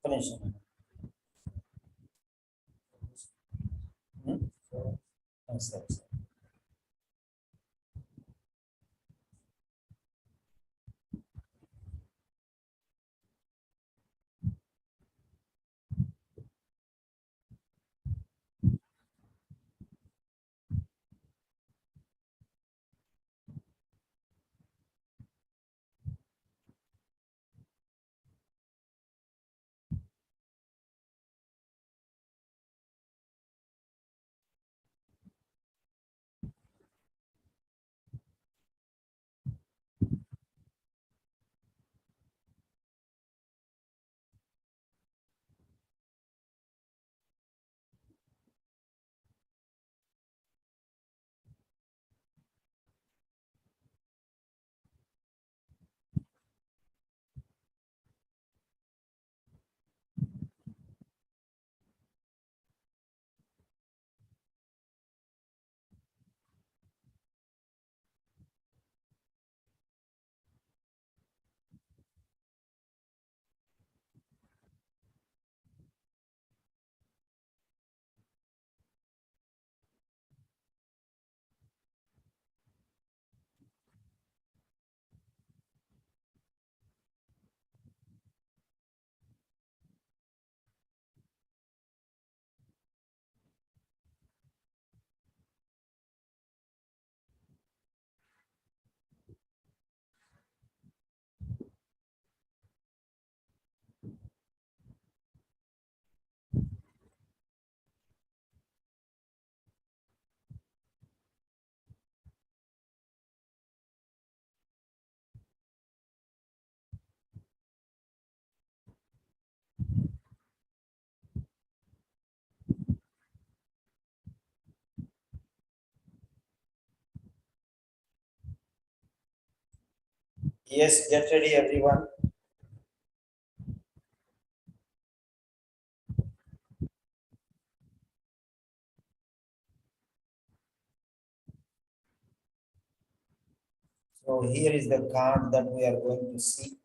Finish. Hmm? Yes, yes. Yes, get ready, everyone. So here is the card that we are going to see.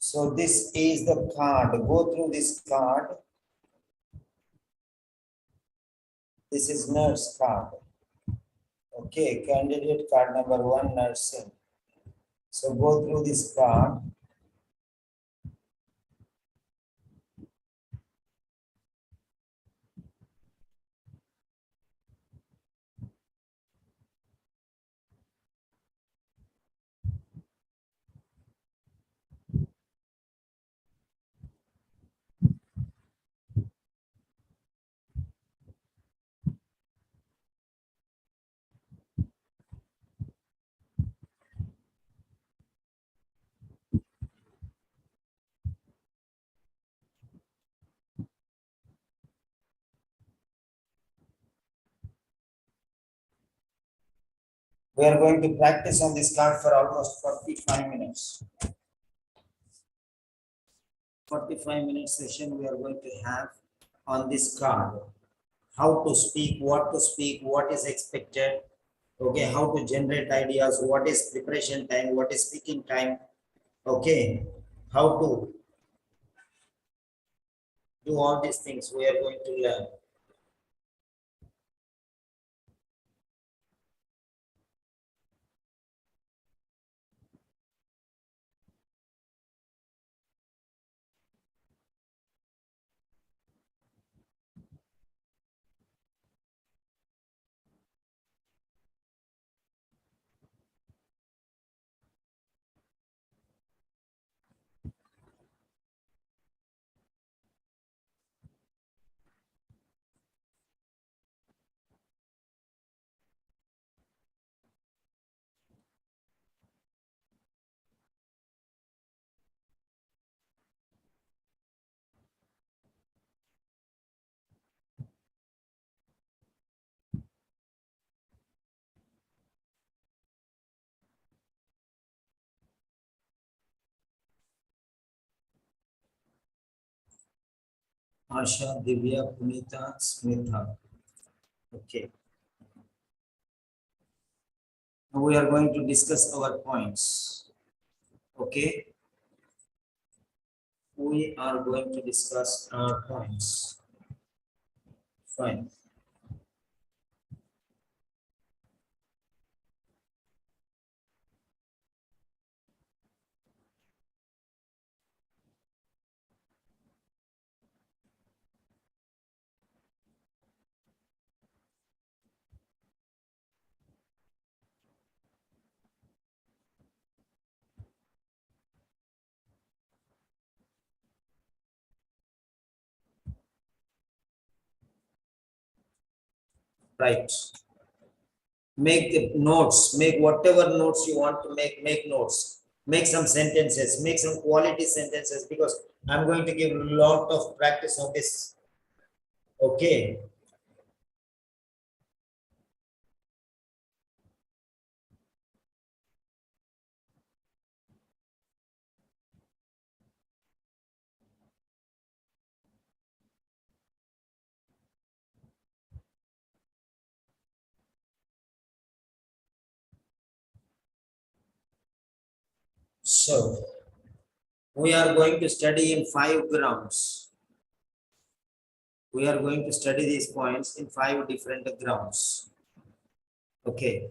So this is the card. Go through this card. This is nurse card. Okay, candidate card number one, nursing. So go through this card. We are going to practice on this card for almost 45 minutes. 45-minute session we are going to have on this card. How to speak, what is expected, okay, how to generate ideas, what is preparation time, what is speaking time, okay, how to do all these things we are going to learn. Asha, Divya, Punita, Smitha. Okay. Now we are going to discuss our points. Okay. We are going to discuss our points. Fine. Right. Make the notes, make whatever notes you want to make notes. Make some sentences, make some quality sentences because I'm going to give a lot of practice on this. Okay. So we are going to study in 5 grounds. We are going to study these points in 5 different grounds. Okay.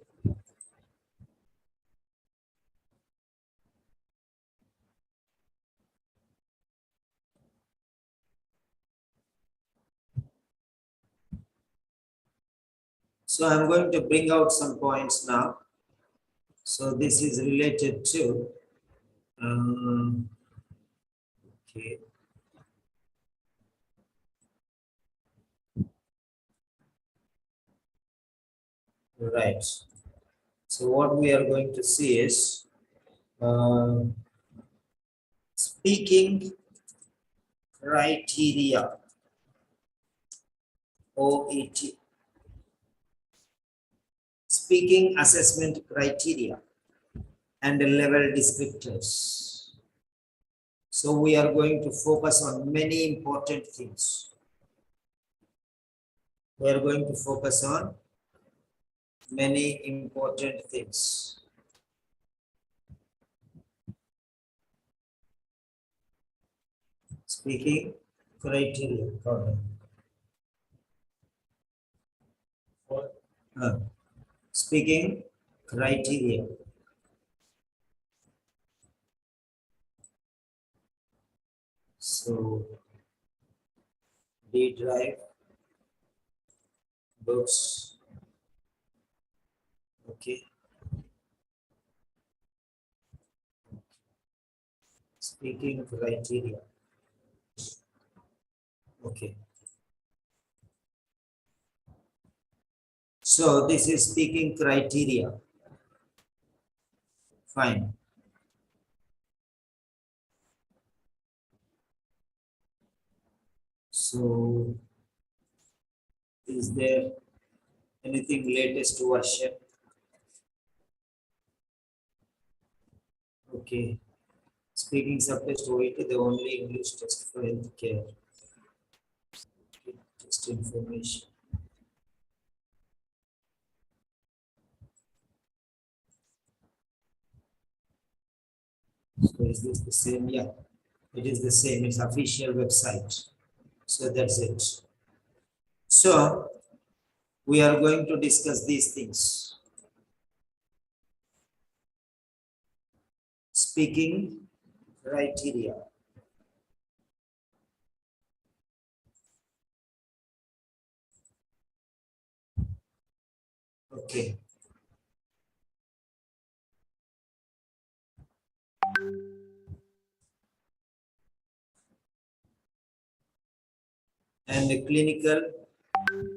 So I'm going to bring out some points now. So this is related to, okay, right. So what we are going to see is speaking criteria, OET, speaking assessment criteria and level descriptors. So we are going to focus on many important things. We are going to focus on many important things. Speaking criteria. Uh, Speaking criteria. So D drive, books, okay. Speaking criteria, okay. So this is speaking criteria. Fine. So is there anything latest version? Okay. Speaking subtest OET, the only English test for healthcare. Okay. Test information. So is this the same? Yeah, it is the same. It's official website. So that's it. So we are going to discuss these things. Speaking criteria. Okay. And the clinical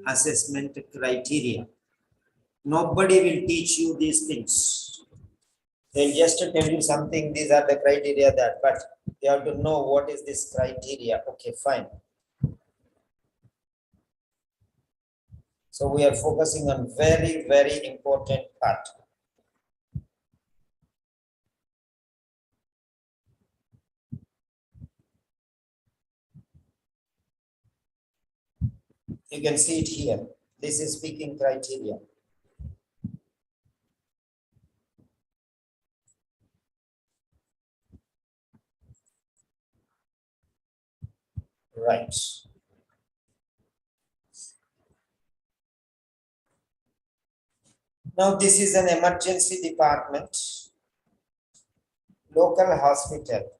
assessment criteria. Nobody will teach you these things. They'll just tell you something, these are the criteria that, but you have to know what is this criteria. Okay, fine. So we are focusing on very, very important part. You can see it here. This is speaking criteria. Right. Now this is an emergency department, local hospital.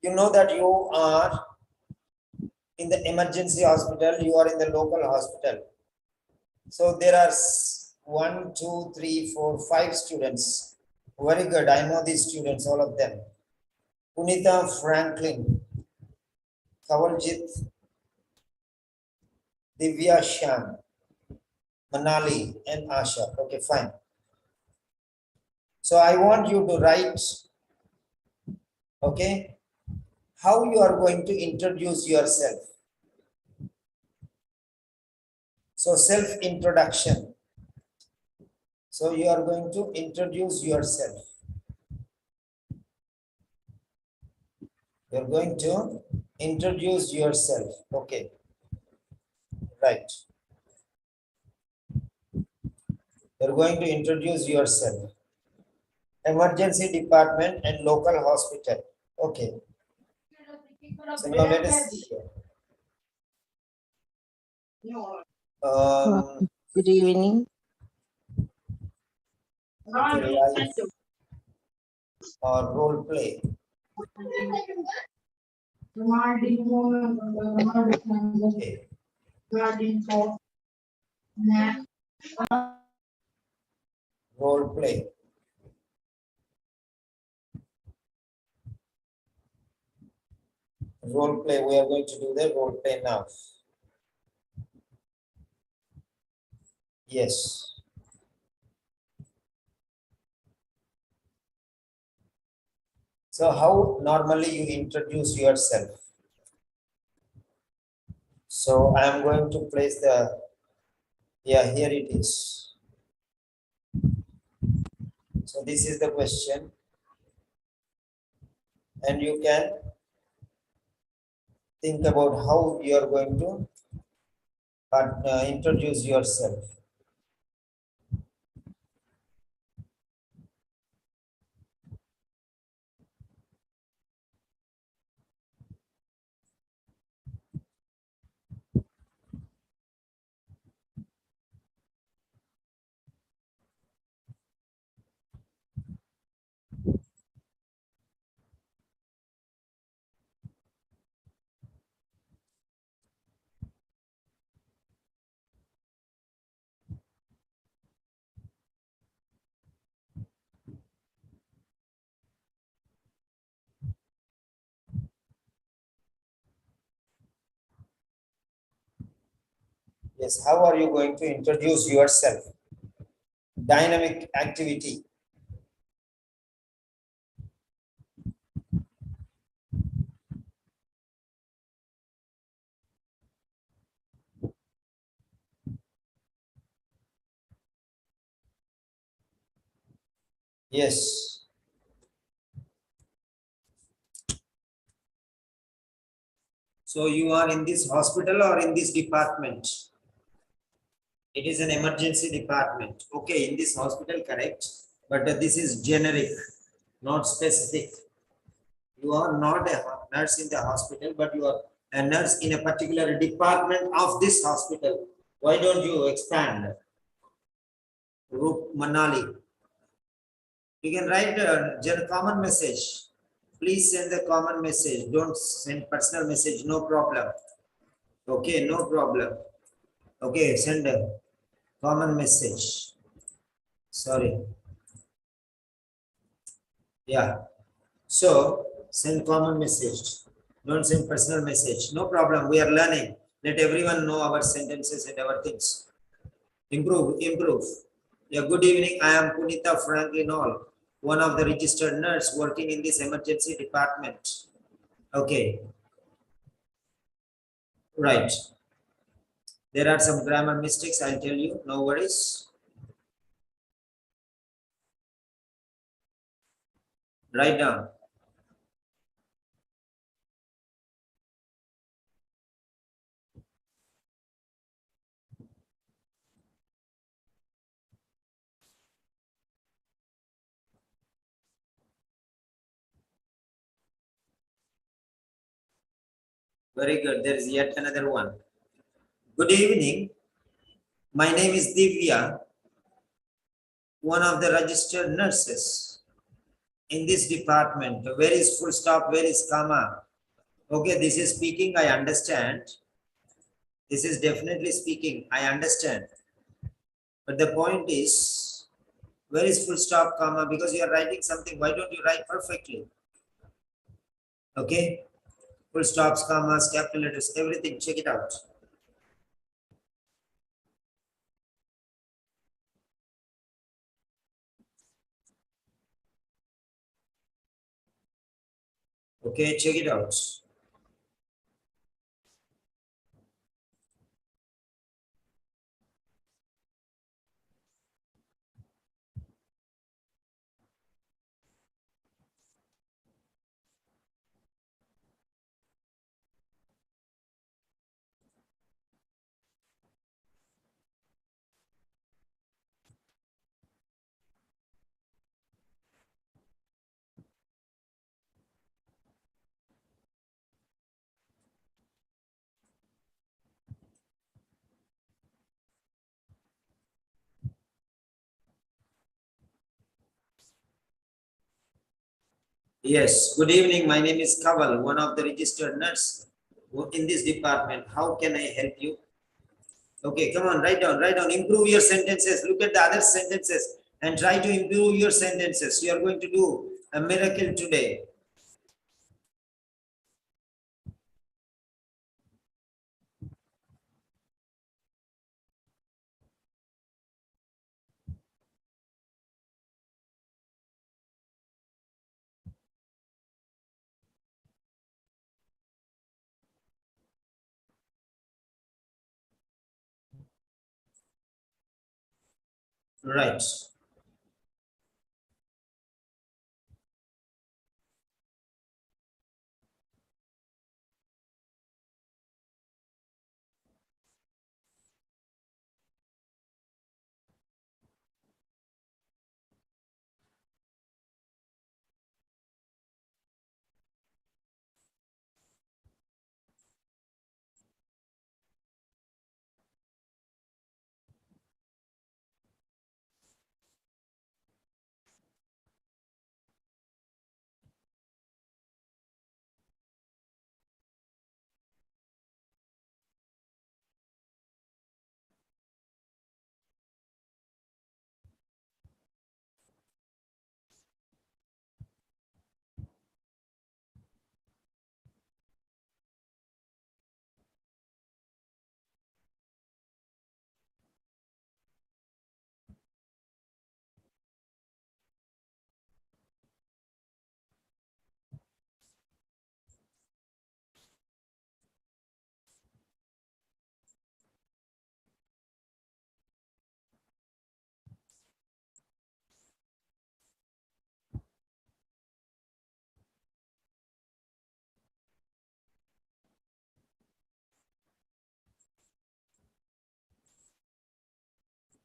You know that you are in the emergency hospital, you are in the local hospital. So there are 1, 2, 3, 4, 5 students. Very good. I know these students, all of them. Punita, Franklin, Kavaljit, Divya, Shyam, Manali, and Asha. Okay, fine. So I want you to write, okay, how you are going to introduce yourself. So self-introduction. So you are going to introduce yourself. You're going to introduce yourself. Okay, right. You're going to introduce yourself. Emergency department and local hospital. Okay. So now let us see here. Good evening. Okay, live or role play. Okay. Role play. Role play. We are going to do the role play now. Yes. So how normally you introduce yourself? So I am going to place the, yeah, here it is. So this is the question. And you can think about how you are going to introduce yourself. Yes, how are you going to introduce yourself? Dynamic activity. Yes. So you are in this hospital or in this department? It is an emergency department. Okay, in this hospital, correct. But this is generic, not specific. You are not a nurse in the hospital, but you are a nurse in a particular department of this hospital. Why don't you expand? Roop Manali. You can write a common message. Please send the common message. Don't send personal message. No problem. Okay, no problem. Okay, send a common message. Sorry. Yeah. So send common message. Don't send personal message. No problem. We are learning. Let everyone know our sentences and our things. Improve, improve. Yeah, good evening. I am Punita Franklin Hall, one of the registered nurse working in this emergency department. Okay, right. There are some grammar mistakes, I'll tell you, no worries. Write down. Very good. There is yet another one. Good evening. My name is Divya, one of the registered nurses in this department. Where is full stop? Where is comma? Okay, this is speaking. I understand. This is definitely speaking. I understand. But the point is, where is full stop, comma? Because you are writing something. Why don't you write perfectly? Okay. Full stops, commas, capital letters, everything. Check it out. Okay, check it out. Yes, good evening. My name is Kaval, one of the registered nurse in this department. How can I help you? Okay, come on, write down, improve your sentences. Look at the other sentences and try to improve your sentences. You are going to do a miracle today. Right.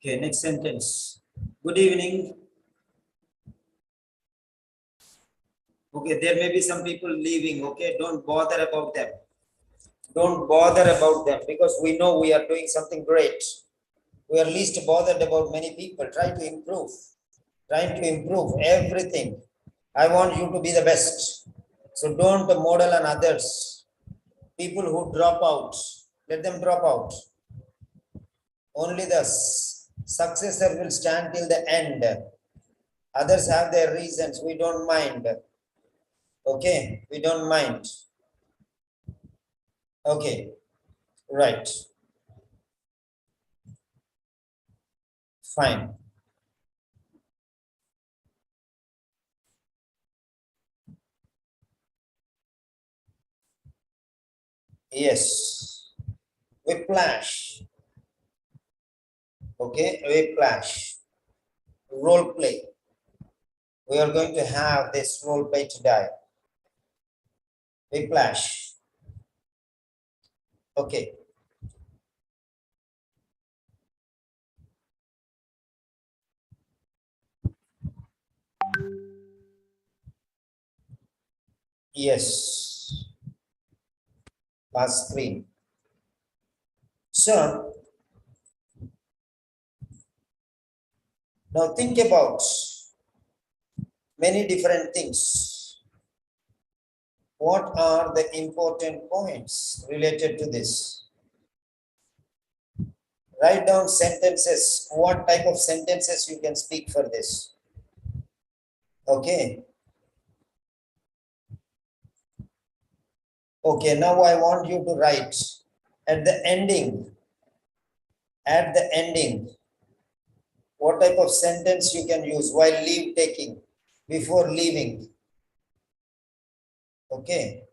Okay, next sentence. Good evening. Okay, there may be some people leaving. Okay, don't bother about them. Don't bother about them because we know we are doing something great. We are least bothered about many people. Try to improve. Trying to improve everything. I want you to be the best. So don't model on others. People who drop out, let them drop out. Only the successor will stand till the end. Others have their reasons. We don't mind. Okay, we don't mind. Okay, right. Fine. Yes. Whiplash. Okay, whiplash. Role play. We are going to have this role play today. Whiplash. Okay. Yes. last screen. So now think about many different things. What are the important points related to this? Write down sentences. What type of sentences you can speak for this? Okay. Okay, now I want you to write at the ending, what type of sentence you can use while leave taking, before leaving. Okay.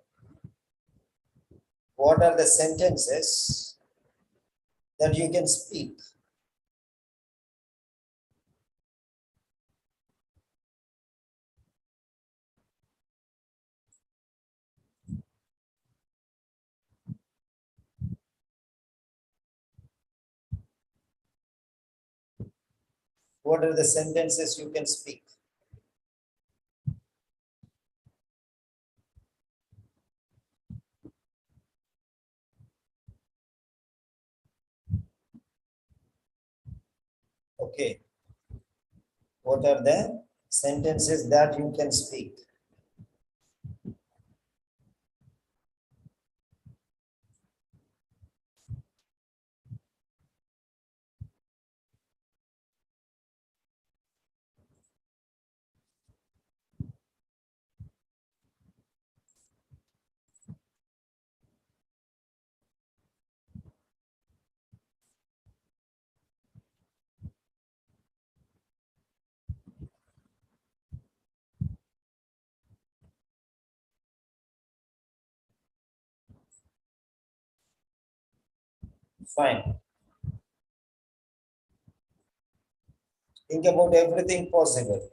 What are the sentences that you can speak? What are the sentences you can speak? Okay. What are the sentences that you can speak? Fine. Think about everything possible.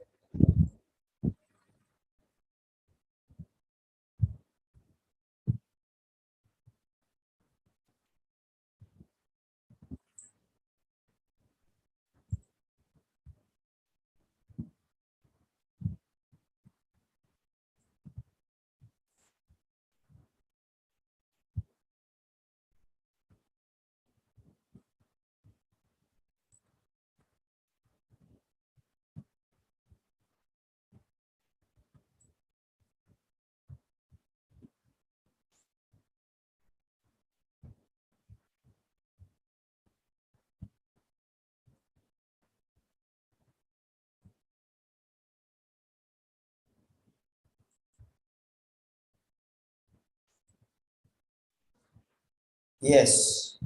Yes.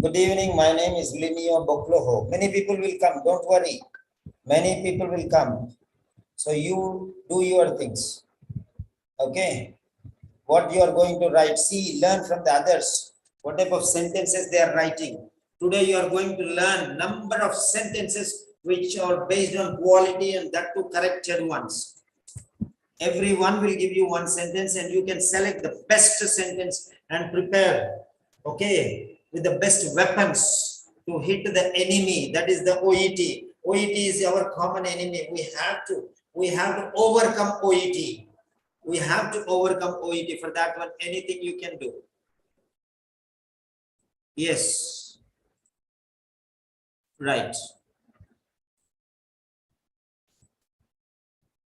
Good evening. My name is Linio Bokloho. Many people will come. Don't worry. Many people will come. So you do your things. Okay. What you are going to write. See, learn from the others. What type of sentences they are writing. Today you are going to learn number of sentences which are based on quality and that too corrected ones. Everyone will give you one sentence and you can select the best sentence and prepare. Okay. With the best weapons to hit the enemy. That is the OET. OET is our common enemy. We have to overcome OET. We have to overcome OET. For that one, anything you can do. Yes. Right.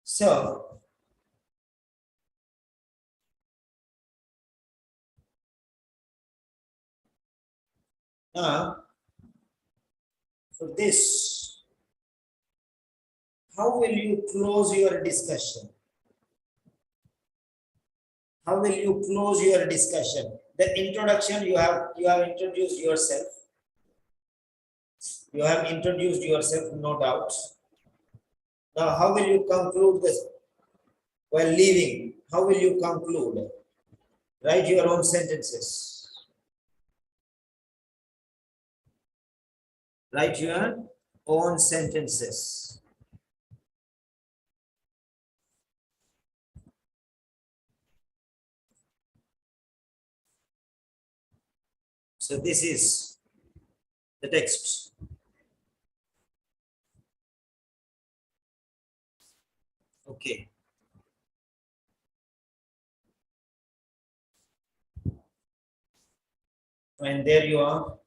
So, now for this, how will you close your discussion? How will you close your discussion? The introduction, you have introduced yourself. You have introduced yourself, no doubt. Now, how will you conclude this? While leaving, how will you conclude? Write your own sentences. Write your own sentences. So this is the text. Okay. And there you are.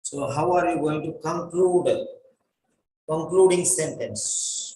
So how are you going to conclude? Concluding sentence.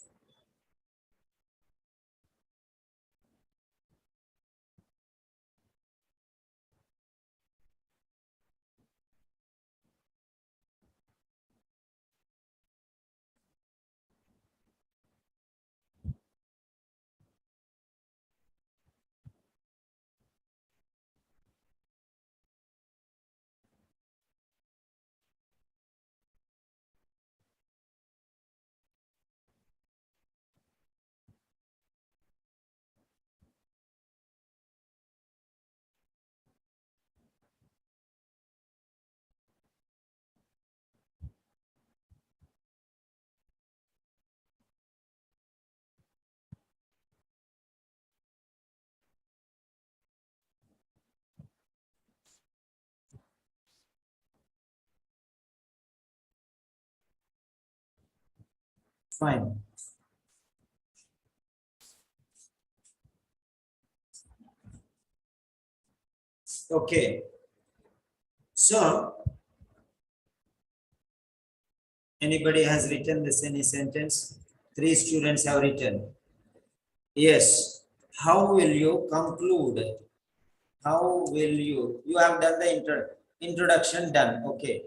Fine. Okay. So anybody has written this any sentence? Three students have written. Yes. How will you conclude? How will you? You have done the introduction done. Okay.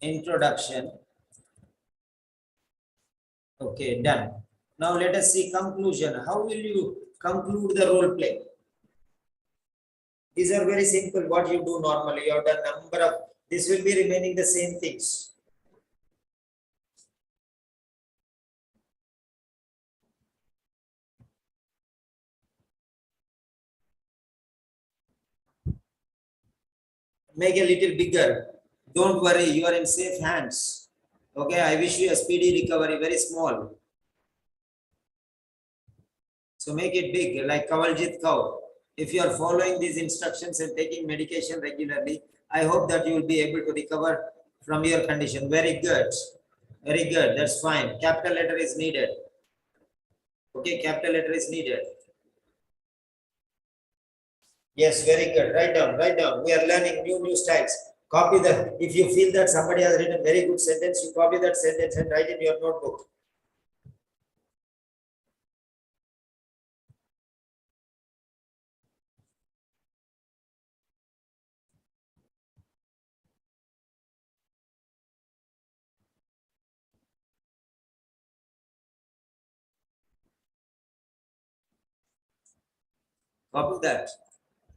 Introduction. Okay, done. Now let us see conclusion. How will you conclude the role play? These are very simple. What you do normally. You have done number of. This will be remaining the same things. Make a little bigger. Don't worry, you are in safe hands. Okay, I wish you a speedy recovery, very small. So make it big, like Kavaljit cow. If you are following these instructions and taking medication regularly, I hope that you will be able to recover from your condition. Very good. Very good. That's fine. Capital letter is needed. Okay, capital letter is needed. Yes, very good. Write down, write down. We are learning new styles. Copy that. If you feel that somebody has written very good sentence, you copy that sentence and write in your notebook. Copy that.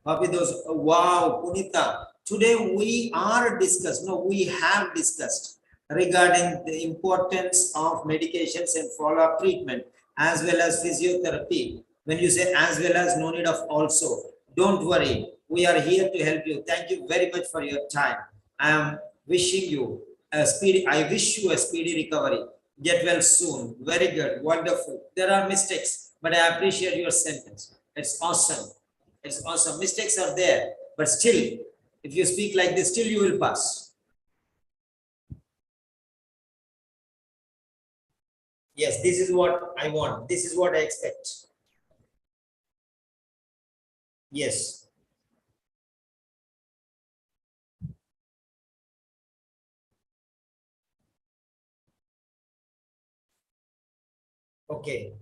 Copy those. Wow, Punita. Today we are discussed. No, we have discussed regarding the importance of medications and follow-up treatment as well as physiotherapy. When you say as well as, no need of also. Don't worry. We are here to help you. Thank you very much for your time. I am wishing you a speedy. I wish you a speedy recovery. Get well soon. Very good. Wonderful. There are mistakes, but I appreciate your sentence. It's awesome. It's awesome. Mistakes are there, but still, if you speak like this, still you will pass. Yes, this is what I want. This is what I expect. Yes. Okay.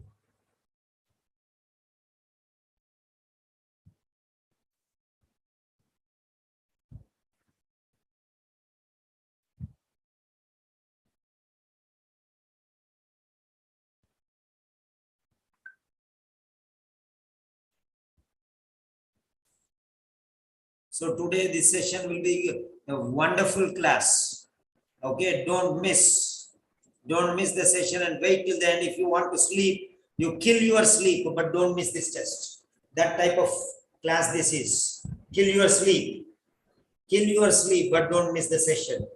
So today this session will be a wonderful class. Okay, don't miss. Don't miss the session and wait till the end. If you want to sleep, you kill your sleep, but don't miss this test. That type of class this is. Kill your sleep. Kill your sleep, but don't miss the session.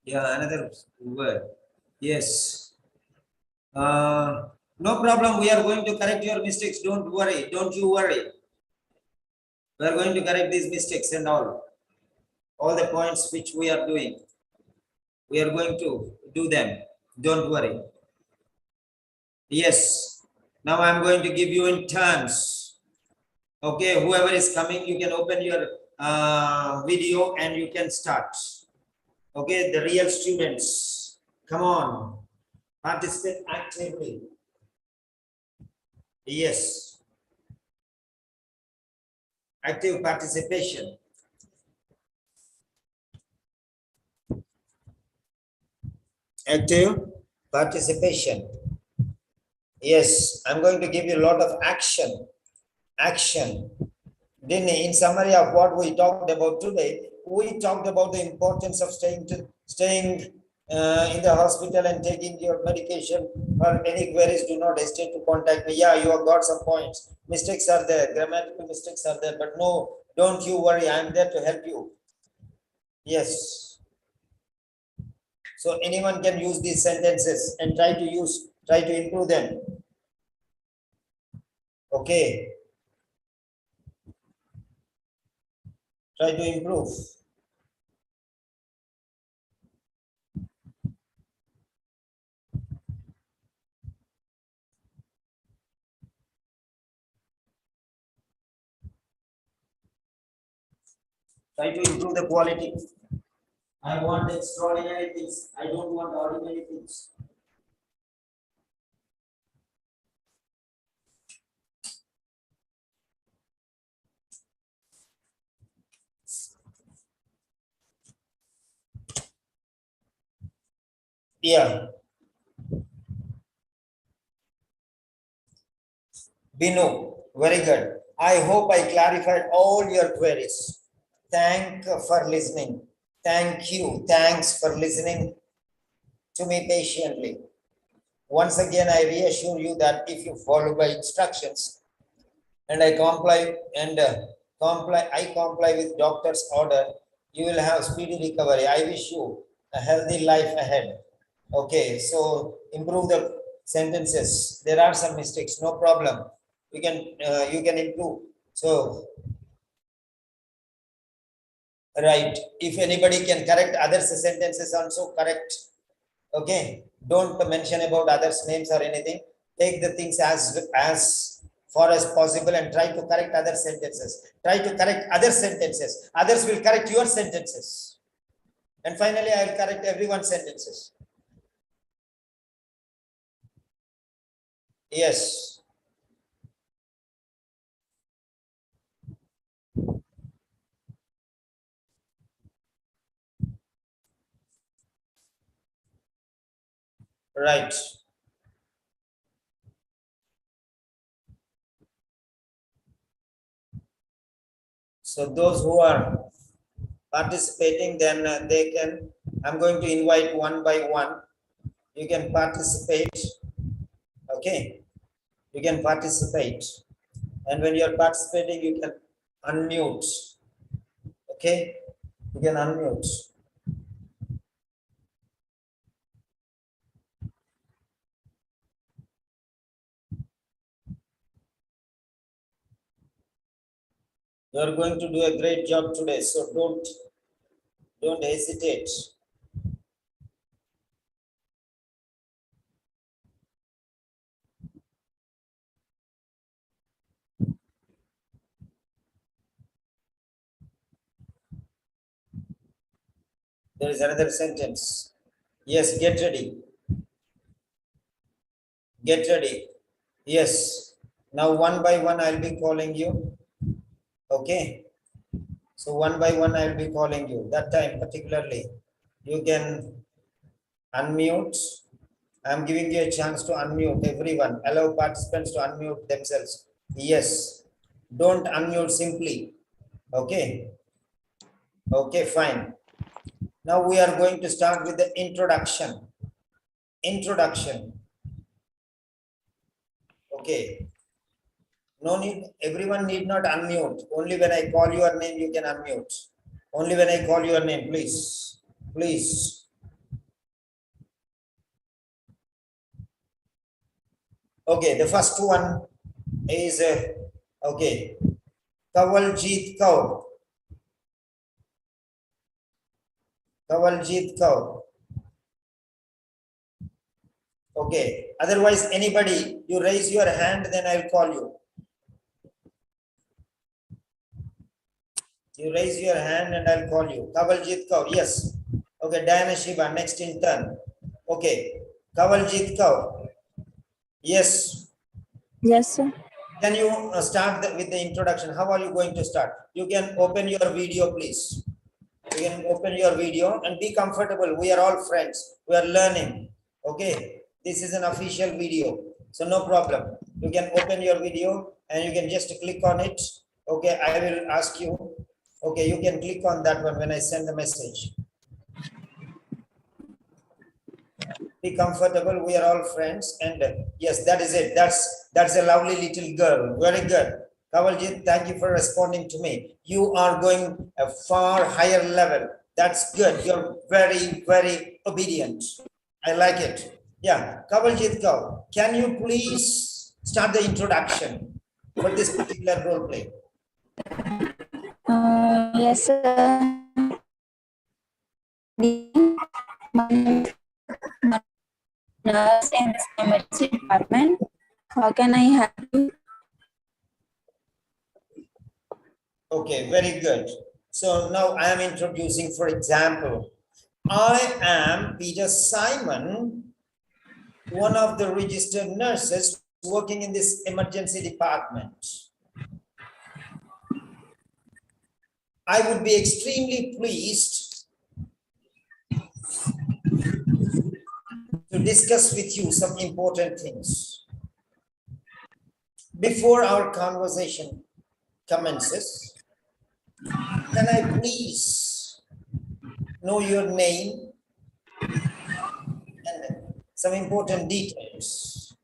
Yeah, another word. Yes. No problem. We are going to correct your mistakes. Don't worry. Don't you worry. We are going to correct these mistakes and all the points which we are doing. We are going to do them. Don't worry. Yes. Now I'm going to give you in turns. Okay. Whoever is coming, you can open your video and you can start. Okay. The real students, come on. Participate actively. Yes. Active participation. Active participation. Yes, I'm going to give you a lot of action. Action. Then, in summary of what we talked about today, we talked about the importance of staying in the hospital and taking your medication. For any queries, do not hesitate to contact me. Yeah, you have got some points. Mistakes are there, grammatical mistakes are there, but no, don't you worry. I'm there to help you. Yes. So anyone can use these sentences and try to improve them. Okay. Try to improve. Try to improve the quality. I want extraordinary things. I don't want ordinary things. Yeah. Binu, very good. I hope I clarified all your queries. Thank you for listening. Thank you. Thanks for listening to me patiently. Once again, I reassure you that if you follow my instructions and I comply with doctor's order, you will have speedy recovery. I wish you a healthy life ahead. Okay, so improve the sentences. There are some mistakes, no problem. You can improve. So right, if anybody can correct others' sentences, also correct. Okay, don't mention about others' names or anything. Take the things as far as possible and try to correct other sentences. Try to correct other sentences. Others will correct your sentences. And finally, I will correct everyone's sentences. Yes. Right. So those who are participating, then they can, I'm going to invite one by one. You can participate. Okay. You can participate. And when you're participating, you can unmute. Okay. You can unmute. You're going to do a great job today. So don't hesitate. There is another sentence. Yes, get ready. Get ready. Yes. Now one by one I'll be calling you. Okay. So one by one I'll be calling you. That time particularly, you can unmute. I'm giving you a chance to unmute everyone. Allow participants to unmute themselves. Yes. Don't unmute simply. Okay. Okay, fine. Now we are going to start with the introduction. Introduction. Okay. No need, everyone need not unmute. Only when I call your name, you can unmute. Only when I call your name, please. Please. Okay, the first one is, okay, Kawaljeet Kaur. Kawaljeet Kaur. Okay, otherwise anybody, you raise your hand, then I'll call you. You raise your hand and I'll call you. Kawaljeet Kaur, yes. Okay, Diana Shiva, next in turn. Okay, Kawaljeet Kaur. Yes. Yes, sir. Can you start with the introduction? How are you going to start? You can open your video, please. You can open your video and be comfortable. We are all friends. We are learning. Okay. This is an official video. So no problem. You can open your video and you can just click on it. Okay. I will ask you. Okay. You can click on that one when I send the message. Be comfortable. We are all friends. And yes, that is it. That's a lovely little girl. Very good. Kawaljeet, thank you for responding to me. You are going a far higher level. That's good. You're very, very obedient. I like it. Yeah. Kawaljeet Kaur, can you please start the introduction for this particular role play? Yes, sir. My name is nurse in this emergency department. How can I help you? Okay, very good. So now I am introducing, for example, I am Peter Simon, one of the registered nurses working in this emergency department. I would be extremely pleased to discuss with you some important things. Before our conversation commences, can I please know your name and some important details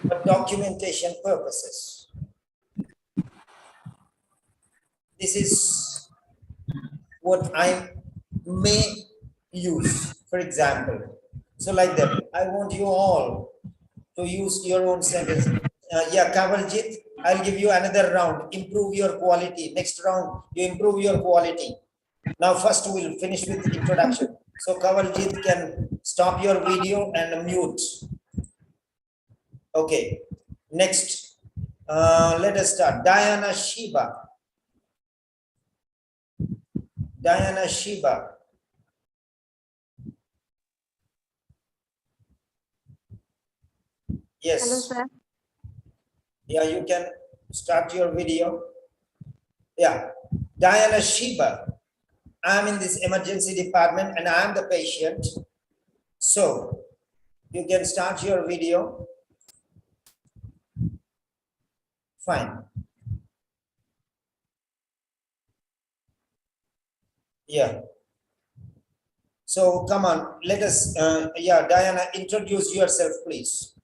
for documentation purposes? This is what I may use, for example. So like that, I want you all to use your own sentence. Yeah, Kawaljeet, I'll give you another round. Improve your quality. Next round, you improve your quality. Now first we'll finish with introduction. So Kawaljeet can stop your video and mute. Okay, next, let us start. Diana Shiva. Diana Shiva. Yes. Hello, sir. Yeah, you can start your video. Yeah, Diana Shiva. I'm in this emergency department and I'm the patient. So you can start your video. Fine. Yeah. So come on, let us, yeah, Diana, introduce yourself, please.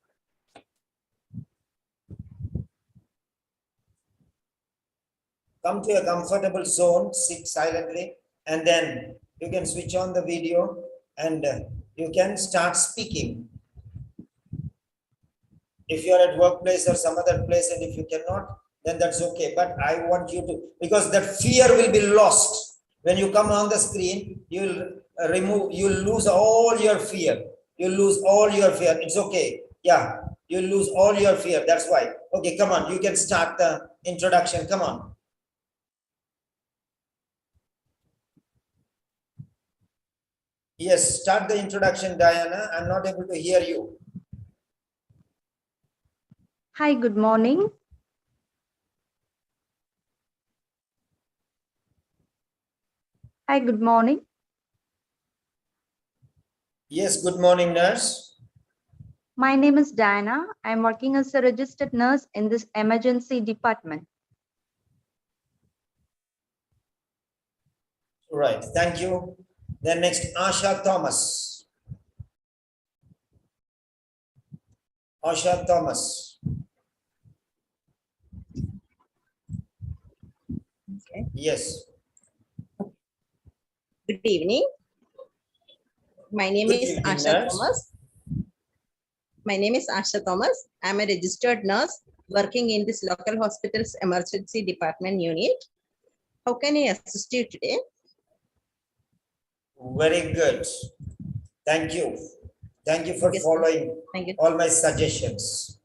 Come to a comfortable zone, sit silently, and then you can switch on the video and you can start speaking. If you're at workplace or some other place, and if you cannot, then that's okay. But I want you to, because that fear will be lost. When you come on the screen, you'll you'll lose all your fear. You'll lose all your fear. It's okay. Yeah, you'll lose all your fear. That's why. Okay, come on. You can start the introduction. Come on. Yes, start the introduction, Diana. I'm not able to hear you. Hi, good morning. Hi, good morning. Yes, good morning, nurse. My name is Diana. I'm working as a registered nurse in this emergency department. Right, thank you. Then next, Asha Thomas. Asha Thomas. Okay. Yes. Good evening. My name Good is evening, Asha nurse. Thomas. My name is Asha Thomas. I'm a registered nurse working in this local hospital's emergency department unit. How can I assist you today? Very good. Thank you. Thank you for Yes, sir. following Thank you. all my suggestions.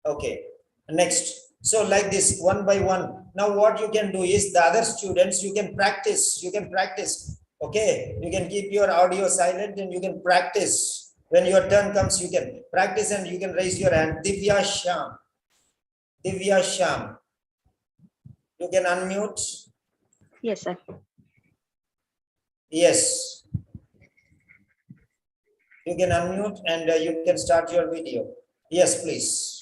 Okay, next. So like this, one by one. Now what you can do is the other students, you can practice. Okay, you can keep your audio silent and you can practice. When your turn comes, you can practice and you can raise your hand. Divya Sham. Divya Sham. You can unmute. Yes, sir. Yes. You can unmute and you can start your video. Yes, please.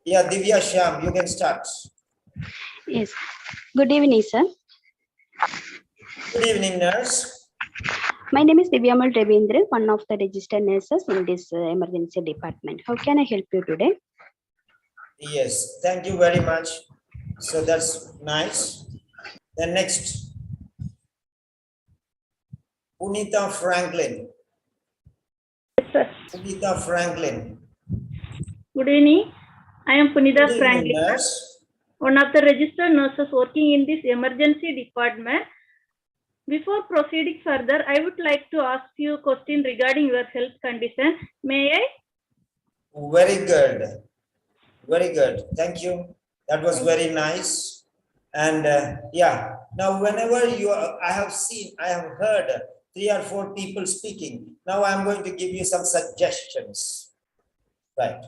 Yeah, Divya Sham, you can start. Yes. Good evening, sir. Good evening, nurse. My name is Divyamal Devendra, one of the registered nurses in this emergency department. How can I help you today? Yes, thank you very much. So that's nice. Then next, Punita Franklin. Yes, sir. Punita Franklin. Good evening. I am Punita Good evening, Franklin, nurse. one of the registered nurses working in this emergency department. Before proceeding further, I would like to ask you a question regarding your health condition. May I? Very good. Very good. Thank you. That was very nice. And yeah, now whenever I have heard 3 or 4 people speaking. Now I'm going to give you some suggestions. Right.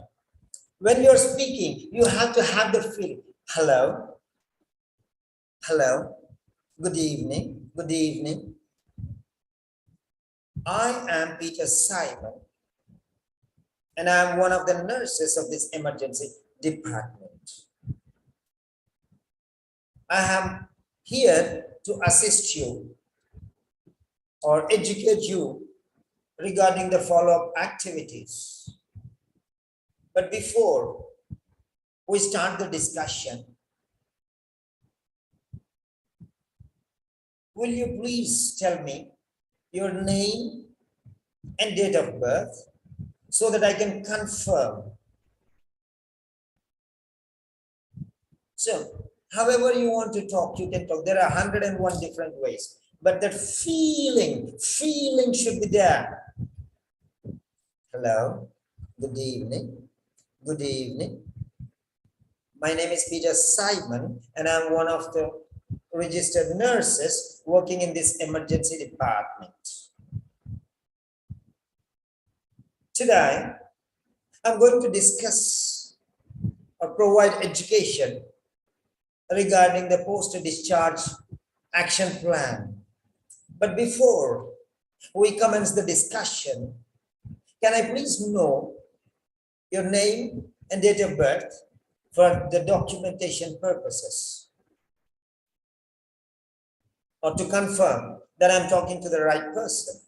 When you're speaking, you have to have the feeling. Hello. Hello. Good evening. Good evening. I am Peter Simon, and I'm one of the nurses of this emergency department. I am here to assist you or educate you regarding the follow-up activities. But before we start the discussion, will you please tell me your name and date of birth so that I can confirm? So, however you want to talk, you can talk. There are 101 different ways, but that feeling should be there. Hello, good evening, good evening. My name is Peter Simon, and I'm one of the registered nurses working in this emergency department. Today, I'm going to discuss or provide education regarding the post-discharge action plan. But before we commence the discussion, can I please know your name and date of birth for the documentation purposes, or to confirm that I'm talking to the right person?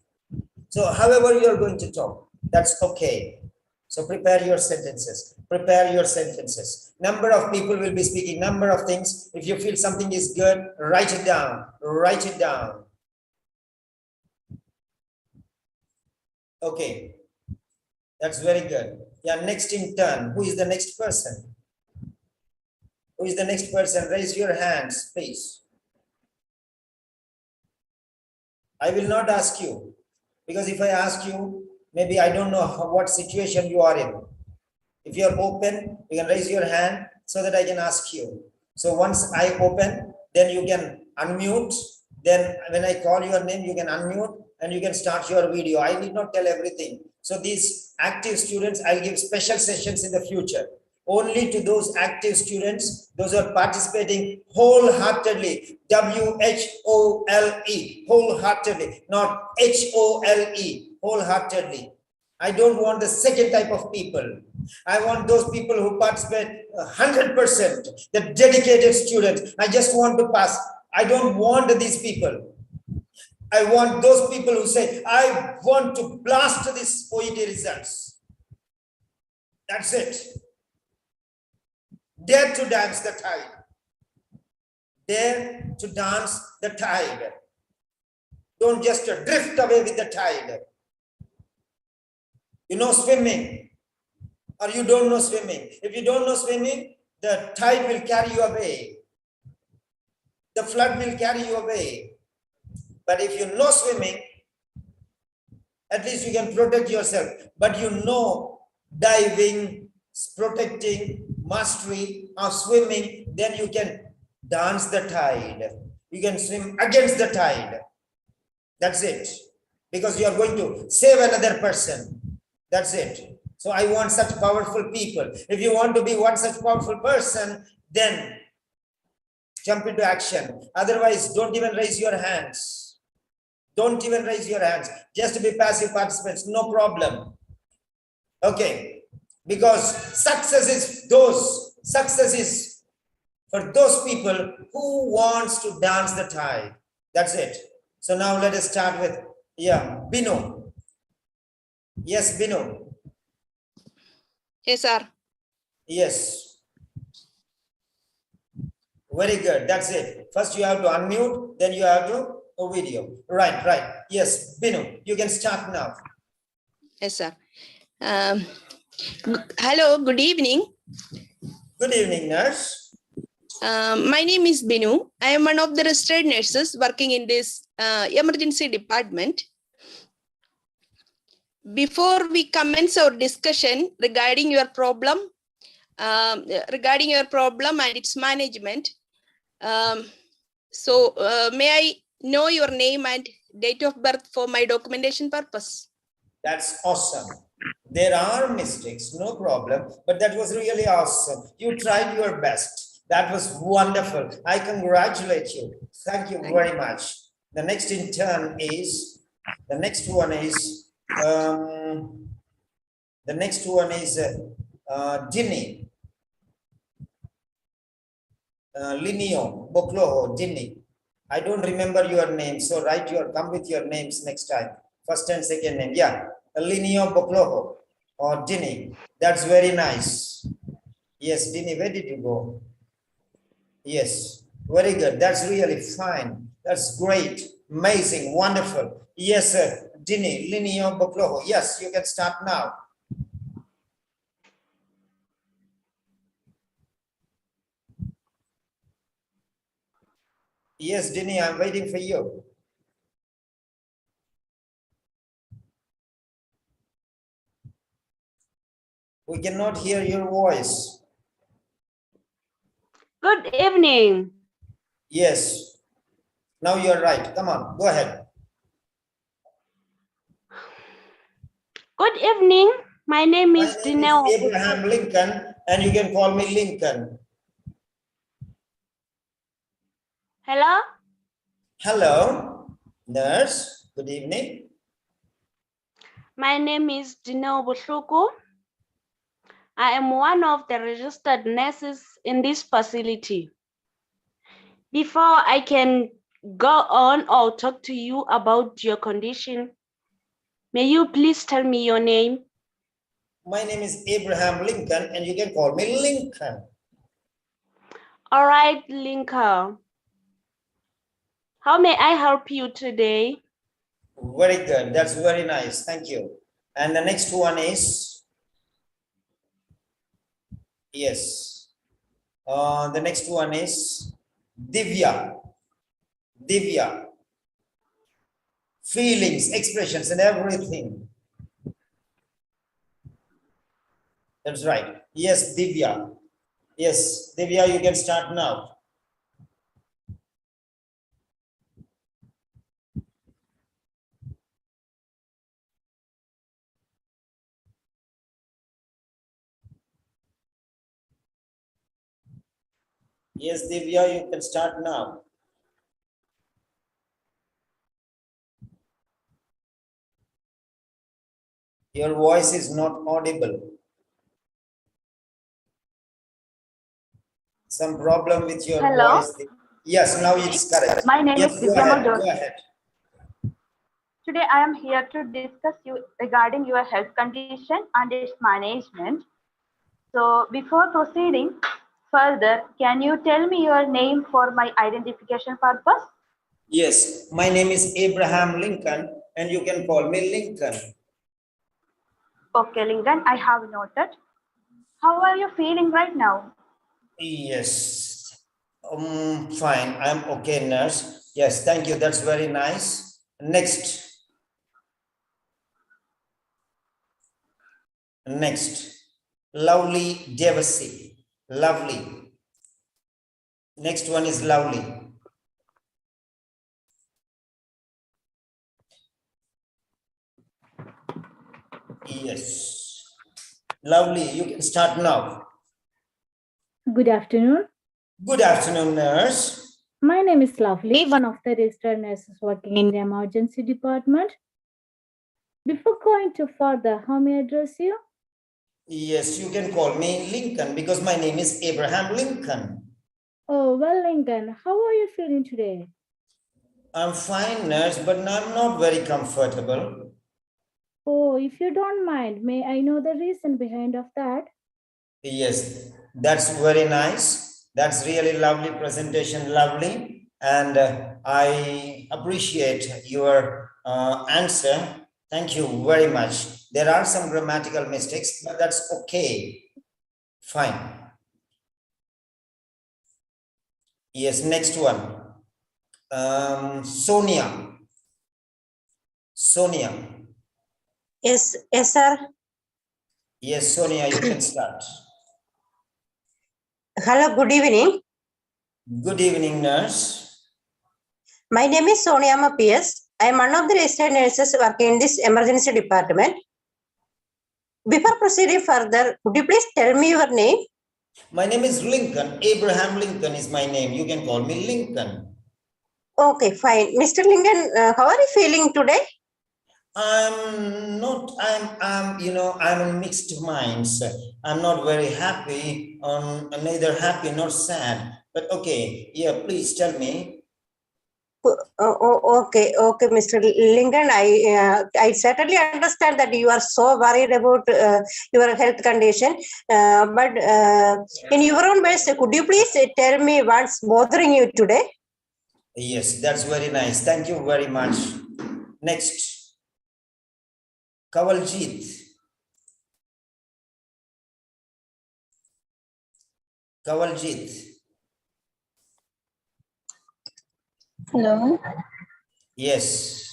So however you're going to talk, that's okay. So prepare your sentences. Prepare your sentences. Number of people will be speaking, number of things. If you feel something is good, write it down. Write it down. Okay. That's very good. Yeah, next in turn. Who is the next person? Who is the next person? Raise your hands, please. I will not ask you, because if I ask you, maybe I don't know what situation you are in. If you're open, you can raise your hand so that I can ask you. So once I open, then you can unmute. Then when I call your name, you can unmute and you can start your video. I need not tell everything. So these active students, I'll give special sessions in the future. Only to those active students, those who are participating wholeheartedly, WHOLE, wholeheartedly, not HOLE, wholeheartedly. I don't want the second type of people. I want those people who participate 100%, the dedicated students. I just want to pass. I don't want these people. I want those people who say, I want to blast these OET results. That's it. Dare to dance the tide. Dare to dance the tide. Don't just drift away with the tide. You know swimming, or you don't know swimming. If you don't know swimming, the tide will carry you away. The flood will carry you away. But if you know swimming, at least you can protect yourself. But you know diving, protecting, mastery of swimming, then you can dance the tide. You can swim against the tide. That's it. Because you are going to save another person. That's it. So I want such powerful people. If you want to be one such powerful person, then jump into action. Otherwise, don't even raise your hands. Don't even raise your hands. Just to be passive participants, no problem. Okay. Because success is for those people who wants to dance the tide. That's it. So now let us start with, Binu. Yes, Binu. Yes, sir. Yes. Very good. That's it. First you have to unmute, then you have to video. Right. Yes, Binu, you can start now. Yes, sir. Hello, good evening. Good evening, nurse. My name is Binu. I am one of the registered nurses working in this emergency department. Before we commence our discussion regarding your problem and its management, may I know your name and date of birth for my documentation purpose? That's awesome. There are mistakes, no problem, but that was really awesome. You tried your best. That was wonderful. I congratulate you. Thank you very much. The next intern is, the next one is Ginny. Linio, Bokloho, Ginny. I don't remember your name, so come with your names next time. First and second name, Linio Bokloho or Ginny. That's very nice. Yes, Ginny, where did you go? Yes, very good. That's really fine. That's great, amazing, wonderful. Yes, sir. Ginny, Linio Bokloho. Yes, you can start now. Yes, Ginny, I'm waiting for you. We cannot hear your voice. Good evening. Yes. Now you're right. Come on, go ahead. Good evening. My name My is name is Dineo. Abraham Lincoln, and you can call me Lincoln. Hello. Hello, nurse. Good evening. My name is Dineo Bushuku. I am one of the registered nurses in this facility. Before I can go on or talk to you about your condition, may you please tell me your name? My name is Abraham Lincoln, and you can call me Lincoln. All right, Lincoln. How may I help you today? Very good. That's very nice. Thank you. And the next one is, yes. The next one is Divya. Divya. Feelings, expressions, and everything. That's right. Yes, Divya. Yes, Divya, you can start now. Yes, Divya, you can start now. Your voice is not audible. Some problem with your Hello. voice. Yes, now it's correct. My name Yes, is go Divya ahead. Maldo. Go ahead. Today I am here to discuss you regarding your health condition and its management. So before proceeding further, can you tell me your name for my identification purpose? Yes, my name is Abraham Lincoln, and you can call me Lincoln. Okay, Lincoln, I have noted. How are you feeling right now? Yes, fine. I'm okay, nurse. Yes, thank you. That's very nice. Next. Next. Lovely Devasi. Lovely. Next one is Lovely. Yes. Lovely, you can start now. Good afternoon. Good afternoon, nurse. My name is Lovely, one of the registered nurses working in the emergency department. Before going to further, how may I address you? Yes, you can call me Lincoln because my name is Abraham Lincoln. Oh, well, Lincoln, how are you feeling today? I'm fine, nurse, but I'm not very comfortable. Oh, if you don't mind, may I know the reason behind of that? Yes, that's very nice. That's really lovely presentation, lovely. And I appreciate your answer. Thank you very much. There are some grammatical mistakes, but that's okay. Fine. Yes, next one. Sonia. Sonia. Yes, sir. Yes, Sonia, you can start. Hello, good evening. Good evening, nurse. My name is Sonia PS. I am one of the registered nurses working in this emergency department. Before proceeding further, could you please tell me your name? My name is Lincoln. Abraham Lincoln is my name. You can call me Lincoln. Okay, fine. Mr. Lincoln, how are you feeling today? I'm in mixed minds. I'm not very happy, neither happy nor sad. But okay, yeah, please tell me. Okay, Mr. Lincoln. I certainly understand that you are so worried about your health condition. But in your own words, could you please tell me what's bothering you today? Yes, that's very nice. Thank you very much. Next, Kawaljit. Kawaljit. Hello. Yes.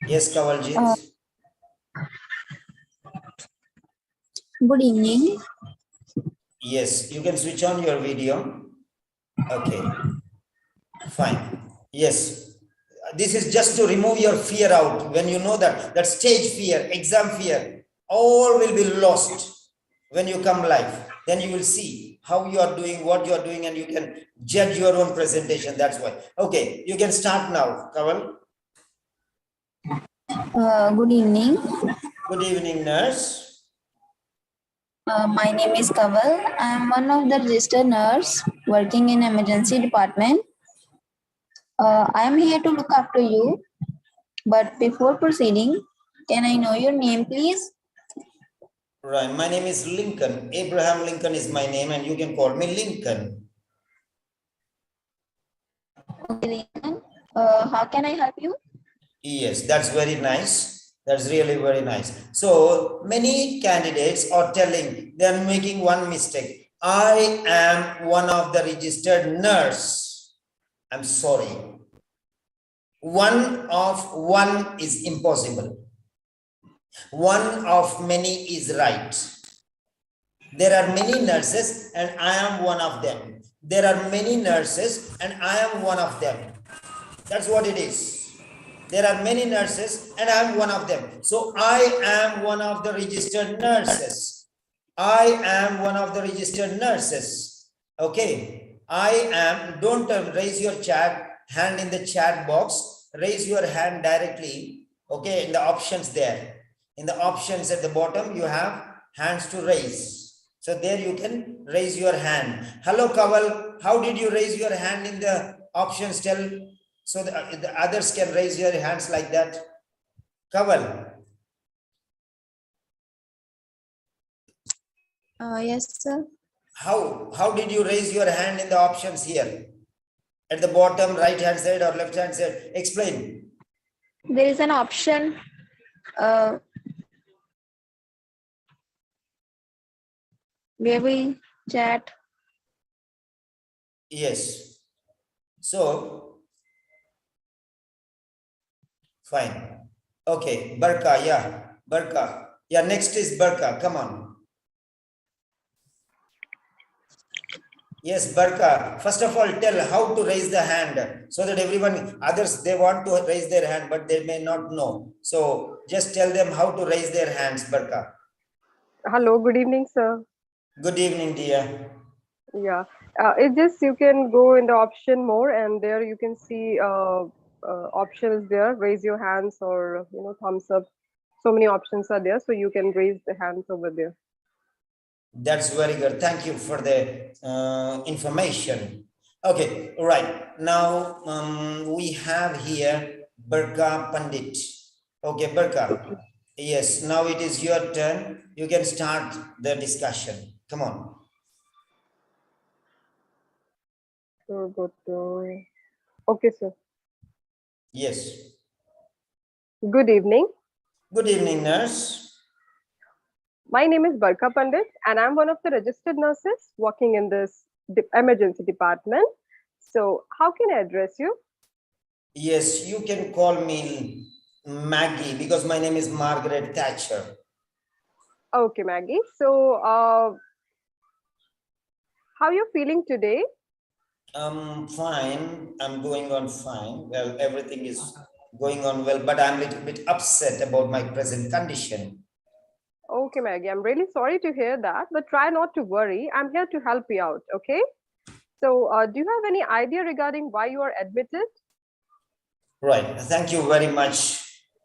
Yes, Kawaljit. Good evening. Yes, you can switch on your video. Okay, fine. Yes, this is just to remove your fear out. When you know that stage fear, exam fear, all will be lost when you come live. Then you will see how you are doing, what you are doing, and you can judge your own presentation. That's why. Okay, you can start now, Kawal. Good evening. Good evening, nurse. My name is Kaval. I am one of the registered nurse working in emergency department. I am here to look after you. But before proceeding, can I know your name, please? Right, my name is Lincoln. Abraham Lincoln is my name, and you can call me Lincoln. Okay, Lincoln. How can I help you? Yes, that's very nice. That's really very nice. So many candidates are telling they're making one mistake. I am one of the registered nurse. I'm sorry. One of one is impossible. One of many is right. There are many nurses and I am one of them. There are many nurses and I am one of them. That's what it is. There are many nurses and I am one of them. So I am one of the registered nurses. I am one of the registered nurses. Okay, don't raise your hand in the chat box, raise your hand directly, okay, in the options there. In the options at the bottom, you have hands to raise. So there you can raise your hand. Hello, Kaval, how did you raise your hand in the options? Tell, so the others can raise your hands like that. Kaval. Yes, sir. How did you raise your hand in the options here? At the bottom, right hand side or left hand side? Explain. There is an option where we chat. Yes. So, fine. Okay, Barka, yeah. Barka. Yeah, next is Barka. Come on. Yes, Barka. First of all, tell how to raise the hand so that everyone, others, they want to raise their hand, but they may not know. So just tell them how to raise their hands, Barka. Hello, good evening, sir. Good evening, dear. Yeah, it's just you can go in the option more, and there you can see options there. Raise your hands or thumbs up. So many options are there, so you can raise the hands over there. That's very good. Thank you for the information. Okay, right. Now we have here Barka Pandit. Okay, Barka. Yes, now it is your turn. You can start the discussion. Come on. So go to. Okay, sir. Yes. Good evening. Good evening, nurse. My name is Barka Pandit, and I'm one of the registered nurses working in this emergency department. So, how can I address you? Yes, you can call me Maggie because my name is Margaret Thatcher. Okay, Maggie. So, how are you feeling today? Fine. I'm going on fine. Well, everything is going on well, but I'm a little bit upset about my present condition. Okay, Maggie, I'm really sorry to hear that, but try not to worry. I'm here to help you out, okay? So, do you have any idea regarding why you are admitted? Right. Thank you very much.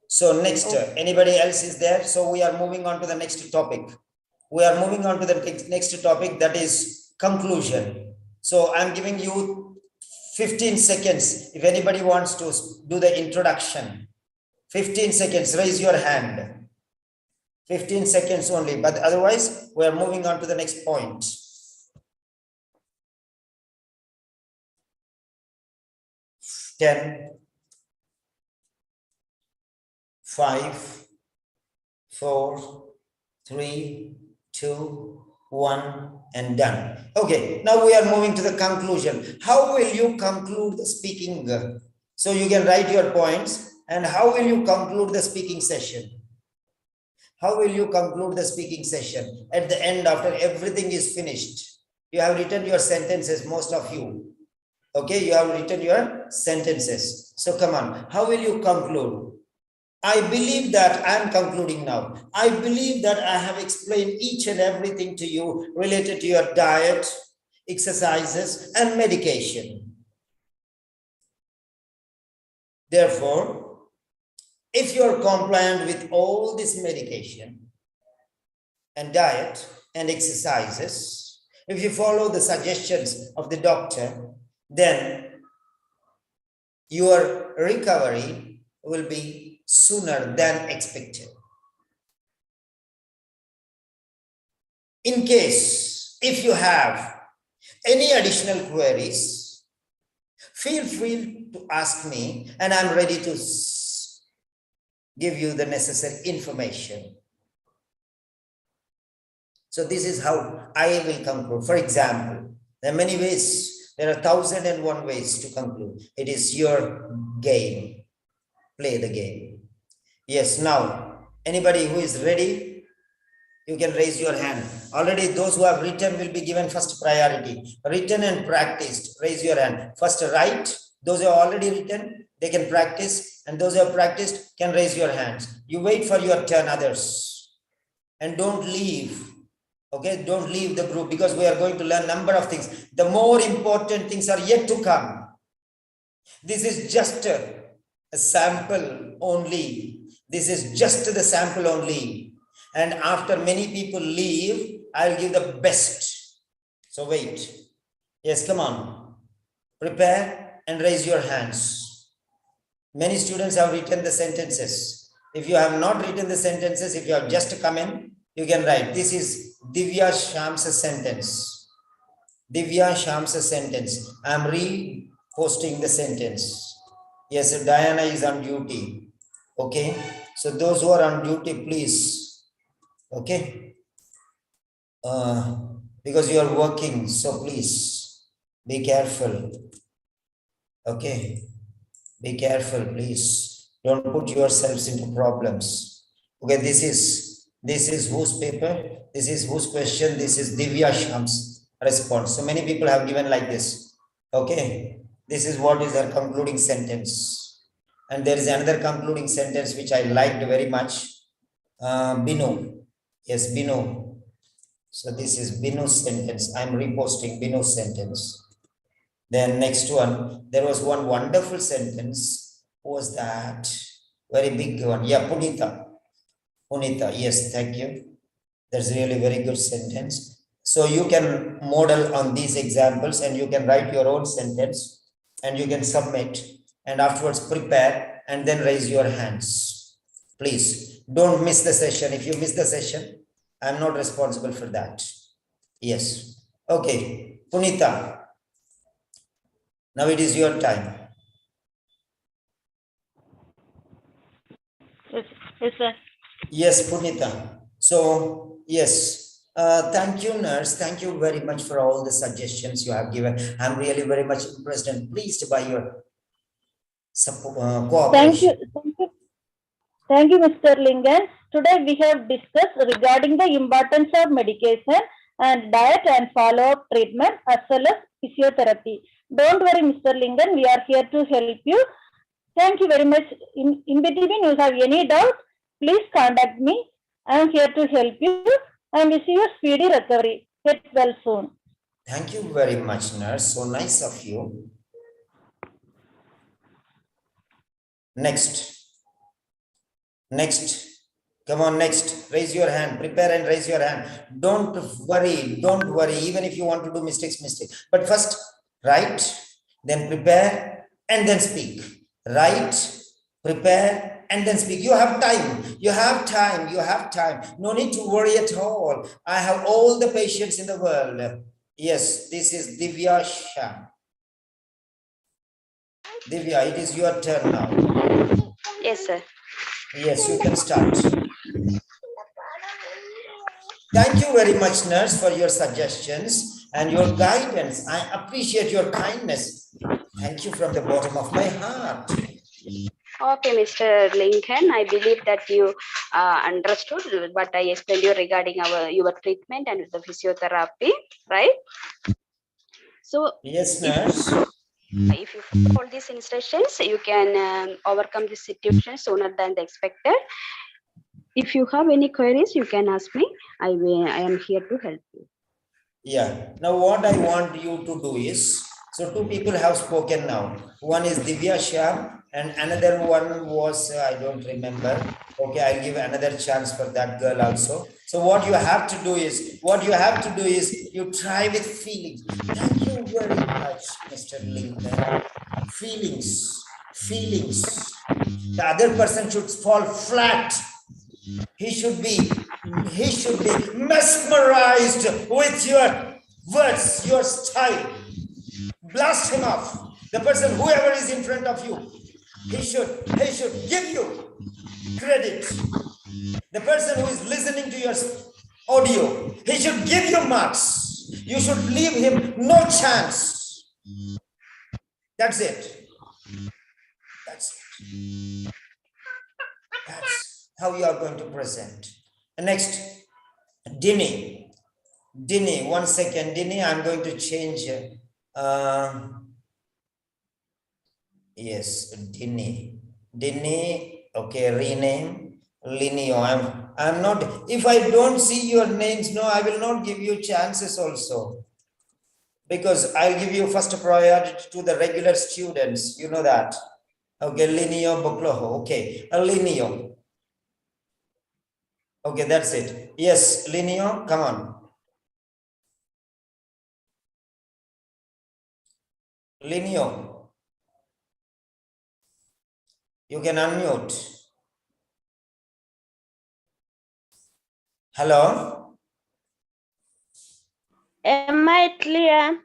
So next, anybody else is there? So we are moving on to the next topic. We are moving on to the next topic, that is conclusion. So I'm giving you 15 seconds. If anybody wants to do the introduction, 15 seconds, raise your hand. 15 seconds only, but otherwise we are moving on to the next point. Ten, 5, 4, 3, 2, 1, and done. Okay, now we are moving to the conclusion. How will you conclude the speaking? So you can write your points, and how will you conclude the speaking session? How will you conclude the speaking session? At the end, after everything is finished, you have written your sentences, most of you. Okay, you have written your sentences. So come on, how will you conclude? I believe that I am concluding now. I believe that I have explained each and everything to you related to your diet, exercises, and medication. Therefore, if you are compliant with all this medication and diet and exercises, if you follow the suggestions of the doctor, then your recovery will be sooner than expected. In case, if you have any additional queries, feel free to ask me, and I'm ready to give you the necessary information. So this is how I will conclude. For example, there are many ways, there are 1,001 ways to conclude. It is your game. Play the game. Yes, now, anybody who is ready, you can raise your hand. Already those who have written will be given first priority. Written and practiced, raise your hand. First write, those who have already written, they can practice, and those who have practiced can raise your hands. You wait for your turn, others, and don't leave Okay, don't leave the group because we are going to learn number of things. The more important things are yet to come. This is just a sample only. This is just the sample only. And after many people leave, I'll give the best. So wait. Yes, come on. Prepare and raise your hands. Many students have written the sentences. If you have not written the sentences, if you have just come in, you can write. This is Divya Sham's sentence. Divya Sham's sentence. I am reposting the sentence. Yes, Diana is on duty. Okay. So those who are on duty, please. Okay. Because you are working, so please be careful. Okay. Be careful, please. Don't put yourselves into problems. Okay, this is whose paper? This is whose question? This is Divya Sham's response. So many people have given like this. Okay, this is what is her concluding sentence. And there is another concluding sentence which I liked very much. Binu. Yes, Binu. So this is Binu's sentence. I'm reposting Binu's sentence. Then next one, there was one wonderful sentence. Who was that? Very big one. Yeah, Punita. Punita, yes, thank you. That's really very good sentence. So you can model on these examples and you can write your own sentence and you can submit and afterwards prepare and then raise your hands. Please don't miss the session. If you miss the session, I'm not responsible for that. Yes. Okay, Punita. Now it is your time. Yes, sir. Yes, Punita. So, yes, thank you, nurse. Thank you very much for all the suggestions you have given. I'm really very much impressed and pleased by your support, cooperation. Thank you, Mr. Lingan. Today we have discussed regarding the importance of medication and diet and follow-up treatment as well as physiotherapy. Don't worry, Mr. Lingan, we are here to help you. Thank you very much. In between, you have any doubt, please contact me. I am here to help you and wish you a speedy recovery. Get well soon. Thank you very much, nurse. So nice of you. Next. Come on, next. Raise your hand. Prepare and raise your hand. Don't worry. Don't worry. Even if you want to do mistake. But first, write, then prepare, and then speak. Write, prepare, and then speak. You have time. You have time. You have time. No need to worry at all. I have all the patience in the world. Yes, this is Divya Sham. Divya, it is your turn now. Yes, sir. Yes, you can start. Thank you very much, nurse, for your suggestions and your guidance. I appreciate your kindness. Thank you from the bottom of my heart. Okay, Mr. Lincoln, I believe that you understood what I explained you regarding your treatment and the physiotherapy, right? So, yes, nurse. If you follow these instructions, you can overcome this situation sooner than the expected. If you have any queries, you can ask me. I am here to help you. Yeah. Now, what I want you to do is, so two people have spoken now. One is Divya Sham and another one was, I don't remember. Okay, I'll give another chance for that girl also. So what you have to do is, you try with feelings. Thank you very much, Mr. Lincoln. Feelings. The other person should fall flat. He should be mesmerized with your words, your style. Blast him off. The person, whoever is in front of you, he should give you credit. The person who is listening to your audio, he should give you marks. You should leave him no chance. That's it. That's how you are going to present. Next, Dini. Dini, 1 second. Dini, I'm going to change. Yes, Dini. Dini, okay, rename. Linio, I'm not, if I don't see your names, no, I will not give you chances also. Because I'll give you first priority to the regular students, you know that. Okay, Linio Bokloho, okay, Linio. Okay, that's it. Yes, Linio, come on. Linio, you can unmute. Hello? Am I clear?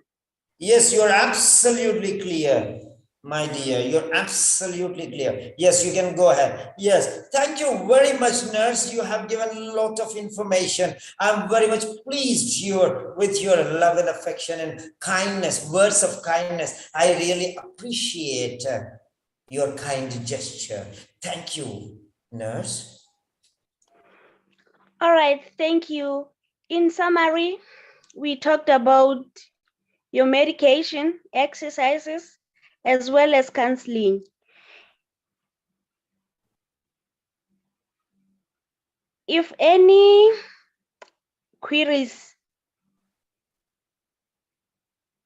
Yes, you're absolutely clear, my dear. You're absolutely clear. Yes, you can go ahead. Yes, thank you very much, nurse. You have given a lot of information. I'm very much pleased with your love and affection and kindness, words of kindness. I really appreciate your kind gesture. Thank you, nurse. All right, thank you. In summary, we talked about your medication, exercises, as well as counseling. If any queries,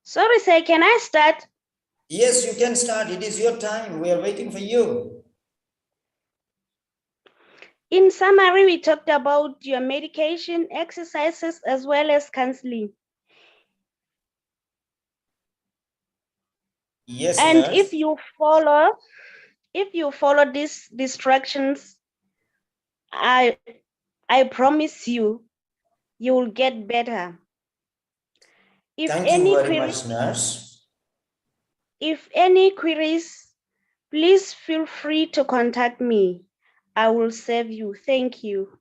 sorry, sir, can I start? Yes, you can start. It is your time. We are waiting for you. In summary, we talked about your medication, exercises, as well as counseling. Yes, And nurse. if you follow these instructions, I promise you, you will get better. If Thank you any very queries, much, nurse. if any queries, please feel free to contact me. I will serve you. Thank you.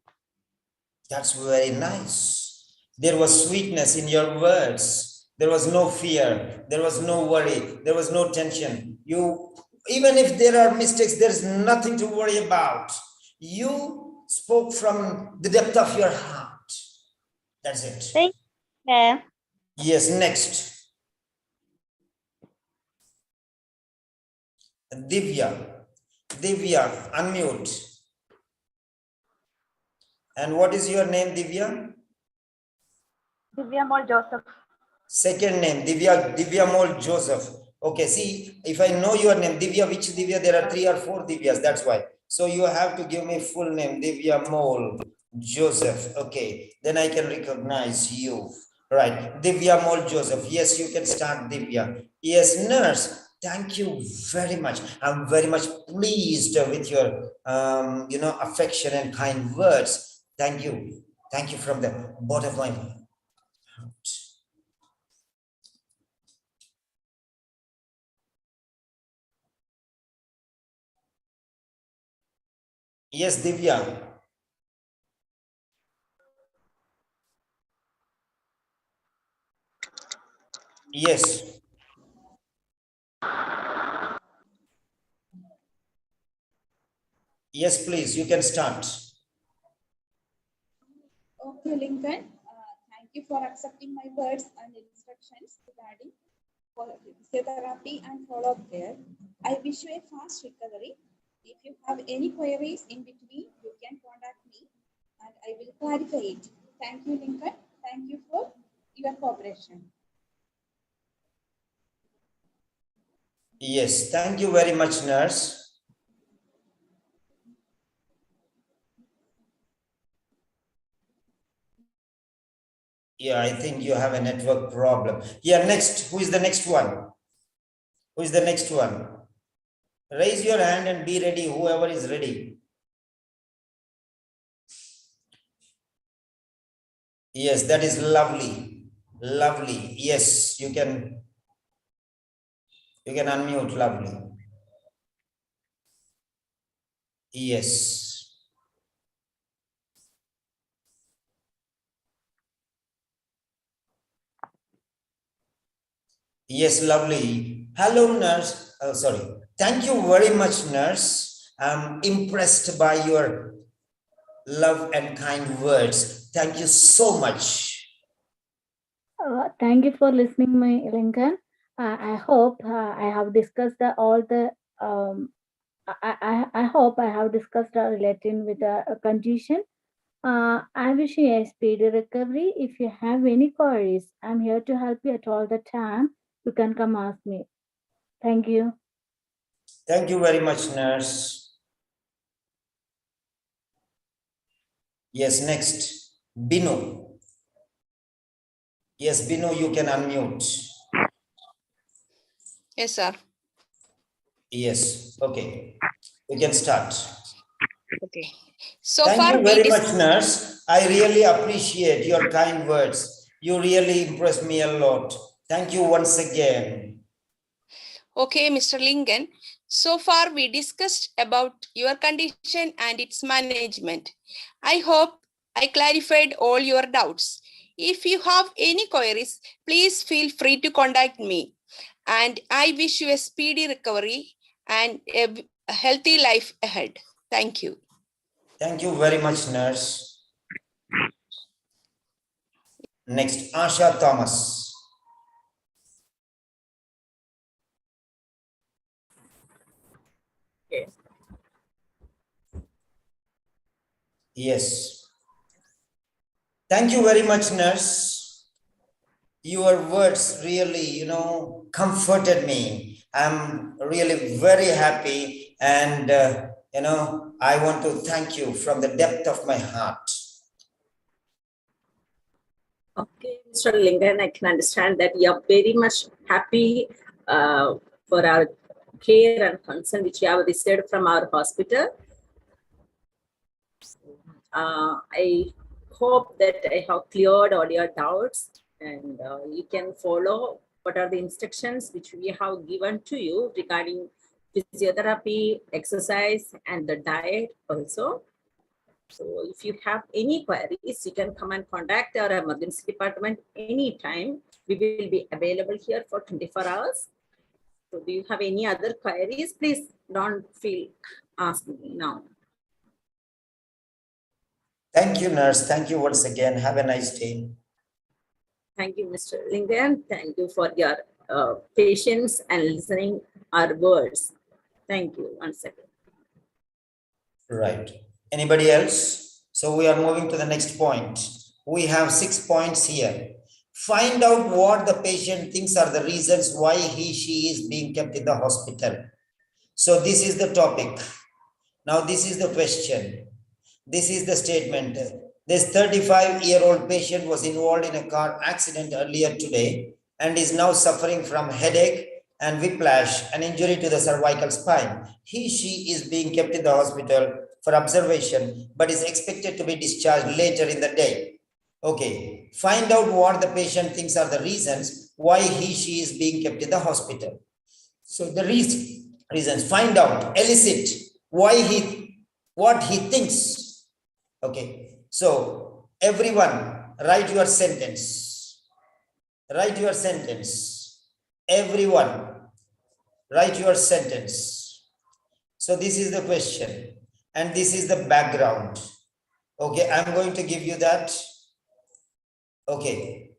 That's very nice. There was sweetness in your words. There was no fear. There was no worry. There was no tension. Even if there are mistakes, there's nothing to worry about. You spoke from the depth of your heart. That's it. Thank you. Yes, next. Divya. Divya, unmute. And what is your name, Divya? Divya Mol Joseph. Second name, Divya Mol Joseph. Okay, see, if I know your name, Divya, which Divya? There are 3 or 4 Divyas, that's why. So you have to give me full name, Divya Mol Joseph. Okay, then I can recognize you. Right, Divya Mol Joseph. Yes, you can start, Divya. Yes, nurse. Thank you very much. I'm very much pleased with your, affection and kind words. Thank you. Thank you from the bottom of my heart. Yes, Divya. Yes. Yes, please, you can start. Okay, Lincoln, thank you for accepting my words and instructions regarding physiotherapy and follow-up care. I wish you a fast recovery. If you have any queries in between, you can contact me and I will clarify it. Thank you, Lincoln. Thank you for your cooperation. Yes, thank you very much, nurse. Yeah, I think you have a network problem. Yeah, next, who is the next one? Who is the next one? Raise your hand and be ready, whoever is ready. Yes, that is lovely. Lovely. Yes, you can unmute, lovely. Yes. Yes, lovely. Hello, nurse. Oh, sorry. Thank you very much, nurse. I'm impressed by your love and kind words. Thank you so much. Thank you for listening, my Lincoln. I hope I have discussed all the I hope I have discussed relating with a condition. I wish you a speedy recovery. If you have any queries, I'm here to help you at all the time. You can come ask me. Thank you. Thank you very much, nurse. Yes, next, Binu. Yes, Binu, you can unmute. Yes, sir. Yes, okay. We can start. Okay. So Thank far, you very much, nurse. I really appreciate your kind words. You really impressed me a lot. Thank you once again. Okay, Mr. Lincoln. So far, we discussed about your condition and its management. I hope I clarified all your doubts. If you have any queries, please feel free to contact me. And I wish you a speedy recovery and a healthy life ahead. Thank you. Thank you very much, nurse. Next, Asha Thomas. Yes. Thank you very much, nurse. Your words really, comforted me. I'm really very happy, and I want to thank you from the depth of my heart. Okay, Mr. Lingan, I can understand that you are very much happy for our care and concern which you have received from our hospital. I hope that I have cleared all your doubts, and you can follow what are the instructions which we have given to you regarding physiotherapy, exercise, and the diet also. So if you have any queries, you can come and contact our emergency department anytime. We will be available here for 24 hours. So do you have any other queries? Please don't feel ask me now. Thank you, nurse. Thank you once again. Have a nice day. Thank you, Mr. Lingan. Thank you for your patience and listening our words. Thank you once again. Right. Anybody else? So we are moving to the next point. We have 6 points here. Find out what the patient thinks are the reasons why she is being kept in the hospital. So this is the topic. Now this is the question. This is the statement. This 35-year-old patient was involved in a car accident earlier today and is now suffering from headache and whiplash, an injury to the cervical spine. She is being kept in the hospital for observation, but is expected to be discharged later in the day. Okay, find out what the patient thinks are the reasons why she is being kept in the hospital. So the reasons, find out, elicit what he thinks. Okay, so everyone write your sentence. Write your sentence. Everyone write your sentence. So this is the question and this is the background. Okay, I'm going to give you that. Okay.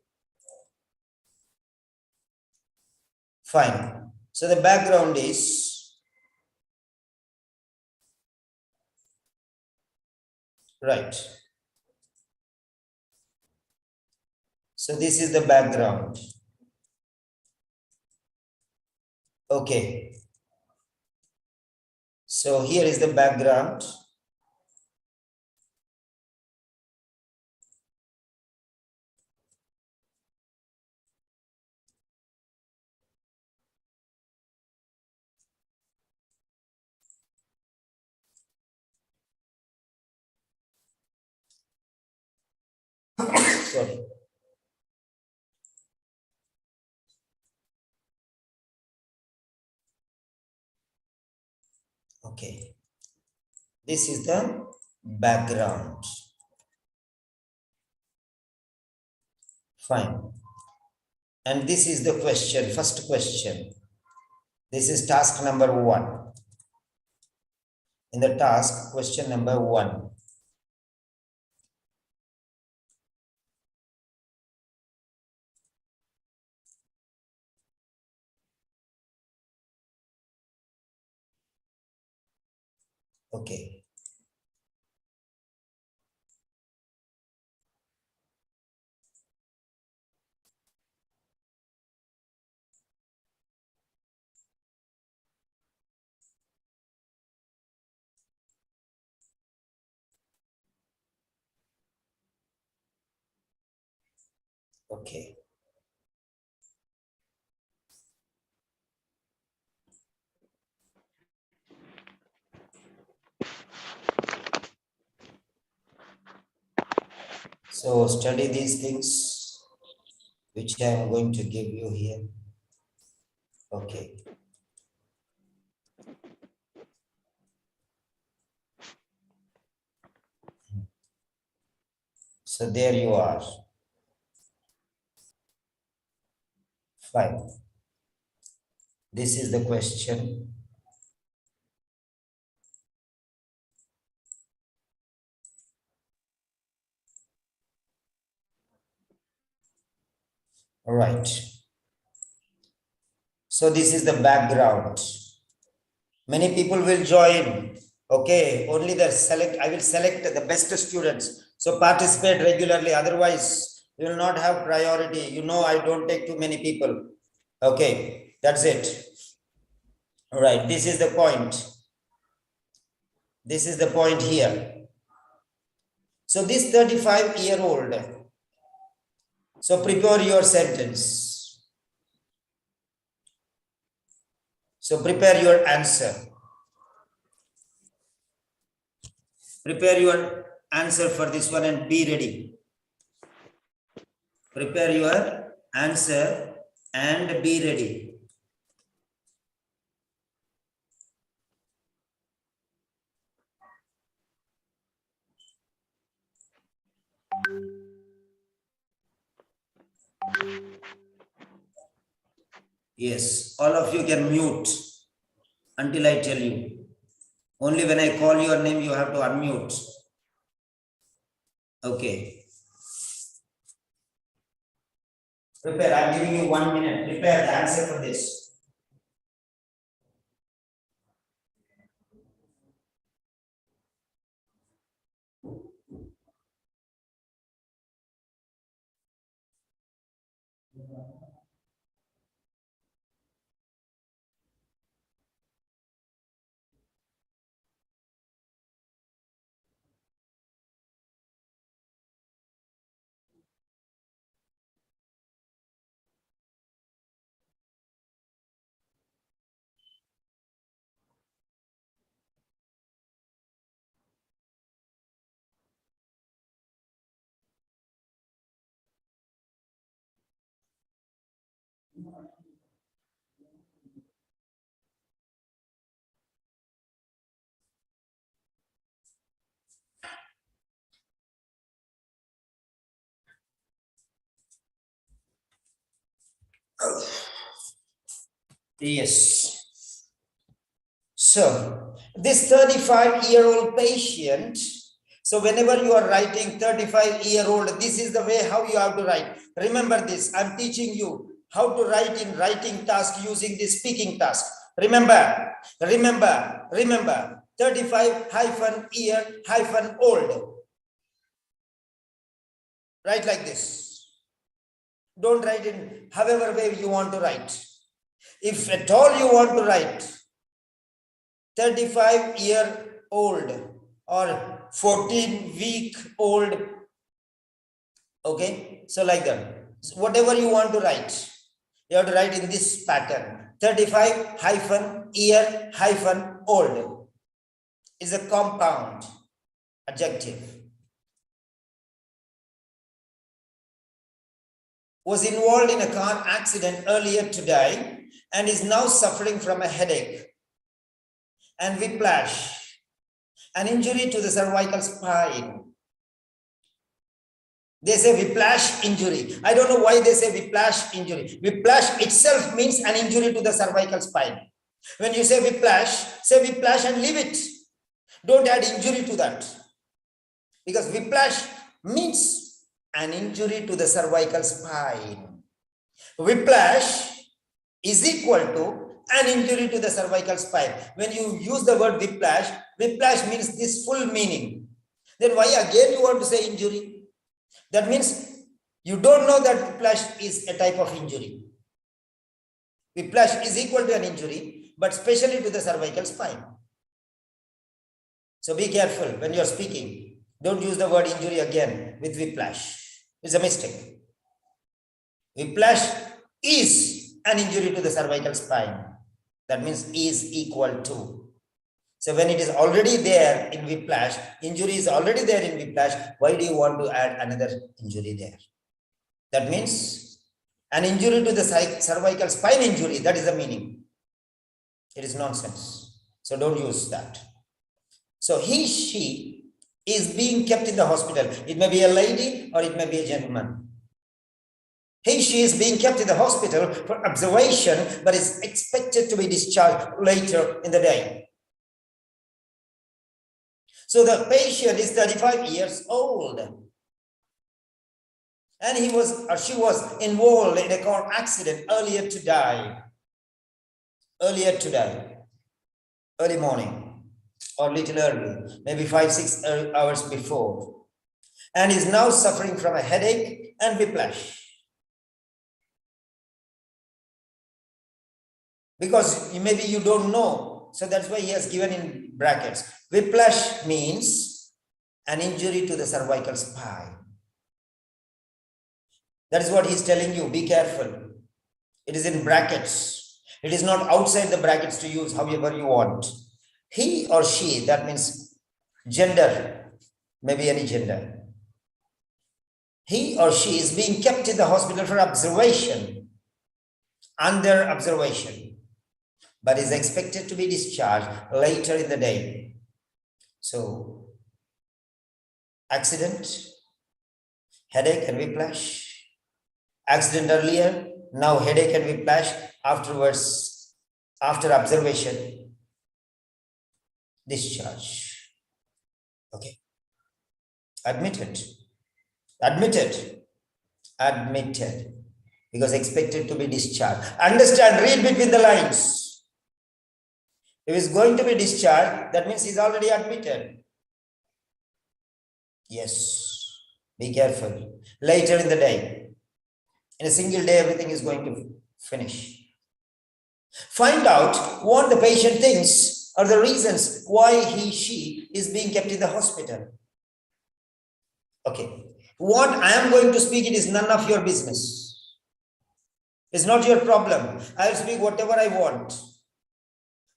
Fine. So the background is right. So this is the background. Okay. So here is the background. Sorry. Okay. This is the background. Fine. And this is the question, first question. This is task number 1. In the task, question number 1. Okay. Okay. So study these things which I am going to give you here. Okay. So there you are. Fine. This is the question. All right. So this is the background. Many people will join. Okay, only I will select the best students. So participate regularly. Otherwise, you will not have priority. You know, I don't take too many people. Okay, that's it. All right, this is the point. This is the point here. So this 35-year-old. So prepare your sentence. So prepare your answer. Prepare your answer for this one and be ready. Prepare your answer and be ready. Yes, all of you can mute until I tell you. Only when I call your name, you have to unmute. Okay. Prepare, I'm giving you 1 minute. Prepare the answer for this. Yes. So this 35-year-old patient, so whenever you are writing 35-year-old, this is the way how you have to write. Remember this, I'm teaching you how to write in writing task using the speaking task. Remember, 35-year-old. Write like this. Don't write in however way you want to write. If at all you want to write 35-year-old or 14-week-old, okay, so like that. So whatever you want to write, you have to write in this pattern. 35-year-old is a compound adjective. Was involved in a car accident earlier today and is now suffering from a headache and whiplash, an injury to the cervical spine. They say whiplash injury. I don't know why they say whiplash injury. Whiplash itself means an injury to the cervical spine. When you say whiplash and leave it. Don't add injury to that. Because whiplash means an injury to the cervical spine. Whiplash is equal to an injury to the cervical spine. When you use the word whiplash, whiplash means this full meaning. Then why again you want to say injury? That means you don't know that whiplash is a type of injury. Whiplash is equal to an injury, but especially to the cervical spine. So be careful when you're speaking. Don't use the word injury again with whiplash. It's a mistake. Whiplash is an injury to the cervical spine. That means is equal to. So when it is already there in whiplash, injury is already there in whiplash, why do you want to add another injury there? That means an injury to the cervical spine injury, that is the meaning. It is nonsense. So don't use that. So she is being kept in the hospital. It may be a lady or it may be a gentleman. She is being kept in the hospital for observation, but is expected to be discharged later in the day. So the patient is 35 years old. And he was or she was involved in a car accident earlier today. Early morning or little early, maybe 5-6 hours before. And is now suffering from a headache and whiplash. Because maybe you don't know. So that's why he has given in brackets. Whiplash means an injury to the cervical spine. That is what he's telling you. Be careful. It is in brackets. It is not outside the brackets to use however you want. He or she, that means gender, maybe any gender. He or she is being kept in the hospital for observation, under observation, but is expected to be discharged later in the day. So, accident, headache and whiplash. Accident earlier, now headache and whiplash, afterwards, after observation, discharge. Okay. Admitted. Because expected to be discharged. Understand, read between the lines. If he's going to be discharged, that means he's already admitted. Yes. Be careful. Later in the day. In a single day, everything is going to finish. Find out what the patient thinks or the reasons why she is being kept in the hospital. Okay. What I am going to speak, it is none of your business. It's not your problem. I will speak whatever I want.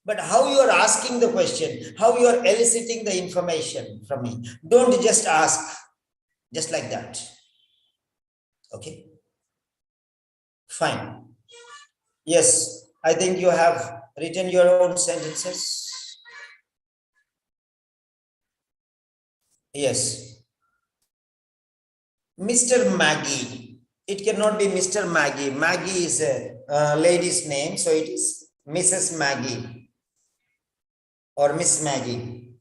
But how you are asking the question, how you are eliciting the information from me, don't just ask just like that. Okay. Fine. Yes, I think you have written your own sentences. Yes. Mr. Maggie. It cannot be Mr. Maggie. Maggie is a lady's name, so it is Mrs. Maggie or Miss Maggie.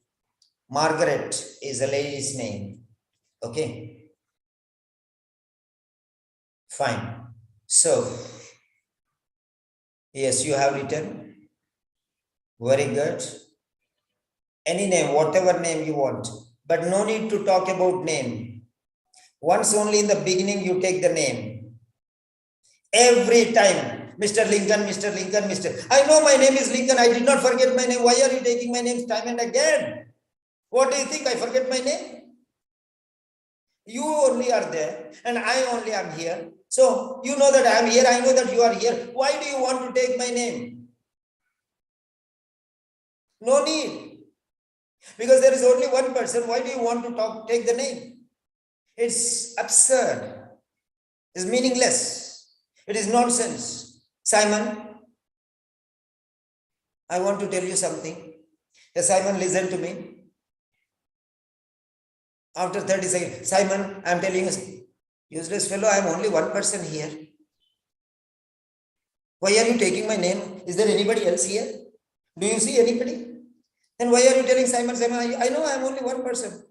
Margaret is a lady's name. Okay. Fine. So, yes, you have written. Very good. Any name, whatever name you want, but no need to talk about name. Once only in the beginning, you take the name. Every time, Mr. Lincoln, Mr. Lincoln, Mr. I know my name is Lincoln. I did not forget my name. Why are you taking my name time and again? What do you think? I forget my name? You only are there and I only am here. So you know that I am here. I know that you are here. Why do you want to take my name? No need. Because there is only one person. Why do you want to take the name? It's absurd. It's meaningless. It is nonsense. Simon, I want to tell you something. Yes, Simon, listen to me. After 30 seconds, Simon, I am telling you, useless fellow, I am only one person here. Why are you taking my name? Is there anybody else here? Do you see anybody? Then why are you telling Simon, Simon, I know I am only one person.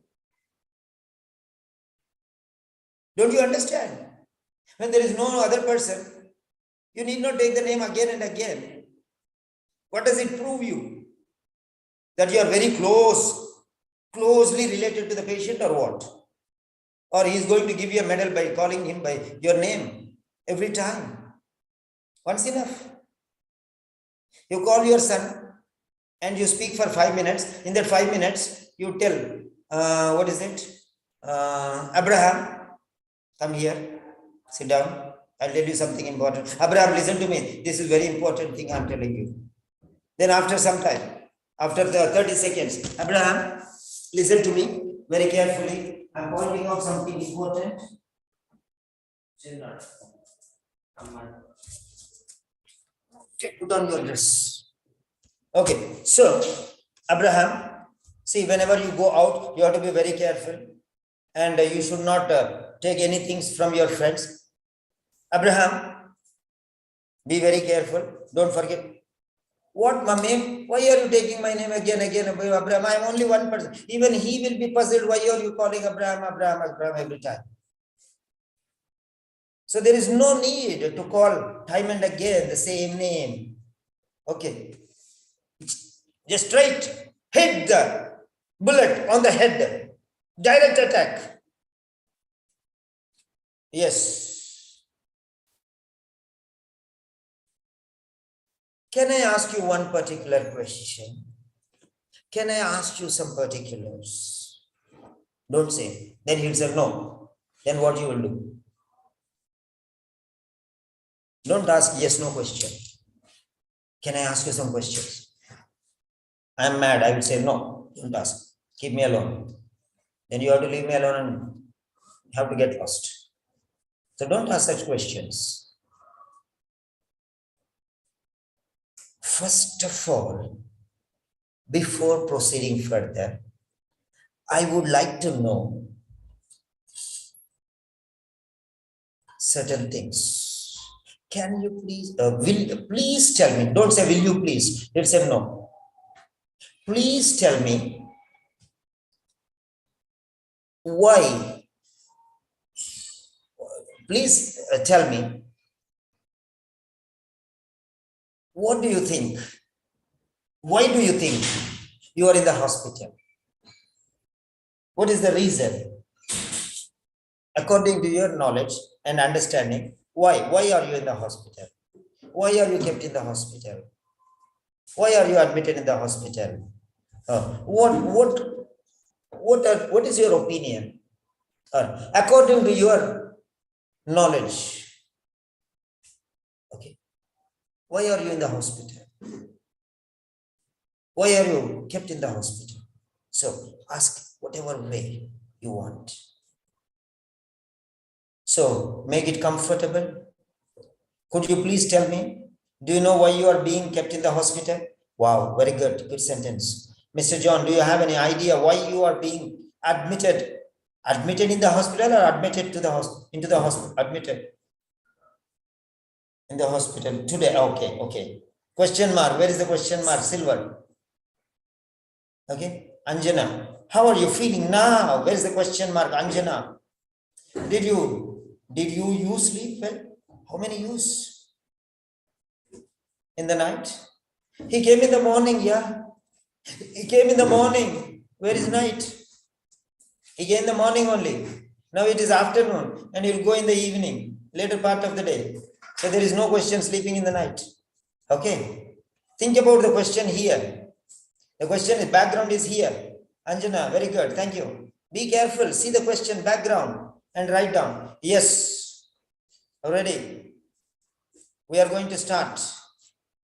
Don't you understand? When there is no other person, you need not take the name again and again. What does it prove you? That you are very closely related to the patient or what? Or he is going to give you a medal by calling him by your name every time. Once enough. You call your son and you speak for 5 minutes. In that 5 minutes, you tell, what is it? Abraham, come here, sit down. I'll tell you something important. Abraham, listen to me. This is very important thing I'm telling you. Then after some time, after the 30 seconds, Abraham, listen to me very carefully. I'm pointing out something important. Okay, put on your dress. Okay, so Abraham, see, whenever you go out, you have to be very careful and you should not take anything from your friends. Abraham, be very careful. Don't forget. What, mommy? Why are you taking my name again? Abraham, I'm only one person. Even he will be puzzled. Why are you calling Abraham every time? So there is no need to call time and again the same name. Okay. Just straight, hit the bullet on the head. Direct attack. Yes. Can I ask you one particular question? Can I ask you some particulars? Don't say. Then he'll say no. Then what you will do? Don't ask yes, no question. Can I ask you some questions? I'm mad. I will say no. Don't ask. Keep me alone. Then you have to leave me alone and have to get lost. So don't ask such questions. First of all, before proceeding further, I would like to know certain things. Can you please, please tell me, don't say will you please, let's say no. Please tell me why, please tell me, what do you think? Why do you think you are in the hospital? What is the reason? According to your knowledge and understanding, why are you in the hospital? Why are you kept in the hospital? Why are you admitted in the hospital? What is your opinion? According to your knowledge, okay, why are you in the hospital? Why are you kept in the hospital? So ask whatever way you want. So make it comfortable. Could you please tell me, do you know why you are being kept in the hospital? Wow, very good sentence. Mr. John, do you have any idea why you are being admitted? Admitted in the hospital or admitted to the into the hospital? Admitted in the hospital today. Okay. Question mark. Where is the question mark? Silver. Okay. Anjana, how are you feeling now? Where is the question mark? Anjana, did you use sleep well? How many use in the night? He came in the morning, yeah. He came in the morning. Where is night? He came in the morning only. Now it is afternoon and he'll go in the evening, later part of the day. So there is no question sleeping in the night. Okay. Think about the question here. The question is background is here. Anjana, very good. Thank you. Be careful. See the question background and write down. Yes. Ready. We are going to start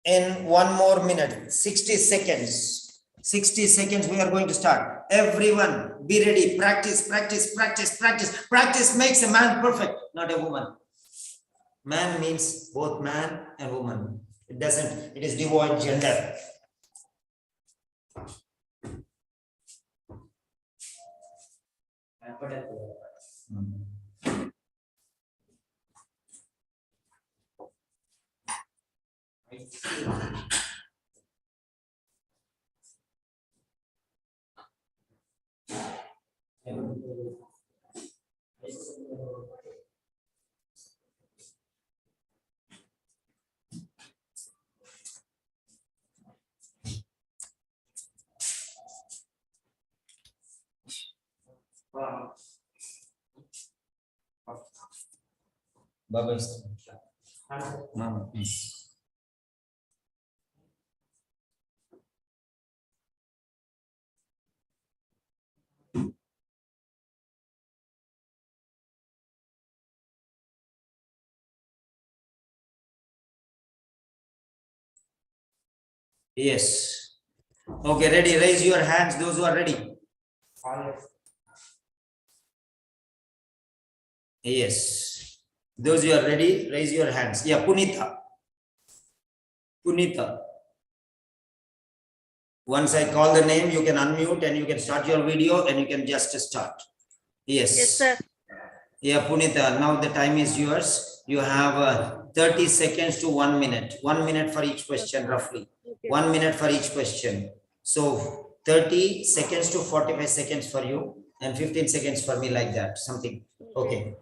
in 1 more minute. 60 seconds. 60 seconds we are going to start. Everyone be ready. Practice. Practice makes a man perfect, not a woman. Man means both man and woman. It doesn't, it is devoid gender. Baba is. Mama. Yes. Okay, ready. Raise your hands, those who are ready. Yes. Those who are ready, raise your hands. Yeah, Punita. Punita. Once I call the name, you can unmute and you can start your video and you can just start. Yes. Yes, sir. Yeah, Punita, now the time is yours. You have 30 seconds to 1 minute. 1 minute for each question, roughly. Okay. 1 minute for each question. So 30 seconds to 45 seconds for you and 15 seconds for me, like that. Something. Okay.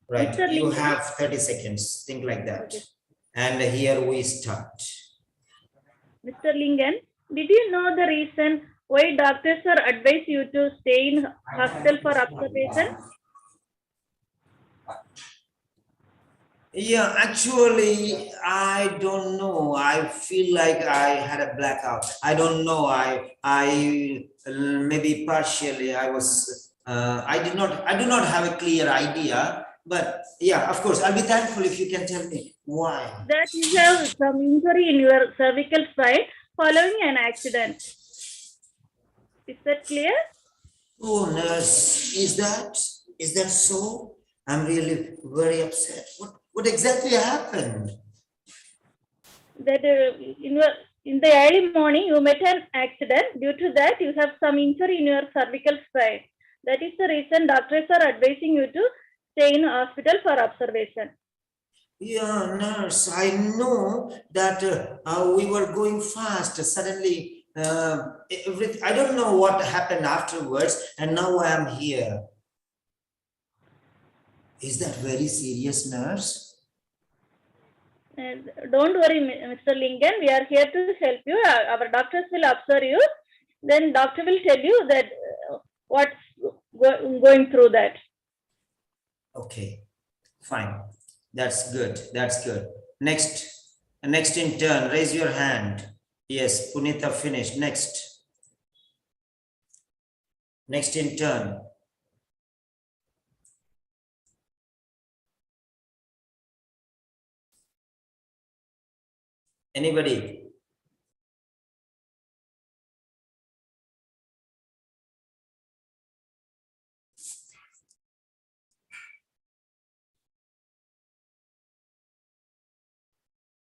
Right. Mr. You Lincoln? have 30 seconds. Think like that. Okay. And here we start. Mr. Lingan, did you know the reason why doctors are advised you to stay in hospital for observation? Yeah, actually, I don't know. I feel like I had a blackout. I don't know. I maybe partially I was, I do not have a clear idea, but yeah, of course, I'll be thankful if you can tell me why. That you have some injury in your cervical spine following an accident. Is that clear? Oh, nurse, is that so? I'm really very upset. What exactly happened? That in the early morning you met an accident. Due to that, you have some injury in your cervical spine. That is the reason doctors are advising you to stay in hospital for observation. Yeah, nurse, I know that we were going fast. Suddenly, I don't know what happened afterwards, and now I am here. Is that very serious, nurse? Don't worry, Mr. Lincoln. We are here to help you. Our doctors will observe you. Then doctor will tell you that what's going through that. Okay, fine. That's good. That's good. Next in turn, raise your hand. Yes, Punita finished. Next in turn. Anybody?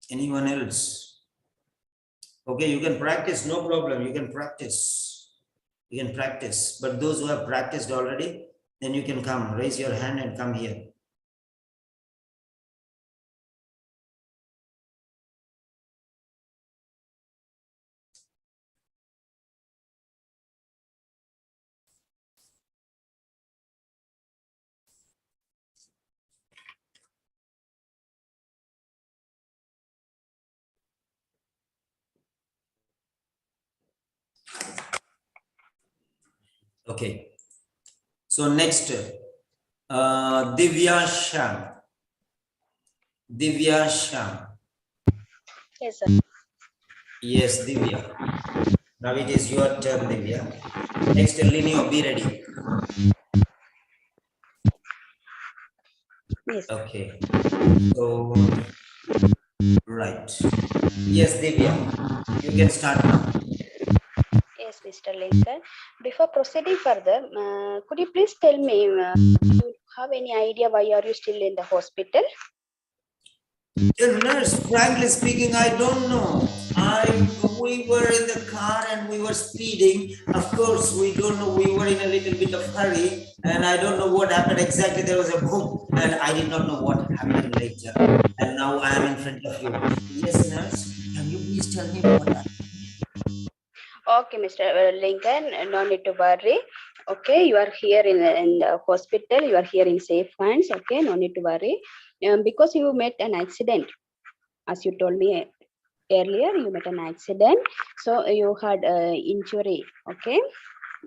Anyone else? Okay, you can practice, no problem. You can practice. You can practice. But those who have practiced already, then you can come. Raise your hand and come here. Okay. So next, Divya Sham. Divya Sham. Yes, sir. Yes, Divya. Now it is your turn, Divya. Next, Linio, be ready. Yes. Okay. So, right. Yes, Divya. You can start now. Yes, Mr. Lincoln. Before proceeding further, could you please tell me, you have any idea why are you still in the hospital? Nurse, frankly speaking, I don't know. We were in the car and we were speeding. Of course, we don't know. We were in a little bit of hurry, and I don't know what happened exactly. There was a boom, and I did not know what happened later. And now I am in front of you. Yes, nurse. Can you please tell me what happened? Okay, Mr. Lincoln, no need to worry. Okay, you are here in the hospital. You are here in safe hands. Okay, no need to worry. Because you met an accident, as you told me earlier, you met an accident. So you had injury. Okay,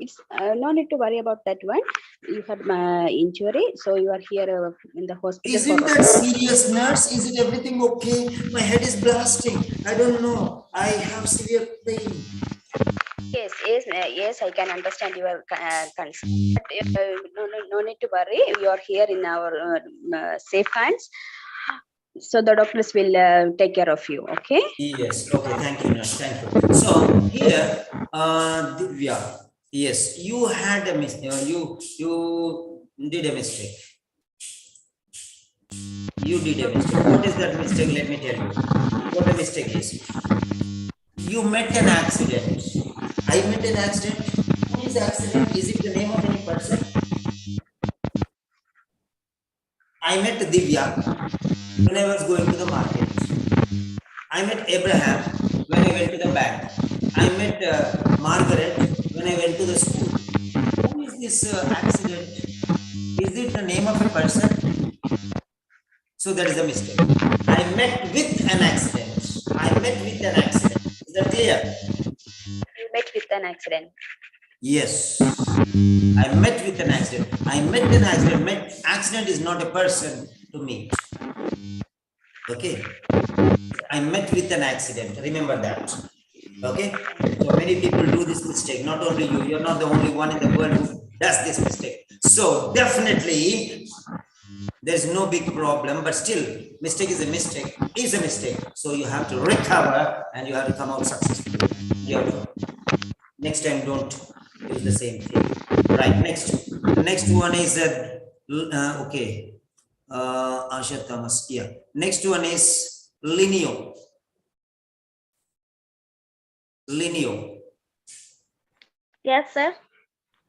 It's no need to worry about that one. You had injury, so you are here in the hospital. Is it that serious, nurse? Is it everything okay? My head is blasting. I don't know. I have severe pain. Yes, I can understand your concern. But, no need to worry. You are here in our safe hands. So the doctors will take care of you. Okay. Yes. Okay. Thank you, nurse. Thank you. So here, Divya. Yes, you had a mistake. You did a mistake. You did a mistake. What is that mistake? Let me tell you. What the mistake is. You met an accident. I met an accident. Who is accident? Is it the name of any person? I met Divya when I was going to the market. I met Abraham when I went to the bank. I met Margaret when I went to the school. Who is this accident? Is it the name of a person? So that is a mistake. I met with an accident. I met with an accident. Is that clear? You met with an accident. Yes. I met with an accident. I met an accident. Accident is not a person to meet. Okay. I met with an accident. Remember that. Okay. So many people do this mistake. Not only you. You're not the only one in the world who does this mistake. So definitely there's no big problem, but still mistake is a mistake. Is a mistake. So you have to recover and you have to come out successfully. Next time don't use the same thing. Right. Next one is okay. Asha Thomas. Yeah. Next one is Lineo. Yes, sir.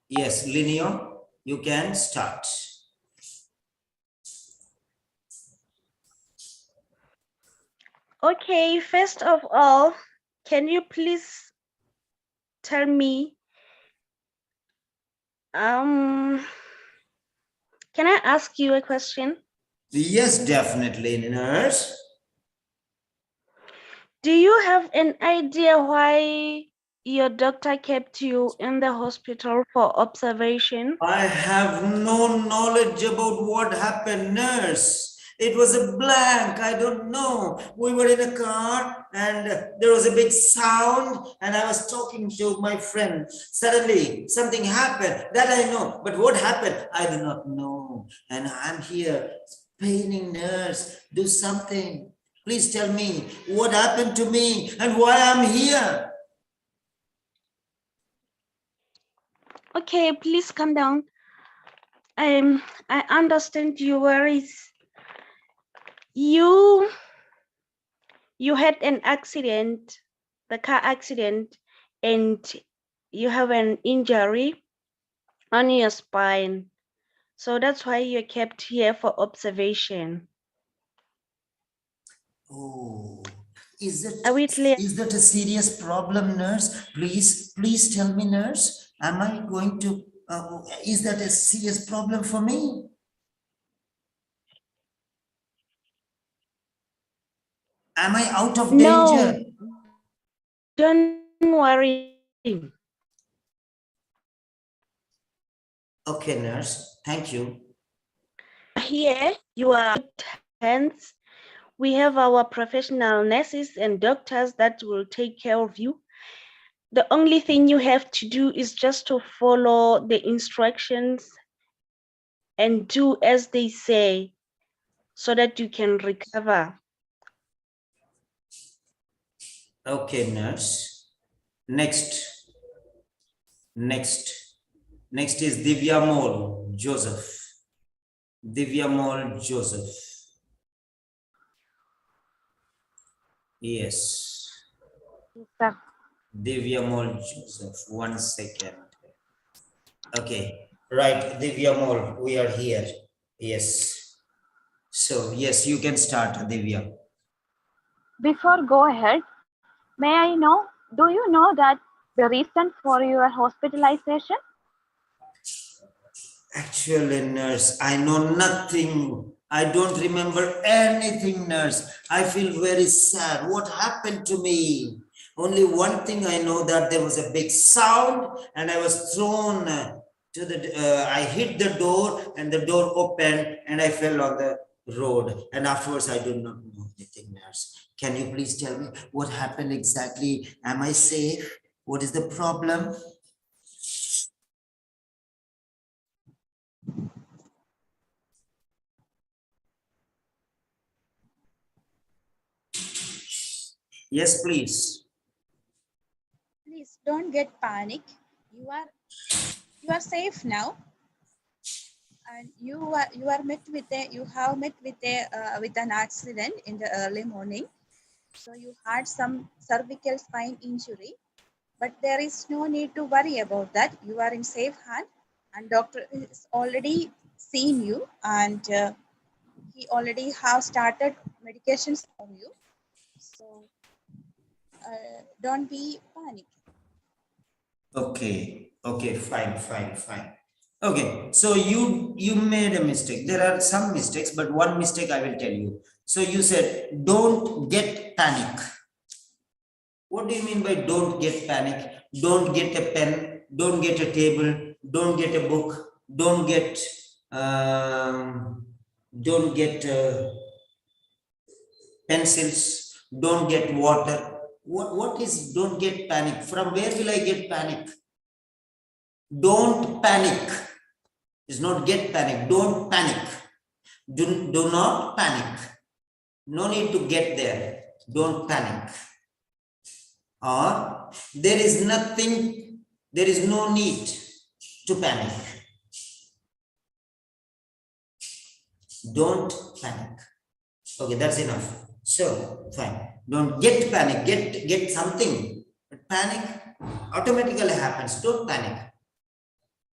Yes, Lineo, you can start. Okay, first of all, can you please tell me, can I ask you a question? Yes, definitely, nurse. Do you have an idea why your doctor kept you in the hospital for observation? I have no knowledge about what happened, nurse. It was a blank. I don't know. We were in a car and there was a big sound and I was talking to my friend. Suddenly something happened. That I know. But what happened? I do not know. And I'm here. Paining, nurse. Do something. Please tell me what happened to me and why I'm here. Okay, please calm down. I understand your worries. You had an accident, the car accident, and you have an injury on your spine. So that's why you're kept here for observation. Oh, is that a serious problem, nurse? Please tell me, nurse. Am I going to, is that a serious problem for me? Am I out of danger? Don't worry. Okay, nurse. Thank you. Here, you are in good hands. We have our professional nurses and doctors that will take care of you. The only thing you have to do is just to follow the instructions and do as they say so that you can recover. Okay, nurse. Next is Divya Mol Joseph. Divya Mol Joseph. Yes. Sir. Divya Mol Joseph. 1 second. Okay. Right, Divya Mol, we are here. Yes. So, yes, you can start, Divya. Before go ahead, may I know, do you know that the reason for your hospitalization? Actually, nurse, I know nothing. I don't remember anything, nurse. I feel very sad. What happened to me? Only one thing I know, that there was a big sound and I was thrown to the, I hit the door and the door opened and I fell on the road. And afterwards, I do not know anything else. Can you please tell me what happened exactly? Am I safe? What is the problem? Yes, please. Please don't get panic. You are safe now, and you are met with a you have met with an accident in the early morning. So you had some cervical spine injury, but there is no need to worry about that. You are in safe hand, and doctor is already seen you, and he already have started medications for you. So don't be panic. Okay, fine. Okay, so you made a mistake. There are some mistakes, but one mistake I will tell you. So you said, don't get panic. What do you mean by don't get panic? Don't get a pen, don't get a table, don't get a book, don't get pencils, don't get water. What is don't get panic? From where will I get panic? Don't panic. It's not get panic. Don't panic. Do not panic. No need to get there. Don't panic. Or there is nothing, there is no need to panic. Don't panic. Okay, that's enough. So fine. Don't get panic. Get something. But panic automatically happens. Don't panic.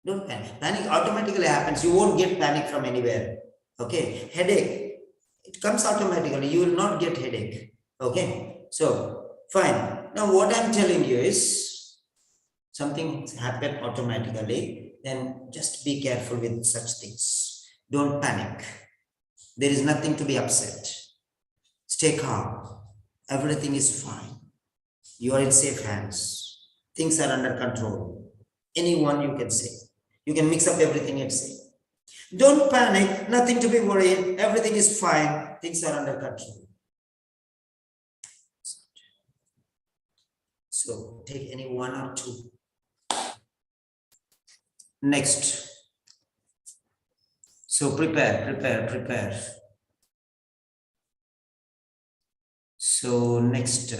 Don't panic. Panic automatically happens. You won't get panic from anywhere. Okay. Headache. It comes automatically. You will not get headache. Okay. So fine. Now what I'm telling you is something happen automatically. Then just be careful with such things. Don't panic. There is nothing to be upset. Stay calm. Everything is fine. You are in safe hands. Things are under control. Anyone you can say. You can mix up everything and say. Don't panic. Nothing to be worried. Everything is fine. Things are under control. So take any one or two. Next. So prepare. So next,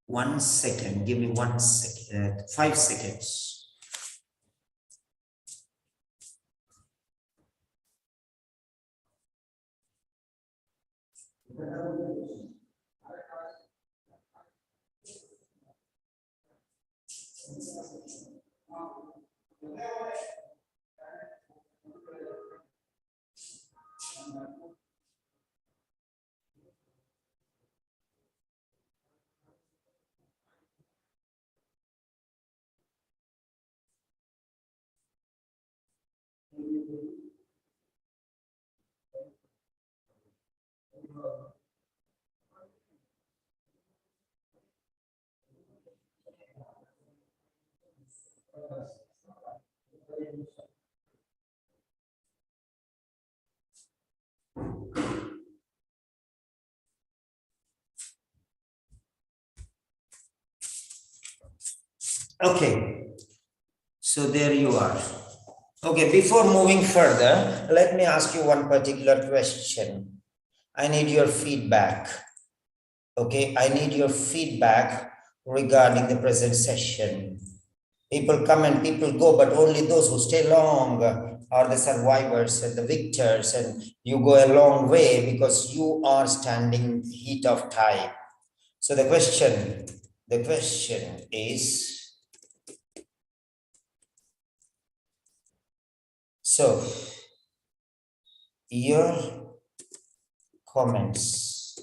1 second, give me 1 second, 5 seconds. Okay, so there you are. Okay, before moving further, let me ask you one particular question. I need your feedback. Okay, I need your feedback regarding the present session. People come and people go, but only those who stay long are the survivors and the victors, and you go a long way because you are standing in the heat of time. So the question is, so your comments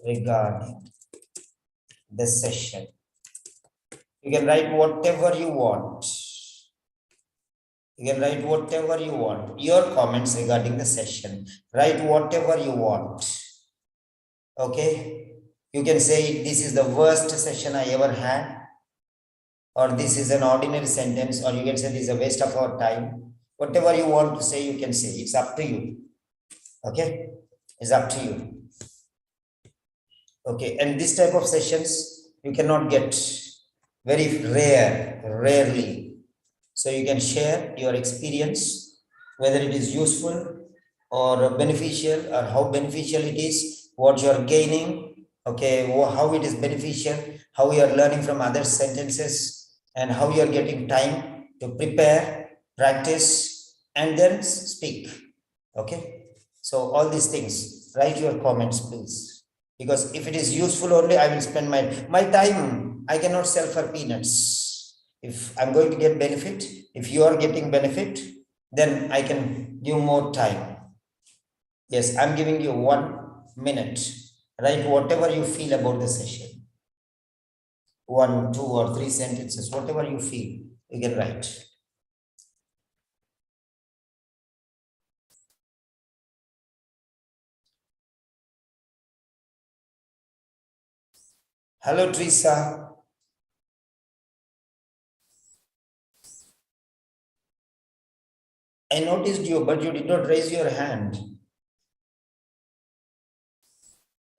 regarding the session. You can write whatever you want. You can write whatever you want. Your comments regarding the session. Write whatever you want. Okay. You can say this is the worst session I ever had, or this is an ordinary sentence, or you can say this is a waste of our time. Whatever you want to say, you can say. It's up to you. Okay, it's up to you. Okay, and this type of sessions you cannot get, very rarely. So you can share your experience, whether it is useful or beneficial, or how beneficial it is, what you are gaining, okay, how it is beneficial, how you are learning from other sentences, and how you are getting time to prepare, practice, and then speak. Okay, so all these things, write your comments, please. Because if it is useful only, I will spend my time. I cannot sell for peanuts. If I'm going to get benefit, if you are getting benefit, then I can give more time. Yes, I'm giving you 1 minute. Write whatever you feel about the session. 1, 2, or 3 sentences, whatever you feel, you can write. Hello, Teresa. I noticed you, but you did not raise your hand.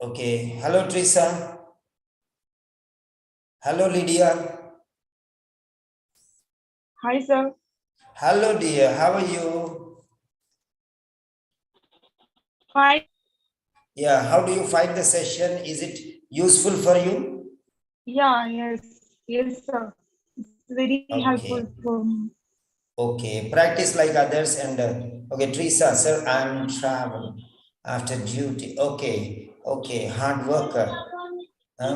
Okay. Hello, Teresa. Hello, Lydia. Hi, sir. Hello, dear. How are you? Fine. Yeah. How do you find the session? Is it useful for you? Yeah, yes, sir. It's very helpful Okay. for me. Okay. Practice like others. And okay, Teresa, sir, I'm traveling after duty. Okay. Okay. Hard worker.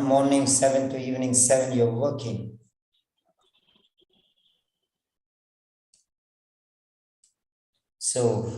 Morning 7 to evening 7, you're working. So,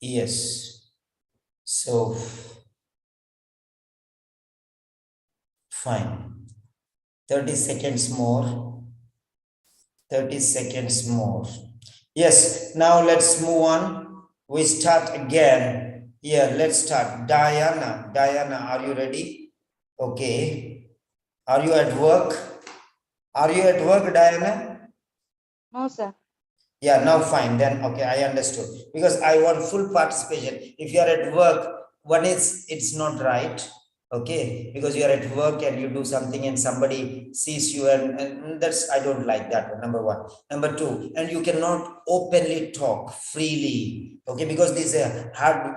yes. So, fine. 30 seconds more. 30 seconds more. Yes, now let's move on. We start again. Yeah, let's start. Diana, are you ready? Okay. Are you at work? Are you at work, Diana? No, sir. Yeah, now fine. Then, okay, I understood. Because I want full participation. If you are at work, one is, it's not right. Okay, because you are at work and you do something and somebody sees you, and that's, I don't like that, number one. Number two, and you cannot openly talk freely, okay, because this is a hard,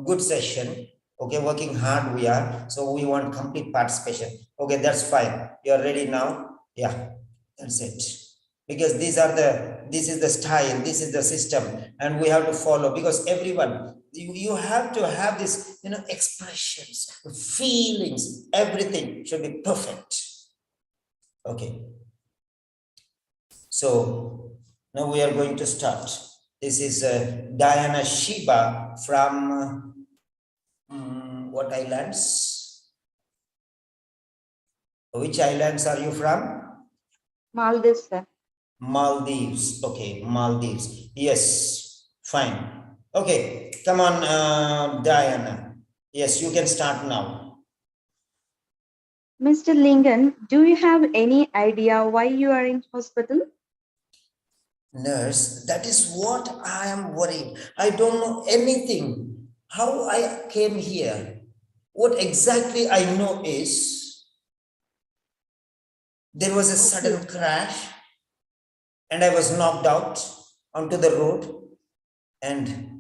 good session, okay, working hard we are, so we want complete participation. Okay, that's fine. You are ready now? Yeah, that's it. Because this is the style, this is the system, and we have to follow, because everyone, you have to have this, expressions, feelings, everything should be perfect. Okay, so now we are going to start. This is Diana Shiba from what islands? Which islands are you from? Maldives, sir. Maldives. Okay, Maldives. Yes, fine. Okay, come on, Diana. Yes, you can start now. Mr. Lingan, do you have any idea why you are in hospital? Nurse, that is what I am worried. I don't know anything. How I came here. What exactly I know is there was a sudden crash and I was knocked out onto the road and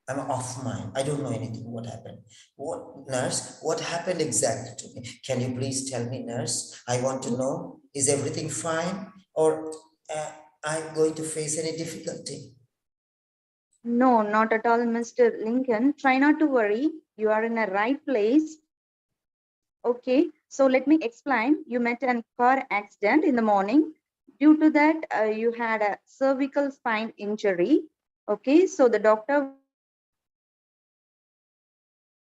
I'm off mine. I don't know anything. What happened? What, nurse? What happened exactly to me? Can you please tell me, nurse? I want to know, is everything fine or I'm going to face any difficulty? No, not at all, Mr. Lincoln. Try not to worry. You are in the right place. Okay, so let me explain. You met a car accident in the morning. Due to that, you had a cervical spine injury. Okay, so the doctor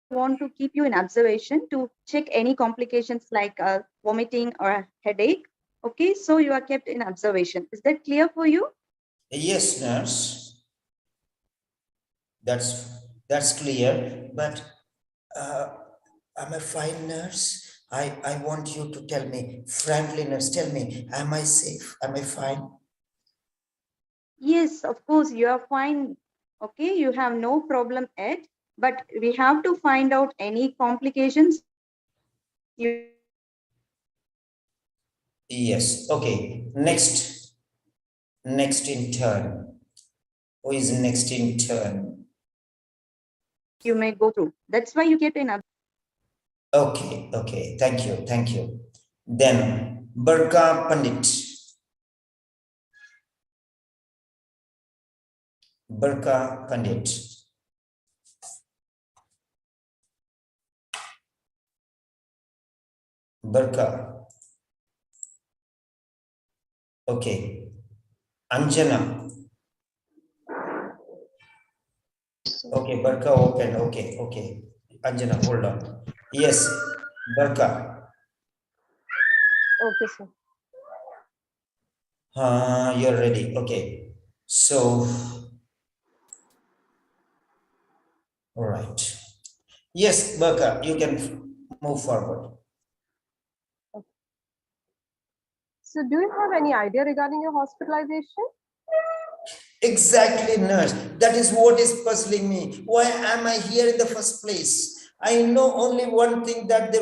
want to keep you in observation to check any complications like vomiting or headache. Okay, so you are kept in observation. Is that clear for you? Yes, nurse. That's clear. But I'm a fine nurse. I want you to tell me, frankly, nurse, tell me, am I safe? Am I fine? Yes, of course, you are fine. Okay, you have no problem yet, but we have to find out any complications. Yes. Okay. Next in turn. Who is next in turn? You may go through. That's why you kept in. Okay. Okay. Thank you. Thank you. Then Burka Pandit. Burka Pandit. Burka. Okay. Anjana. Okay, Burka open. Okay, okay. Anjana, hold on. Yes, Burka. Okay, sir. You're ready. Okay. So, all right. Yes, Burka, you can move forward. So do you have any idea regarding your hospitalization? Exactly, nurse. That is what is puzzling me. Why am I here in the first place? I know only one thing, that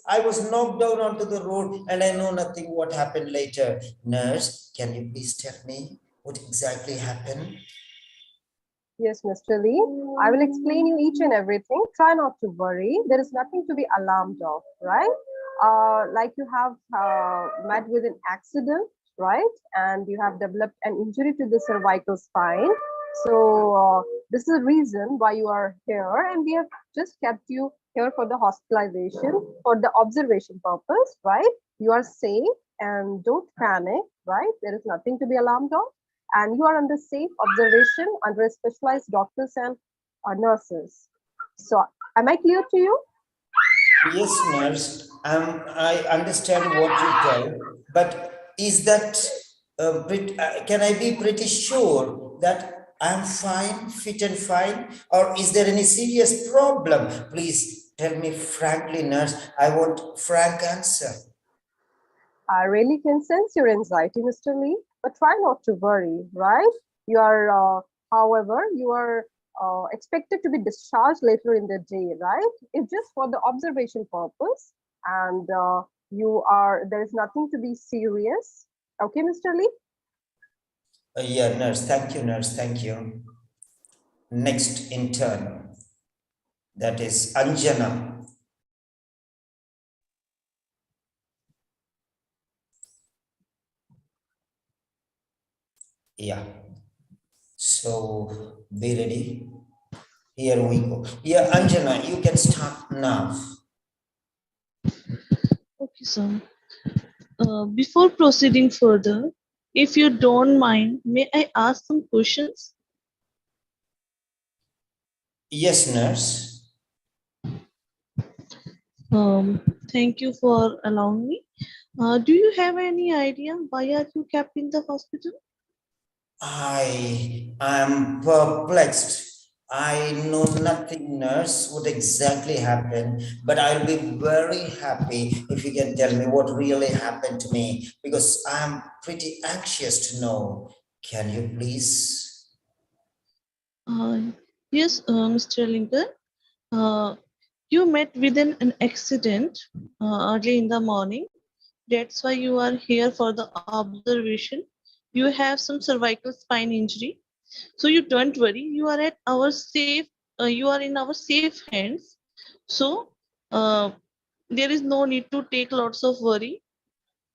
I was knocked down onto the road and I know nothing what happened later. Nurse, can you please tell me what exactly happened? Yes, Mr. Lee. I will explain you each and everything. Try not to worry. There is nothing to be alarmed of, right? Like you have met with an accident, right? And you have developed an injury to the cervical spine. So this is the reason why you are here, and we have just kept you here for the hospitalization, for the observation purpose, right? You are safe and don't panic, right? There is nothing to be alarmed of, and you are under safe observation under specialized doctors and nurses. So am I clear to you? Yes, nurse. I understand what you tell, but is that can I be pretty sure that I'm fine, fit and fine, or is there any serious problem? Please tell me frankly, nurse. I want frank answer. I really can sense your anxiety, Mr. Lee, but try not to worry, right? You are, however, you are expected to be discharged later in the day, right? It's just for the observation purpose, and there is nothing to be serious. Okay, Mr. Lee? Yeah, nurse. Thank you, nurse. Thank you. Next in turn, that is Anjana. Yeah. So be ready. Here we go. Yeah, Anjana, you can start now. Okay, sir. Before proceeding further, if you don't mind, may I ask some questions? Yes, nurse. Thank you for allowing me. Do you have any idea why are you kept in the hospital? I am perplexed. I know nothing, nurse, what exactly happened, but I'll be very happy if you can tell me what really happened to me because I'm pretty anxious to know. Can you please? Yes, Mr. Lincoln. You met with an accident early in the morning. That's why you are here for the observation. You have some cervical spine injury. So you don't worry. You are at our safe. You are in our safe hands. So there is no need to take lots of worry.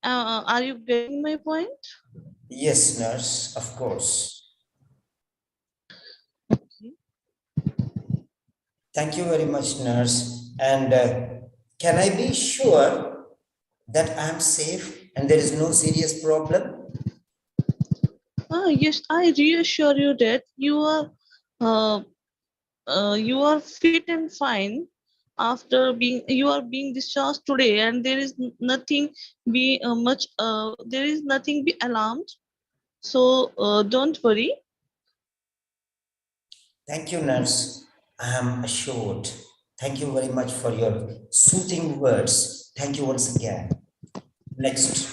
Are you getting my point? Yes, nurse, of course. Thank you very much, nurse. And can I be sure that I'm safe and there is no serious problem? Yes, I reassure you that uh, you are fit and fine after you are being discharged today, and there is nothing be much. There is nothing be alarmed. So don't worry. Thank you, nurse. I am assured. Thank you very much for your soothing words. Thank you once again. Next.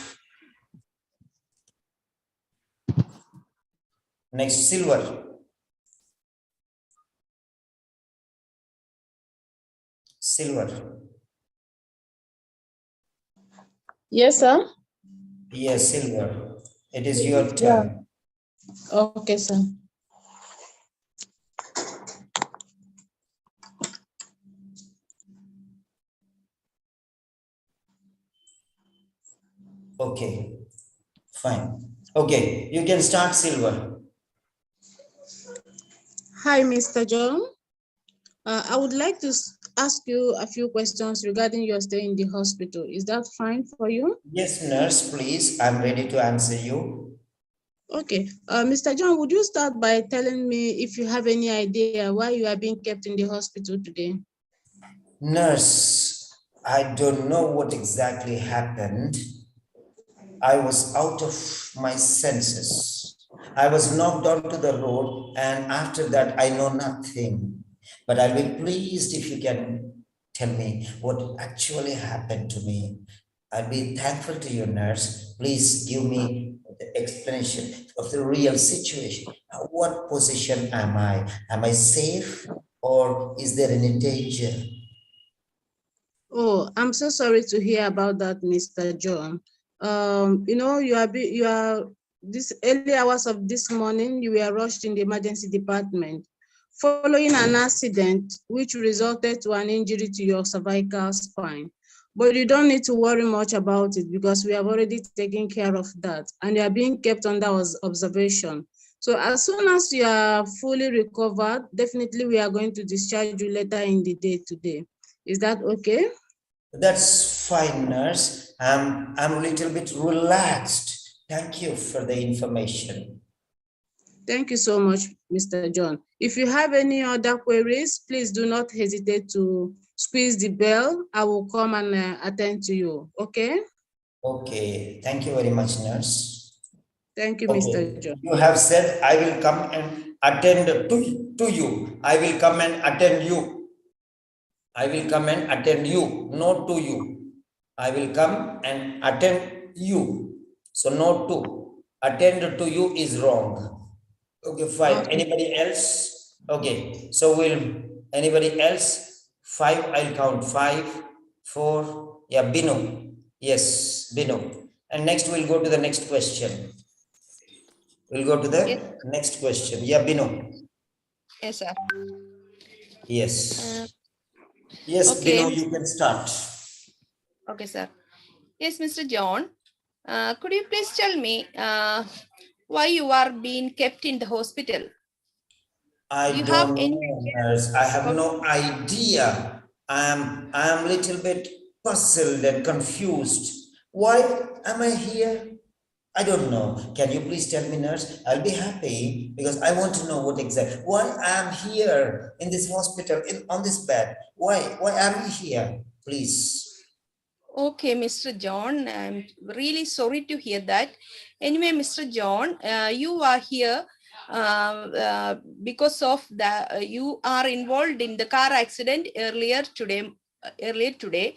Next, Silver. Silver. Yes, sir. Yes, Silver. It is your Yeah. turn. Okay, sir. Okay, fine. Okay, you can start, Silver. Hi, Mr. John. I would like to ask you a few questions regarding your stay in the hospital. Is that fine for you? Yes, nurse, please. I'm ready to answer you. Okay. Mr. John, would you start by telling me if you have any idea why you are being kept in the hospital today? Nurse, I don't know what exactly happened. I was out of my senses. I was knocked onto the road, and after that, I know nothing. But I'll be pleased if you can tell me what actually happened to me. I'll be thankful to you, nurse. Please give me the explanation of the real situation. What position am I? Am I safe, or is there any danger? Oh, I'm so sorry to hear about that, Mr. John. You are this early hours of this morning, you were rushed in the emergency department following an accident which resulted to an injury to your cervical spine. But you don't need to worry much about it because we have already taken care of that and you are being kept under observation. So as soon as you are fully recovered, definitely we are going to discharge you later in the day today. Is that okay? That's fine, nurse. I'm a little bit relaxed. Thank you for the information. Thank you so much, Mr. John. If you have any other queries, please do not hesitate to squeeze the bell. I will come and attend to you, okay? Okay, thank you very much, nurse. Thank you, Okay, Mr. John. you have said I will come and attend to you. I will come and attend you. I will come and attend you, not to you. I will come and attend you. So not to. Attend to you is wrong. Okay, fine. Okay. Anybody else? Okay, so anybody else? 5, I'll count. 5, 4. Yeah, Binu. Yes, Binu. And next we'll go to the next question. We'll go to Yes. the next question. Yeah, Binu. Yes, sir. Yes. Yes, Okay. Binu, you can start. Okay, sir. Yes, Mr. John. Could you please tell me why you are being kept in the hospital? I You have don't any know, nurse. I have idea? no idea. I am a little bit puzzled and confused. Why am I here? I don't know. Can you please tell me, nurse? I'll be happy because I want to know what exactly why I'm here in this hospital on this bed. Why am I here? Please. Okay, Mr. John, I'm really sorry to hear that. Anyway, Mr. John, you are here because of the you are involved in the car accident earlier today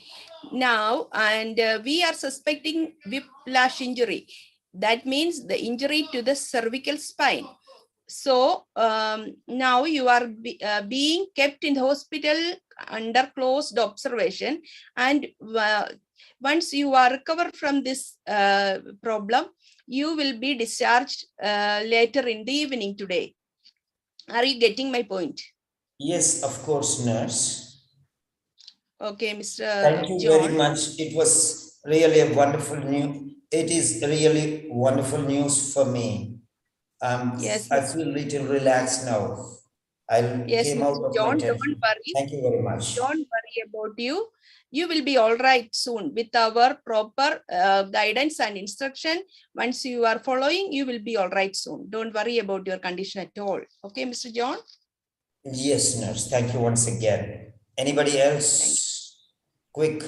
now, and we are suspecting whiplash injury. That means the injury to the cervical spine. So now you are being kept in the hospital under closed observation, and once you are recovered from this problem, you will be discharged later in the evening today. Are you getting my point? Yes, of course, nurse. Okay, Mr. Thank you John. very much. It was really a wonderful news. It is really wonderful news for me. Yes, I feel little relaxed now. I yes, came out Mr. of my John, tension. don't worry. Thank you very much. Don't worry about you. You will be all right soon with our proper guidance and instruction. Once you are following, you will be all right soon. Don't worry about your condition at all. Okay, Mr. John? Yes, nurse. Thank you once again. Anybody else? Quick.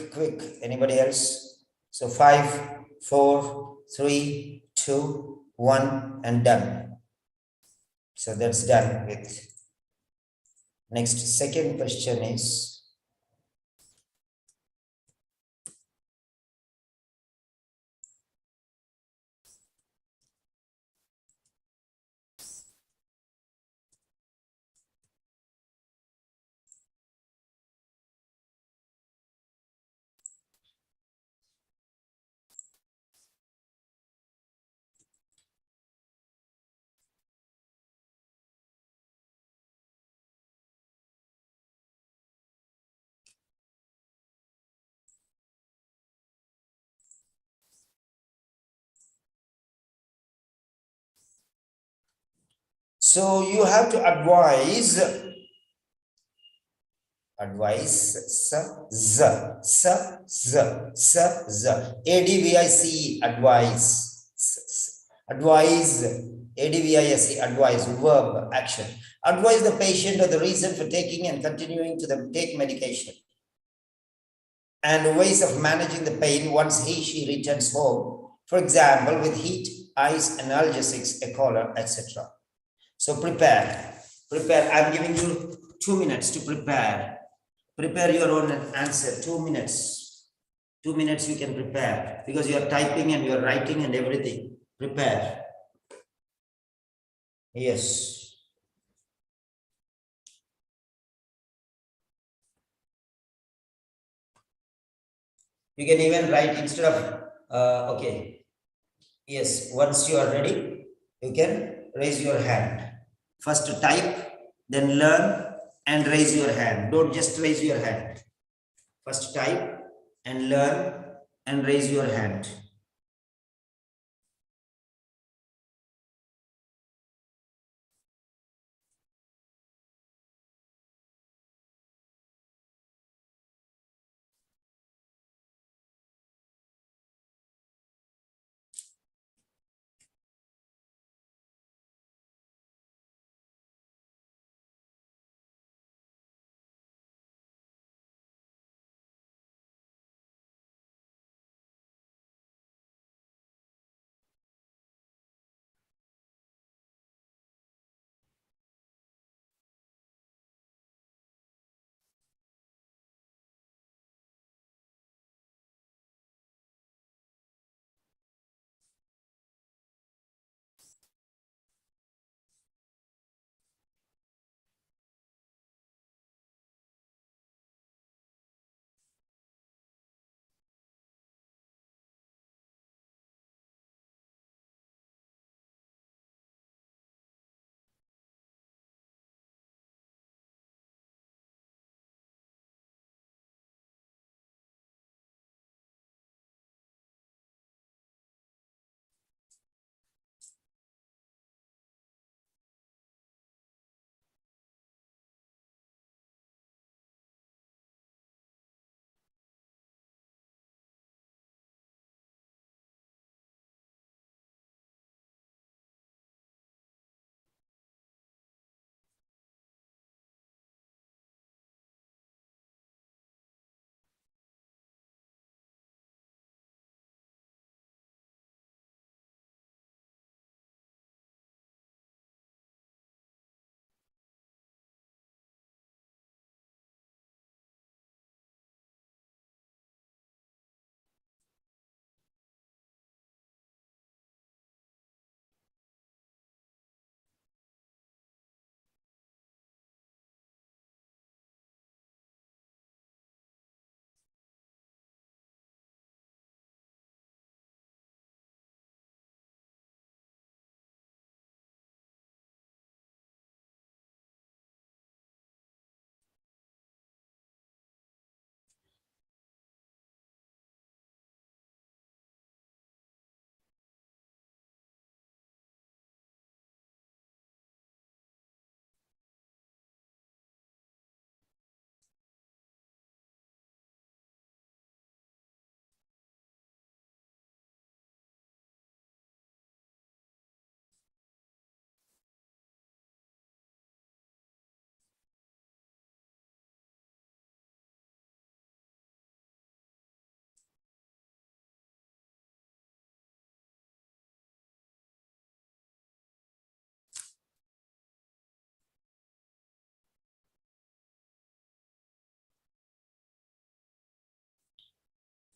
Anybody else? So 5, 4, 3, 2, 1, and done. So that's done with. Next, second question is. So you have to advise, advice, advise, verb, action. Advise the patient of the reason for taking and continuing to take medication, and ways of managing the pain once she returns home. For example, with heat, ice, analgesics, a collar, etc. So prepare. I'm giving you 2 minutes to prepare. Prepare your own answer. 2 minutes. 2 minutes you can prepare, because you are typing and you are writing and everything. Prepare. Yes. You can even write instead of, okay. Yes, once you are ready, you can raise your hand. First type, then learn and raise your hand. Don't just raise your hand. First type and learn and raise your hand.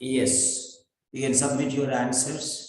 Yes, you can submit your answers.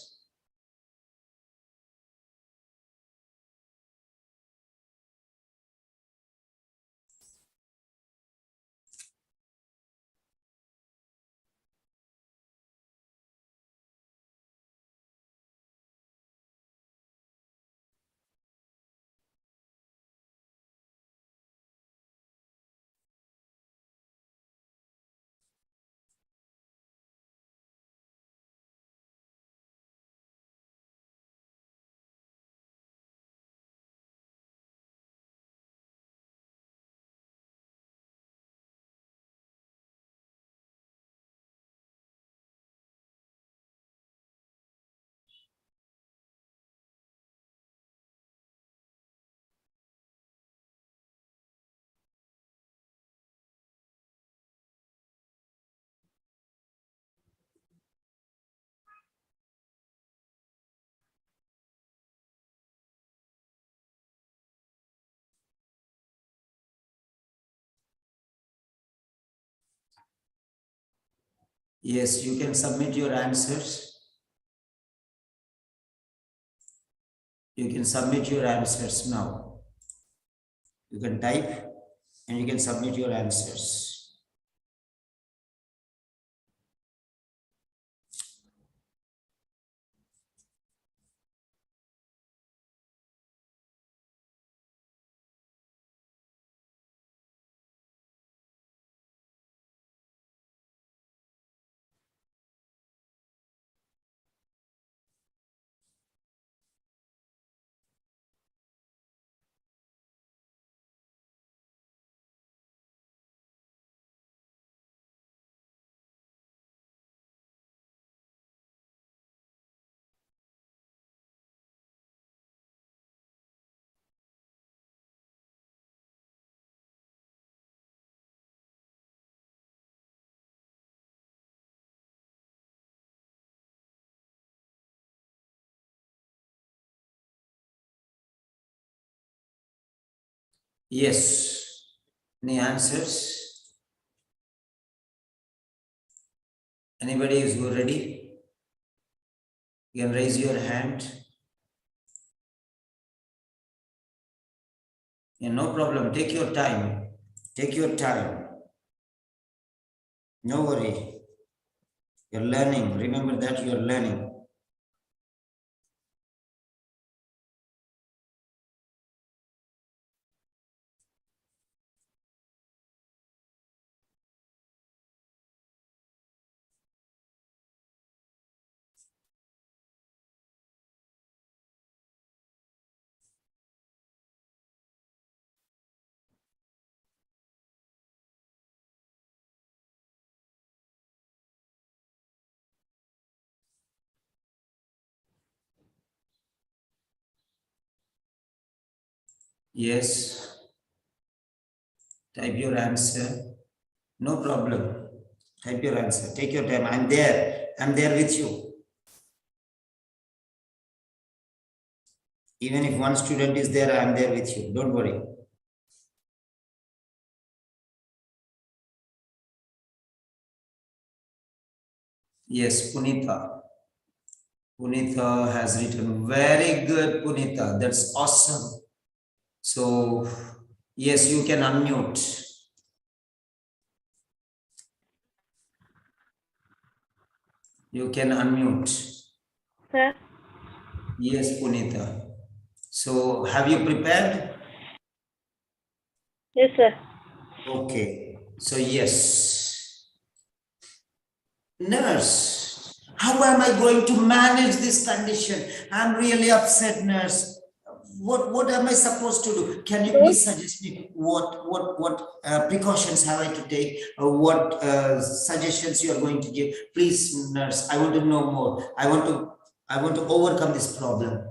Yes, you can submit your answers. You can submit your answers now. You can type and you can submit your answers. Yes. Any answers? Anybody is ready? You can raise your hand. Yeah, no problem. Take your time. Take your time. No worry. You're learning. Remember that you're learning. Yes. Type your answer. No problem. Type your answer. Take your time. I'm there. I'm there with you. Even if one student is there, I'm there with you. Don't worry. Yes, Punita. Punita has written. Very good, Punita. That's awesome. So, yes, you can unmute. You can unmute. Sir. Yes, Punita. So, have you prepared? Yes, sir. Okay. So, yes. Nurse, how am I going to manage this condition? I'm really upset, nurse. What am I supposed to do? Can you please suggest me what precautions have I to take? What suggestions you are going to give? Please, nurse, I want to know more. I want to overcome this problem.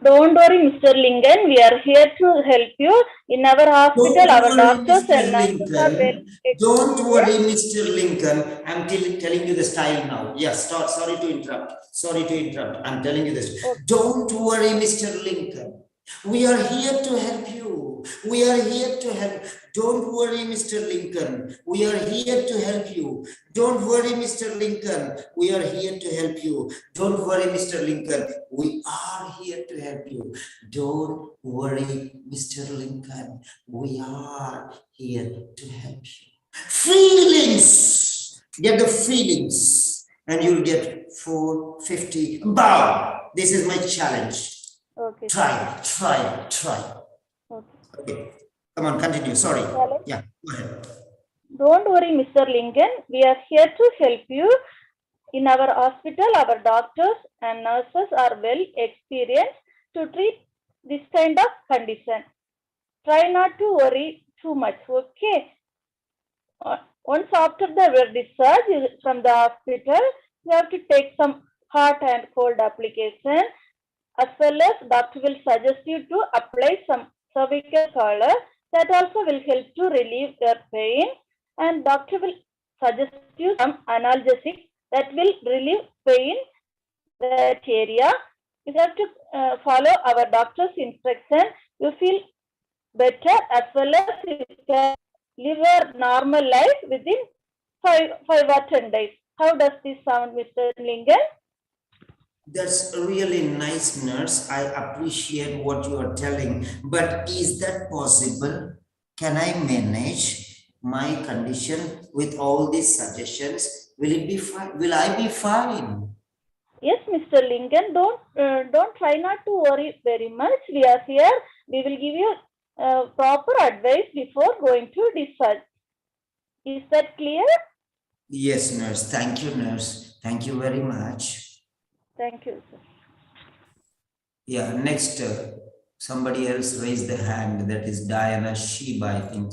Don't worry, Mr. Lingan. We are here to help you. In our hospital, Don't our worry, doctors Mr. and nurses are very Lincoln. Don't worry, Mr. Lincoln. I'm telling you the style now. Yes, sorry to interrupt. Sorry to interrupt. I'm telling you this. Okay. Don't worry, Mr. Lincoln. We are here to help you. you. We are here to help. Don't worry, Mr. Lincoln. We are here to help you. Don't worry, Mr. Lincoln. We are here to help you. Don't worry, Mr. Lincoln. We are here to help you. Don't worry, Mr. Lincoln. We are here to help you. Feelings. Get the feelings. And you'll get 450. Bow. This is my challenge. Okay. Try. Okay. Come on, continue. Sorry. Challenge. Yeah, go ahead. Don't worry, Mr. Lincoln. We are here to help you. In our hospital, our doctors and nurses are well experienced to treat this kind of condition. Try not to worry too much, okay? Once after the discharge from the hospital, you have to take some hot and cold application, as well as doctor will suggest you to apply some cervical collar. That also will help to relieve your pain, and doctor will suggest you some analgesics that will relieve pain that area. You have to follow our doctor's instruction. You feel better, as well as you can live a normal life within 5 or 10 days. How does this sound, Mr. Lincoln? That's really nice, nurse. I appreciate what you are telling, but is that possible? Can I manage my condition with all these suggestions? Will it be fine? Will I be fine? Yes, Mr. Lincoln, don't try not to worry very much. We are here. We will give you proper advice before going to discharge. Is that clear? Yes, nurse. Thank you, nurse. Thank you very much. Thank you, sir. Yeah, next, somebody else raised the hand. That is Diana Sheba, I think.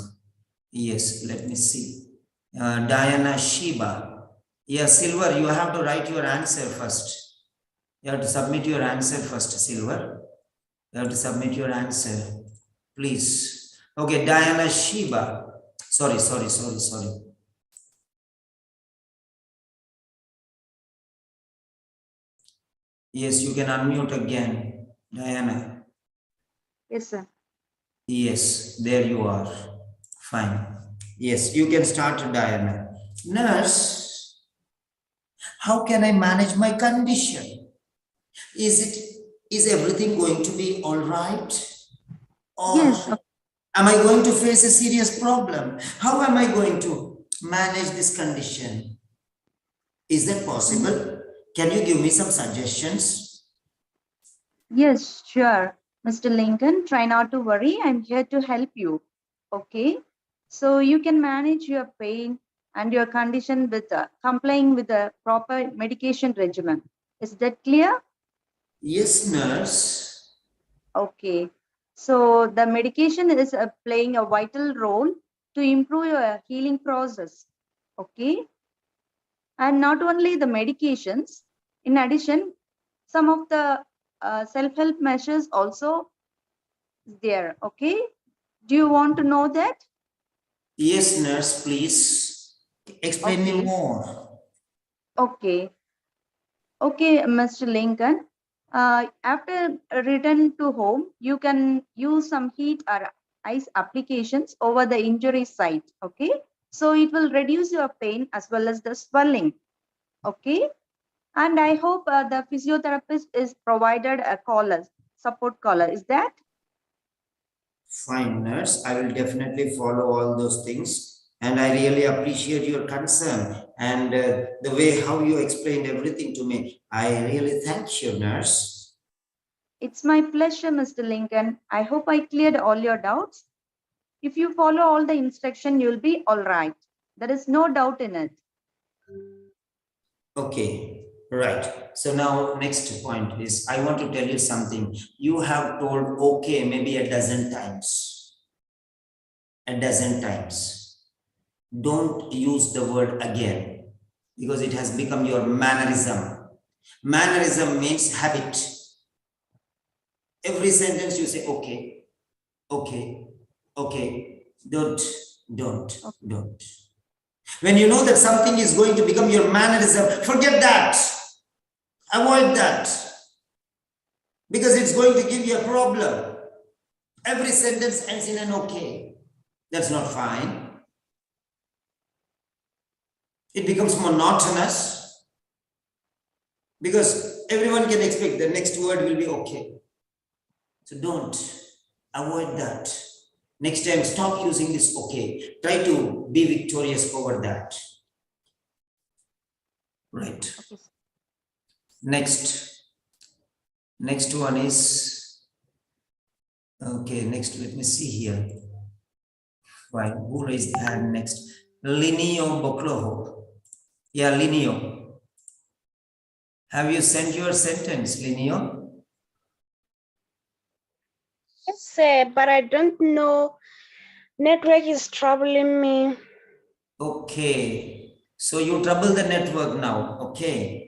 Yes, let me see. Diana Sheba. Yeah, Silver, you have to write your answer first. You have to submit your answer first, Silver. You have to submit your answer, please. Okay, Diana Sheba. Sorry. Yes, you can unmute again, Diana. Yes, sir. Yes, there you are. Fine. Yes, you can start, Diana. Nurse, how can I manage my condition? Is everything going to be all right? Or Yes. am I going to face a serious problem? How am I going to manage this condition? Is that possible? Can you give me some suggestions? Yes, sure. Mr. Lincoln, try not to worry. I'm here to help you. Okay. So you can manage your pain and your condition with complying with a proper medication regimen. Is that clear? Yes, nurse. Okay. So the medication is playing a vital role to improve your healing process. Okay. And not only the medications, in addition, some of the self-help measures also there. Okay. Do you want to know that? Yes, nurse, please. Explain me more. Okay. Okay, Mr. Lincoln. After return to home, you can use some heat or ice applications over the injury site. Okay. So it will reduce your pain as well as the swelling. Okay. And I hope the physiotherapist is provided a collar, support collar. Is that? Fine, nurse. I will definitely follow all those things. And I really appreciate your concern and the way how you explained everything to me. I really thank you, nurse. It's my pleasure, Mr. Lincoln. I hope I cleared all your doubts. If you follow all the instruction, you'll be all right. There is no doubt in it. Okay, right. So now next point is I want to tell you something. You have told okay maybe a dozen times. A dozen times. Don't use the word again because it has become your mannerism. Mannerism means habit. Every sentence you say okay, okay, okay, don't. When you know that something is going to become your mannerism, forget that. Avoid that because it's going to give you a problem. Every sentence ends in an okay. That's not fine. It becomes monotonous because everyone can expect the next word will be okay. So don't avoid that. Next time, stop using this okay. Try to be victorious over that. Right. Okay. Next one is, okay, next, let me see here. Right, who raised the hand next? Linio Bokloho. Yeah, Linio. Have you sent your sentence, Linio? Yes, sir, but I don't know. Network is troubling me. Okay. So you trouble the network now. Okay.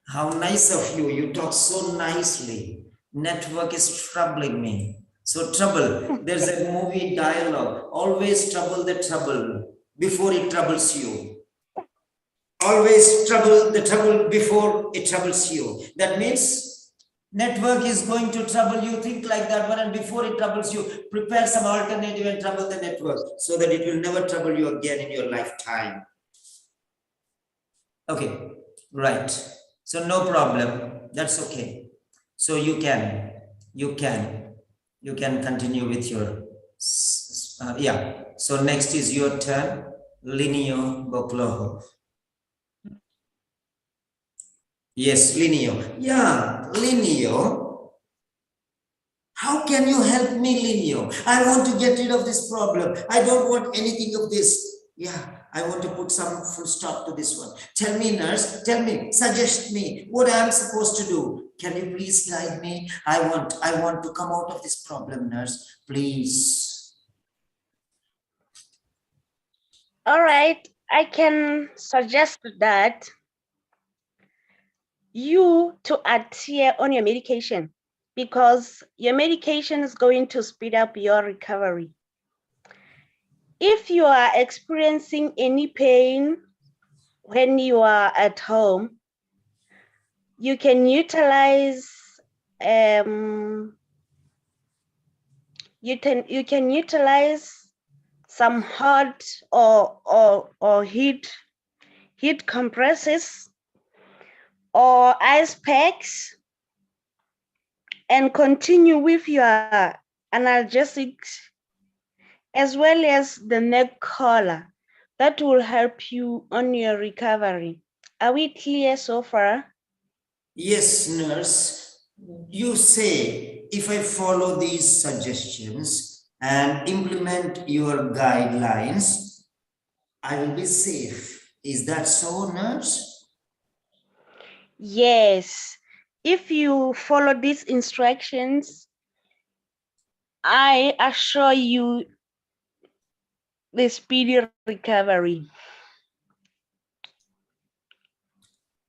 How nice of you. You talk so nicely. Network is troubling me. So trouble. There's a movie dialogue. Always trouble the trouble before it troubles you. Always trouble the trouble before it troubles you. That means network is going to trouble you. Think like that one, and before it troubles you, prepare some alternative and trouble the network so that it will never trouble you again in your lifetime. Okay, right. So no problem. That's okay. So you can continue with your yeah. So next is your turn, Linio Bokloho. Yes, Linio. Yeah, Linio. How can you help me, Linio? I want to get rid of this problem. I don't want anything of this. Yeah, I want to put some full stop to this one. Tell me, nurse, tell me, suggest me what I'm supposed to do. Can you please guide me? I want to come out of this problem, nurse, please. All right, I can suggest that you to adhere on your medication because your medication is going to speed up your recovery. If you are experiencing any pain when you are at home, you can utilize you can utilize some hot or heat compresses or ice packs and continue with your analgesics as well as the neck collar. That will help you on your recovery. Are we clear so far? Yes, nurse. You say if I follow these suggestions and implement your guidelines, I will be safe. Is that so, nurse? Yes. If you follow these instructions, I assure you the speedy recovery.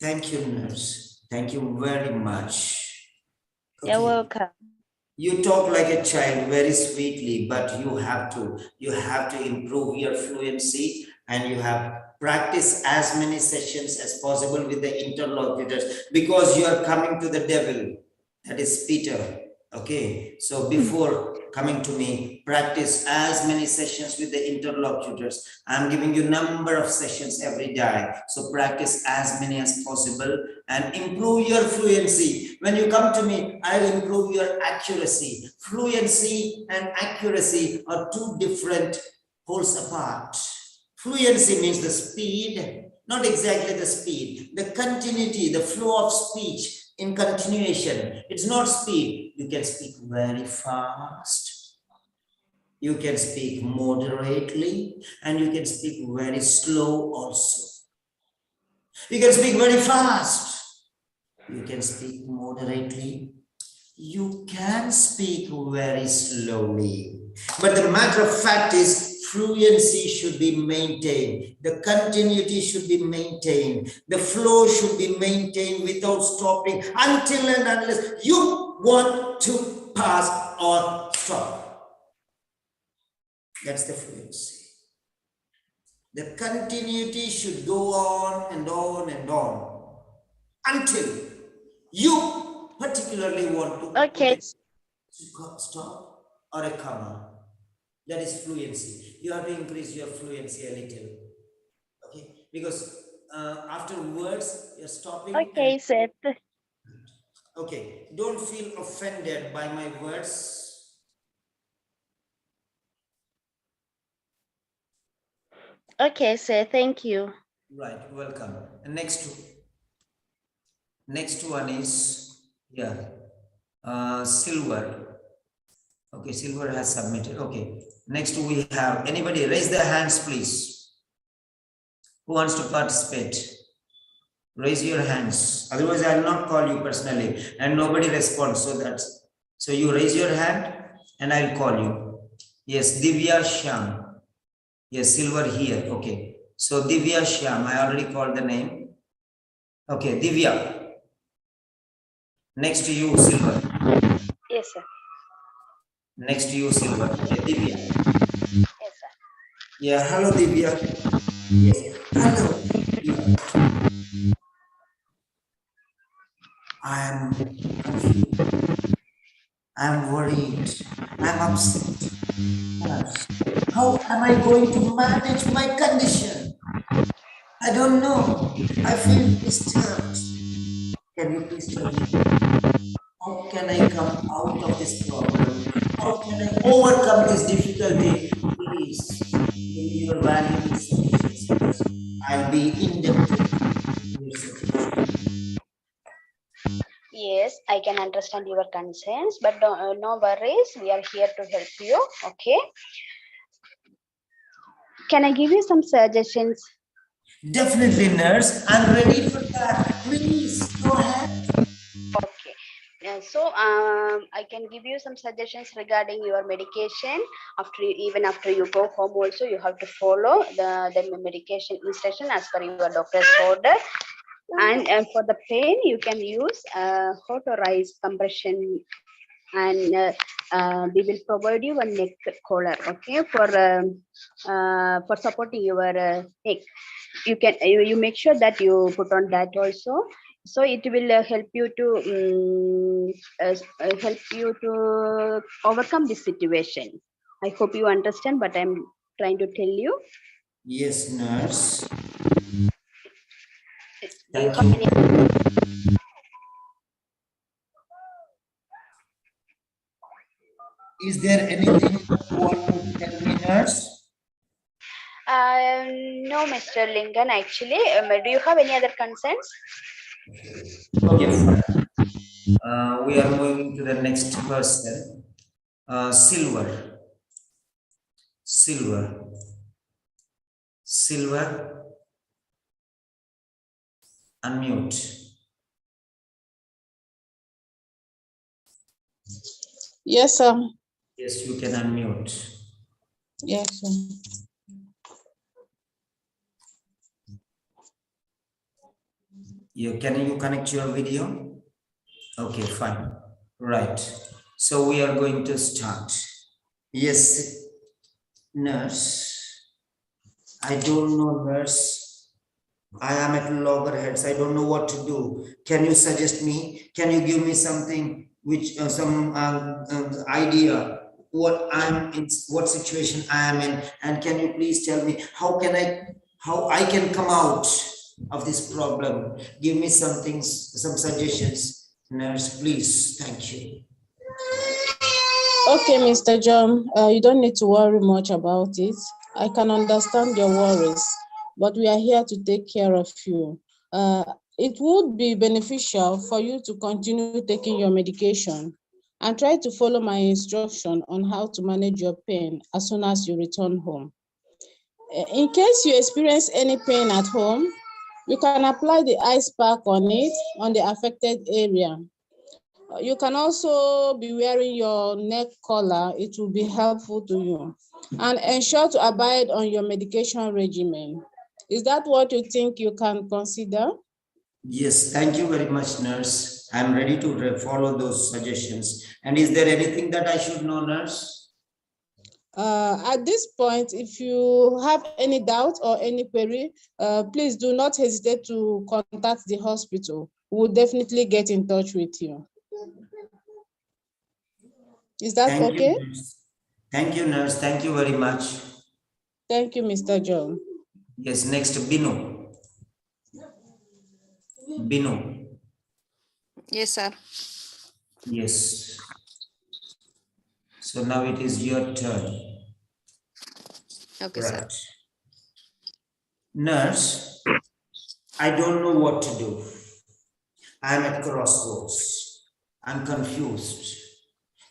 Thank you, nurse. Thank you very much. Okay. You're welcome. You talk like a child very sweetly, but you have to improve your fluency, and you have practice as many sessions as possible with the interlocutors, because you are coming to the devil, that is Peter. Okay, so before coming to me, practice as many sessions with the interlocutors. I'm giving you number of sessions every day, so practice as many as possible and improve your fluency. When you come to me, I will improve your accuracy. Fluency and accuracy are two different poles apart. Fluency means the speed, not exactly the speed, the continuity, the flow of speech in continuation. It's not speed. You can speak very fast. You can speak moderately, and you can speak very slow also. You can speak very fast. You can speak moderately. You can speak very slowly. But the matter of fact is, fluency should be maintained. The continuity should be maintained. The flow should be maintained without stopping until and unless you want to pass or stop. That's the fluency. The continuity should go on and on and on until you particularly want to Okay. stop or a comma. That is fluency. You have to increase your fluency a little. Okay, because after words you're stopping. Okay, sir. Okay, don't feel offended by my words. Okay, sir. Thank you. Right, welcome. And next one is Silver. Okay, Silver has submitted. Okay, next we have anybody raise their hands, please. Who wants to participate? Raise your hands. Otherwise, I will not call you personally, and nobody responds. So you raise your hand, and I'll call you. Yes, Divya Shyam. Yes, Silver here. Okay. So Divya Shyam, I already called the name. Okay, Divya. Next to you, Silver. Yes, sir. Next to you, Silver. Okay, Divya. Yes, sir. Yeah, hello, Divya. Yes, hello. Divya. I am confused. I am worried. I am upset. How am I going to manage my condition? I don't know. I feel disturbed. Can you please tell me? How can I come out of this problem? How can I overcome this difficulty? Please, give me your valuable suggestions. I'll be indebted to your suggestions. Yes, I can understand your concerns, but no worries. We are here to help you. Okay. Can I give you some suggestions? Definitely, nurse. I'm ready for that. Please go ahead. Okay. So I can give you some suggestions regarding your medication. Even after you go home, also you have to follow the medication instruction as per your doctor's order. And for the pain, you can use hot or ice compression, and we will provide you a neck collar. Okay, for supporting your neck. You make sure that you put on that also. So it will help you to overcome this situation. I hope you understand what I'm trying to tell you. Yes, nurse. Do you Thank have you. any? Is there anything you want to tell me, nurse? No, Mr. Lincoln, actually. Do you have any other concerns? Okay, fine. We are moving to the next person. Silver. Silver. Silver. Unmute. Yes, sir. Yes, you can unmute. Yes, sir. Can you connect your video? Okay, fine. Right. So we are going to start. Yes, nurse. I don't know, nurse. I am at loggerheads. I don't know what to do. Can you suggest me? Can you give me something which some idea what I'm in, what situation I am in, and can you please tell me how I can come out of this problem? Give me some things, some suggestions, nurse, please. Thank you. Okay, Mr. John, you don't need to worry much about it. I can understand your worries, but we are here to take care of you. It would be beneficial for you to continue taking your medication and try to follow my instruction on how to manage your pain as soon as you return home. In case you experience any pain at home, you can apply the ice pack on it, on the affected area. You can also be wearing your neck collar. It will be helpful to you. And ensure to abide on your medication regimen. Is that what you think you can consider? Yes, thank you very much, nurse. I'm ready to follow those suggestions. And is there anything that I should know, nurse? At this point, if you have any doubt or any query, please do not hesitate to contact the hospital. We'll definitely get in touch with you. Is that Thank okay? you, nurse. Thank you, nurse. Thank you very much. Thank you, Mr. John. Yes, next, Binu. Binu. Yes, sir. Yes. So now it is your turn. Okay, sir. Right. Nurse, I don't know what to do. I'm at crossroads. I'm confused.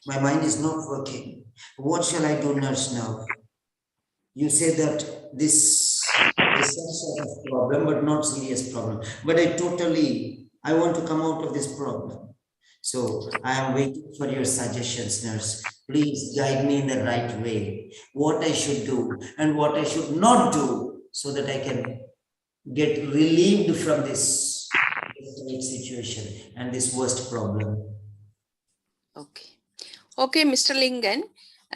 My mind is not working. What shall I do, nurse, now? You say that this is some sort of problem, but not serious problem. But I want to come out of this problem. So I am waiting for your suggestions, nurse. Please guide me in the right way. What I should do and what I should not do so that I can get relieved from this situation and this worst problem. Okay. Okay, Mr. Lingan.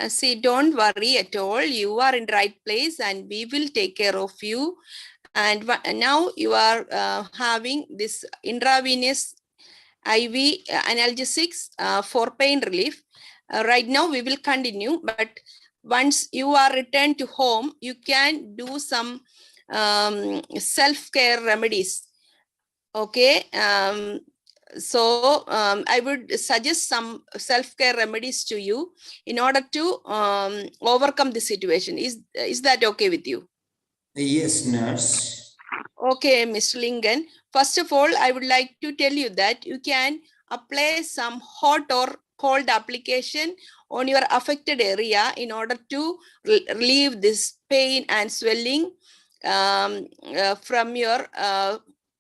See, don't worry at all. You are in the right place and we will take care of you. And now you are having this intravenous IV analgesics for pain relief. Right now we will continue, but once you are returned to home, you can do some self-care remedies. Okay. So I would suggest some self-care remedies to you in order to overcome the situation. Is that okay with you? Yes, nurse. Okay, Mr. Lingan. First of all, I would like to tell you that you can apply some hot or cold application on your affected area in order to relieve this pain and swelling from your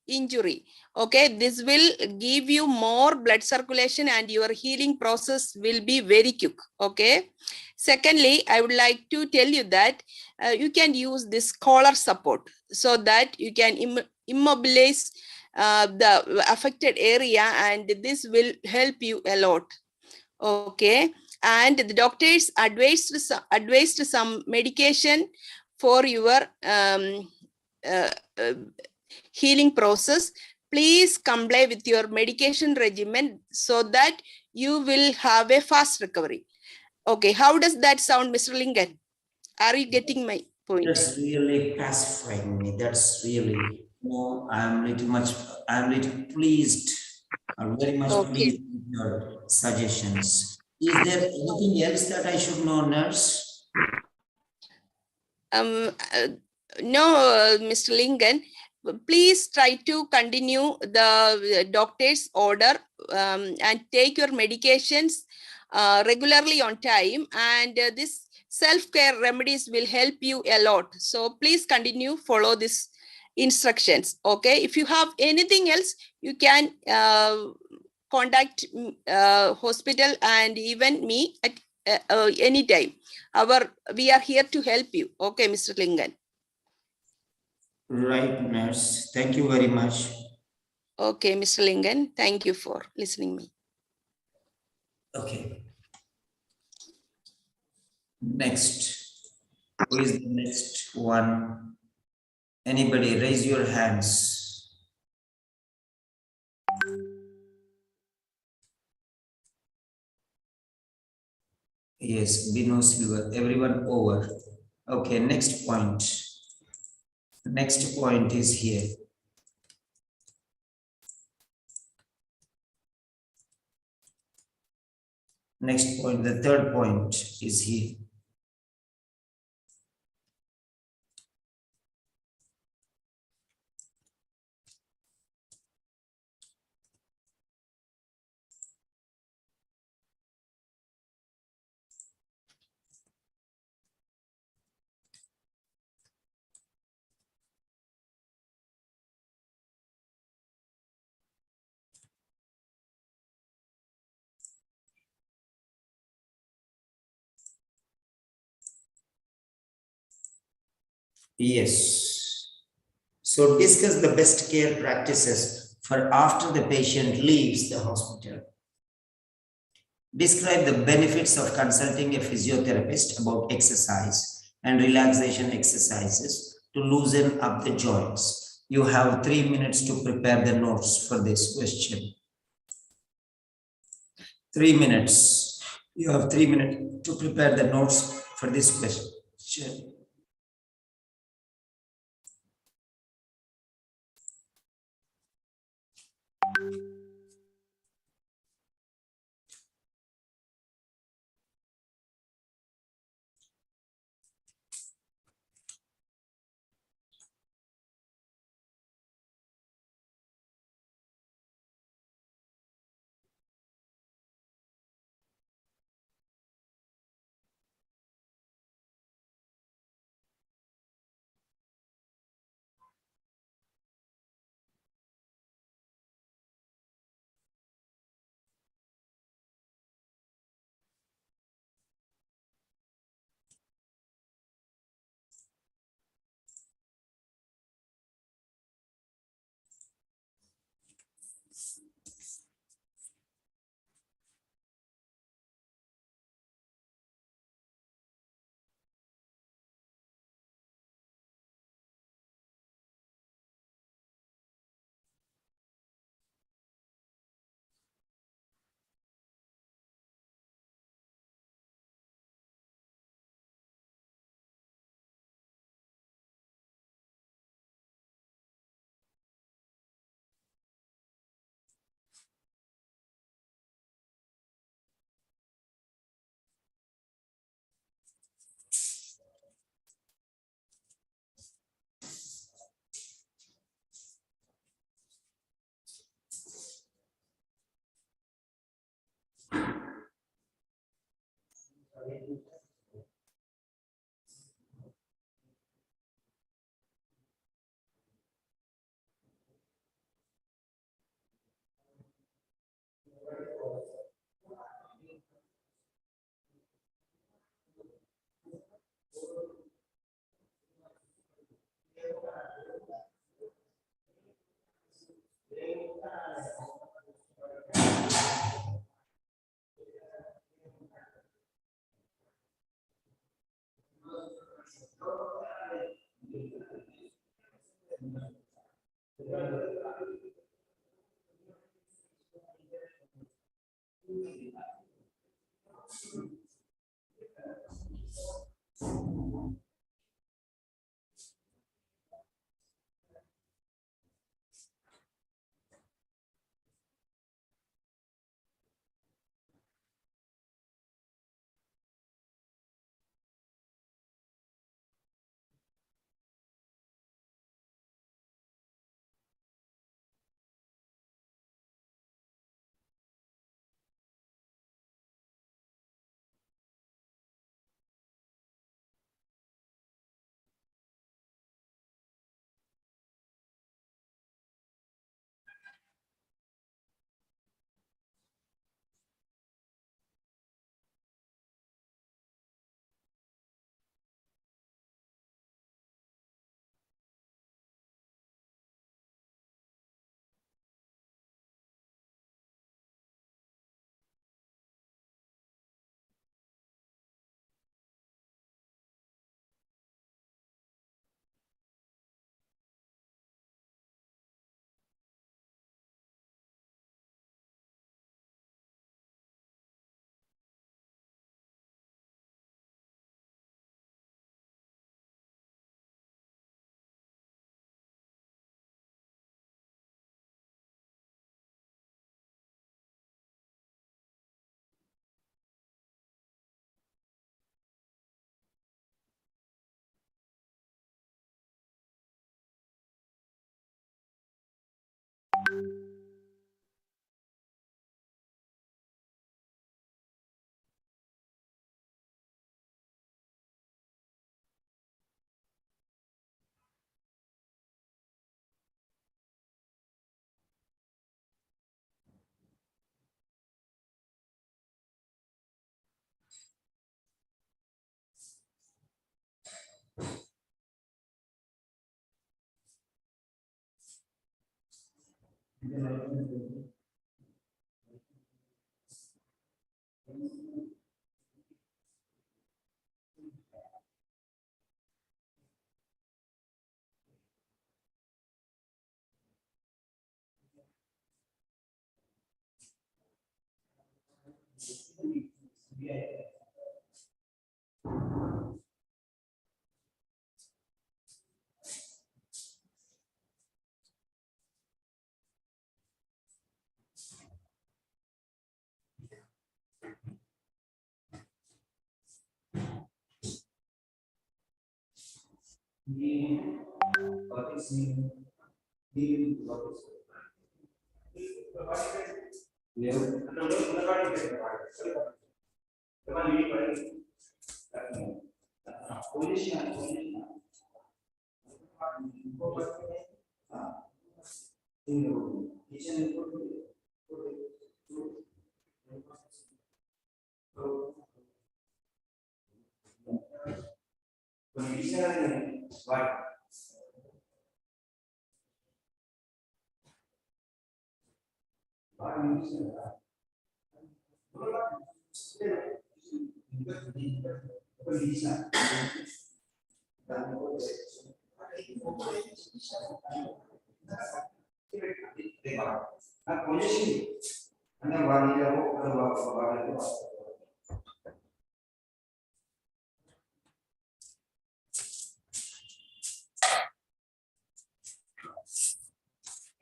injury. Okay, this will give you more blood circulation and your healing process will be very quick. Okay. Secondly, I would like to tell you that you can use this collar support so that you can immobilize the affected area, and this will help you a lot. Okay. And the doctors advised some medication for your healing process. Please comply with your medication regimen so that you will have a fast recovery. Okay, how does that sound, Mr. Lingan? Are you getting my point? That's really pacifying me. That's really, I'm little pleased. I'm very much pleased with your suggestions. Is there anything else that I should know, nurse? No, Mr. Lingan. Please try to continue the doctor's order and take your medications regularly on time, and this self-care remedies will help you a lot. So please continue, follow these instructions. Okay, if you have anything else, you can contact hospital and even me at any time. We are here to help you. Okay, Mr. Lingan. Right, nurse. Thank you very much. Okay, Mr. Lingan, thank you for listening me. Okay. Next. Who is the next one? Anybody, raise your hands. Yes, Bino Silver, everyone over. Okay, next point. Next point is here. Next point, the third point is here. Yes. So discuss the best care practices for after the patient leaves the hospital. Describe the benefits of consulting a physiotherapist about exercise and relaxation exercises to loosen up the joints. You have 3 minutes to prepare the notes for this question. 3 minutes. You have 3 minutes to prepare the notes for this question. Sure.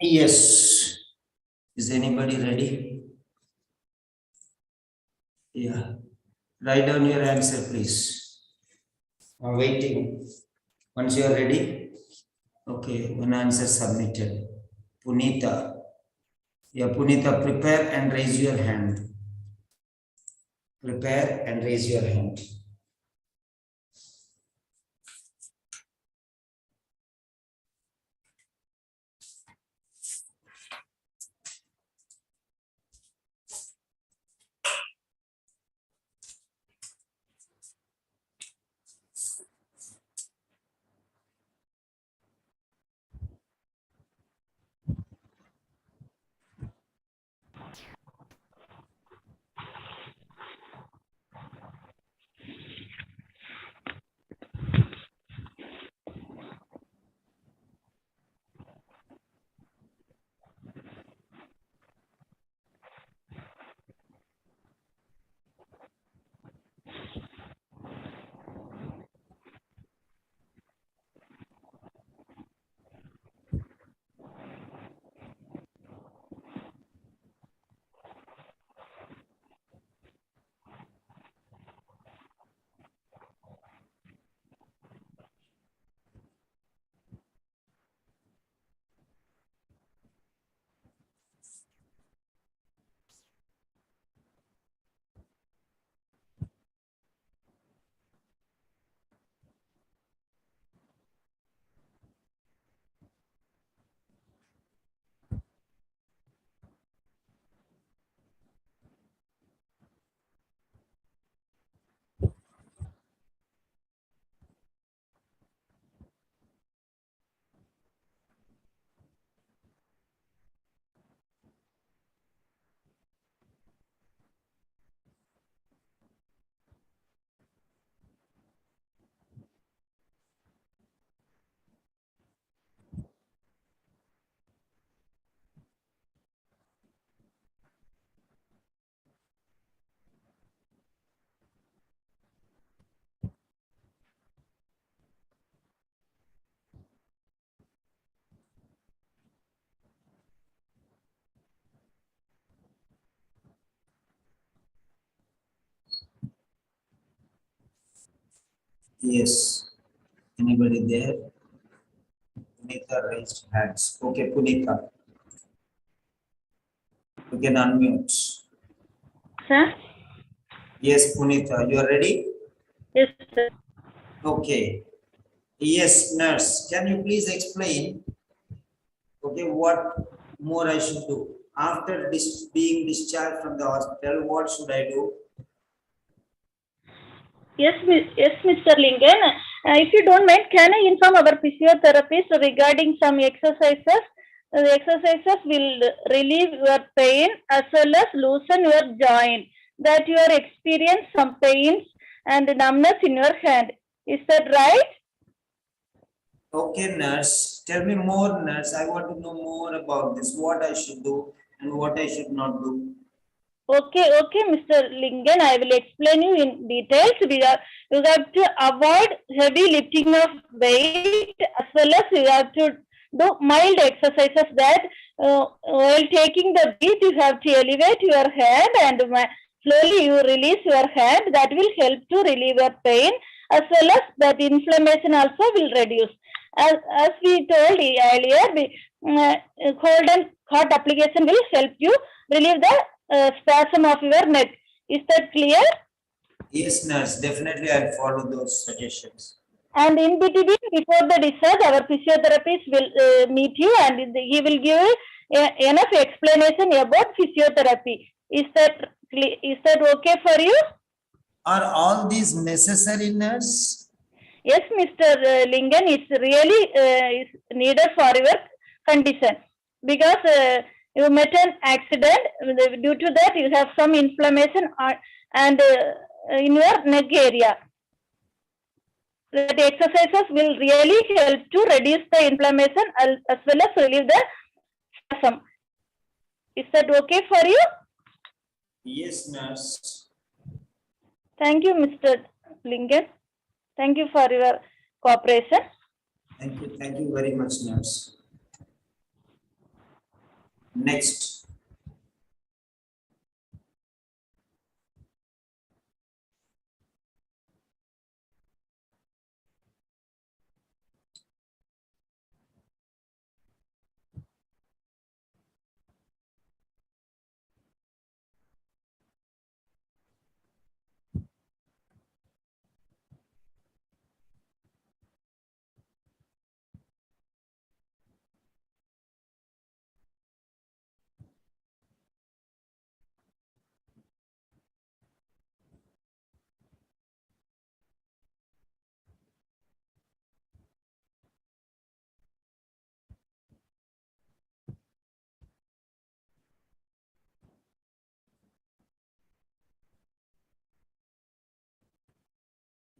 Yes. Is anybody ready? Yeah. Write down your answer, please. I'm waiting. Once you are ready. Okay, one answer submitted. Punita. Yeah, Punita, prepare and raise your hand. Prepare and raise your hand. Yes. Anybody there? Punita raised hands. Okay, Punita. You can unmute. Sir? Yes, Punita, you are ready? Yes, sir. Okay. Yes, nurse, can you please explain, okay, what more I should do? After being discharged from the hospital, what should I do? Yes, yes, Mr. Lingen. If you don't mind, can I inform our physiotherapist regarding some exercises? The exercises will relieve your pain as well as loosen your joint. That you are experiencing some pains and numbness in your hand. Is that right? Okay, nurse, tell me more, nurse. I want to know more about this, what I should do and what I should not do. Okay, Mr. Lingen, I will explain you in details. You have to avoid heavy lifting of weight as well as you have to do mild exercises that while taking the breath, you have to elevate your head and slowly you release your head. That will help to relieve your pain as well as that inflammation also will reduce. As we told earlier, cold and hot application will help you relieve the spasm of your neck. Is that clear? Yes, nurse, definitely I'll follow those suggestions. And in between, before the discharge, our physiotherapist will meet you and he will give enough explanation about physiotherapy. Is that okay for you? Are all these necessary, nurse? Yes, Mr. Lingen, it's really is needed for your condition because you met an accident. Due to that, you have some inflammation and in your neck area. That exercises will really help to reduce the inflammation as well as relieve the spasm. Is that okay for you? Yes, nurse. Thank you, Mr. Lingen. Thank you for your cooperation. Thank you very much, nurse. Next.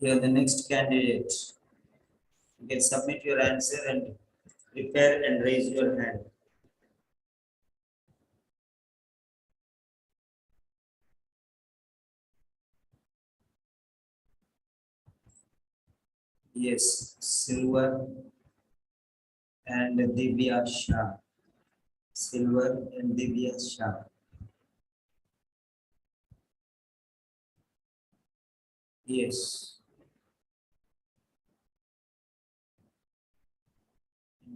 You are the next candidate. You can submit your answer and prepare and raise your hand. Yes, Silver and Divya Shah. Silver and Divya Shah. Yes.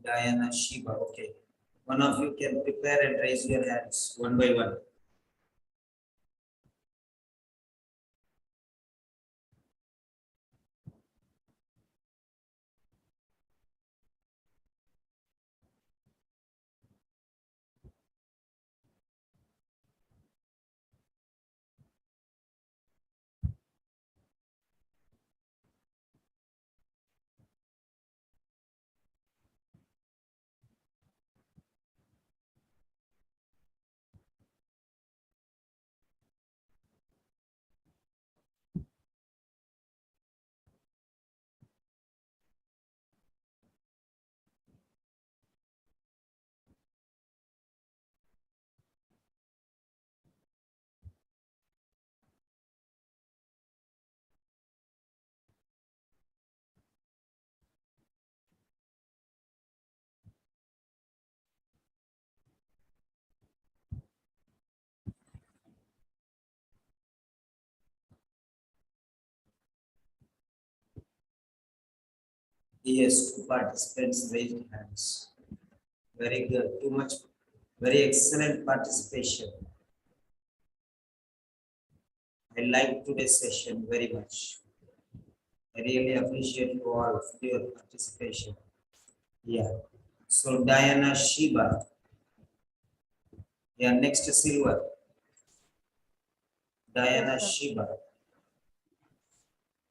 Diana Shiba. Okay. One of you can prepare and raise your hands one by one. Yes, two participants raised hands. Very good. Too much. Very excellent participation. I like today's session very much. I really appreciate you all for your participation. Yeah. So Diana Shiba. Yeah, next to Silver. Diana Yes, sir. Shiba.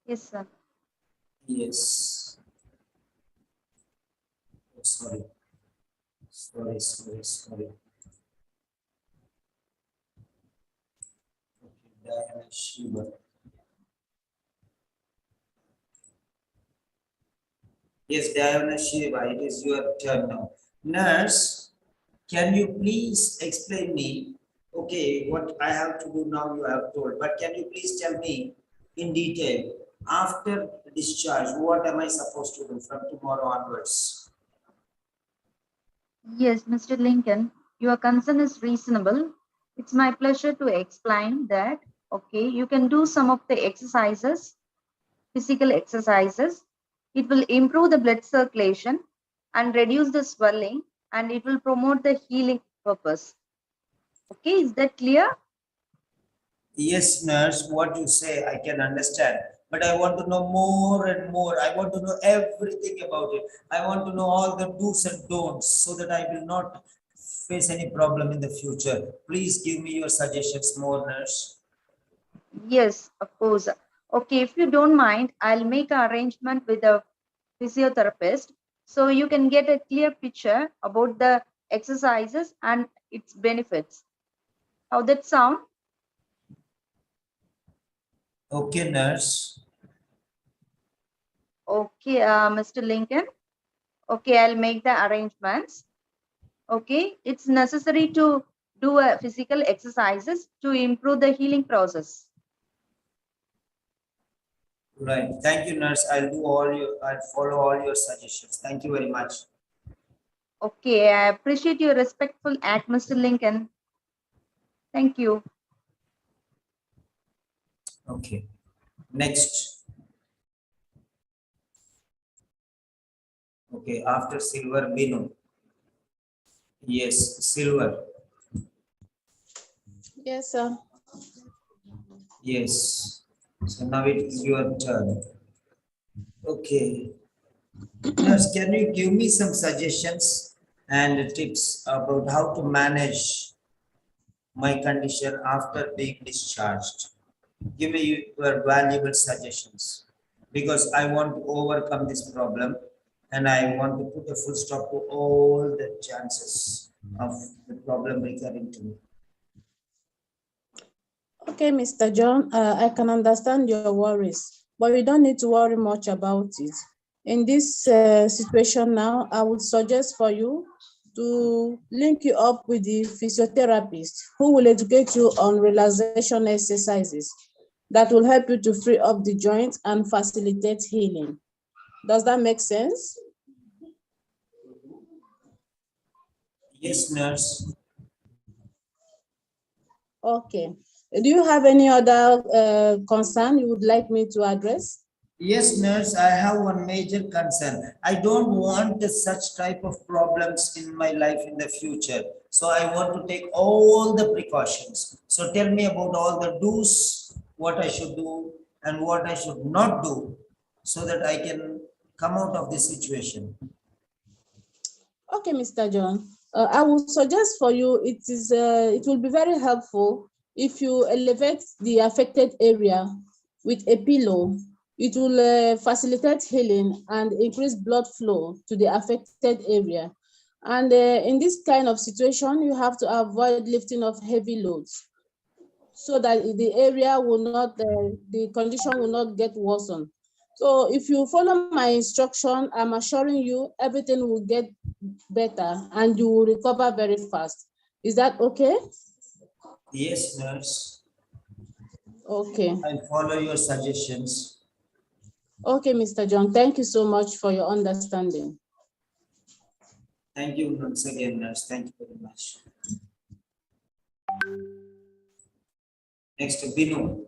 Yes, sir. Yes. Oh, sorry. Sorry. Okay, Diana Shiba. Yes, Diana Shiva, it is your turn now. Nurse, can you please explain me, okay, what I have to do now you have told, but can you please tell me in detail, after discharge, what am I supposed to do from tomorrow onwards? Yes, Mr. Lincoln, your concern is reasonable. It's my pleasure to explain that, okay, you can do some of the exercises, physical exercises, It will improve the blood circulation and reduce the swelling, and it will promote the healing purpose. Okay, is that clear? Yes, nurse, what you say, I can understand. But I want to know more and more. I want to know everything about it. I want to know all the do's and don'ts so that I will not face any problem in the future. Please give me your suggestions more, nurse. Yes, of course. Okay, if you don't mind, I'll make an arrangement with a physiotherapist so you can get a clear picture about the exercises and its benefits. How that sound? Okay, nurse. Okay, Mr. Lincoln. Okay, I'll make the arrangements. Okay, it's necessary to do physical exercises to improve the healing process. Right. Thank you, nurse. I'll follow all your suggestions. Thank you very much. Okay, I appreciate your respectful act, Mr. Lincoln. Thank you. Okay. Next. Okay, after Silver, Binu. Yes, Silver. Yes, sir. Yes. So now it is your turn. Okay. Nurse, can you give me some suggestions and tips about how to manage my condition after being discharged? Give me your valuable suggestions because I want to overcome this problem and I want to put a full stop to all the chances of the problem recurring to me. Okay, Mr. John, I can understand your worries, but you don't need to worry much about it. In this situation now, I would suggest for you to link you up with the physiotherapist who will educate you on relaxation exercises that will help you to free up the joints and facilitate healing. Does that make sense? Yes, nurse. Okay. Do you have any other concern you would like me to address? Yes, nurse, I have one major concern. I don't want such type of problems in my life in the future. So I want to take all the precautions. So tell me about all the do's, what I should do and what I should not do so that I can come out of this situation. Okay, Mr. John. I would suggest for you, it will be very helpful if you elevate the affected area with a pillow. It will facilitate healing and increase blood flow to the affected area. And in this kind of situation, you have to avoid lifting of heavy loads so that the area will not, the condition will not get worsened. So if you follow my instruction, I'm assuring you everything will get better and you will recover very fast. Is that okay? Yes, nurse. Okay. I'll follow your suggestions. Okay, Mr. John, thank you so much for your understanding. Thank you once again, nurse. Thank you very much. Next, Binu.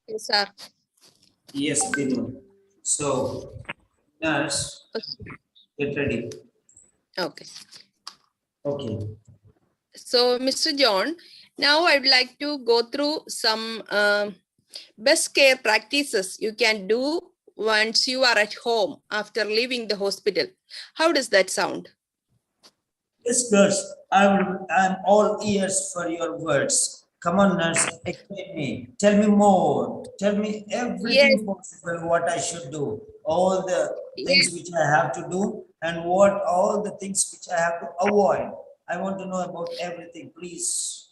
Yes, sir. Yes, Binu. So, nurse, get ready. Okay. Okay. So, Mr. John, now I'd like to go through some best care practices you can do once you are at home after leaving the hospital. How does that sound? Yes, nurse, I'm all ears for your words. Come on, nurse, explain me. Tell me more. Tell me everything possible what I should do. All the things which I have to do and all the things which I have to avoid. I want to know about everything, please.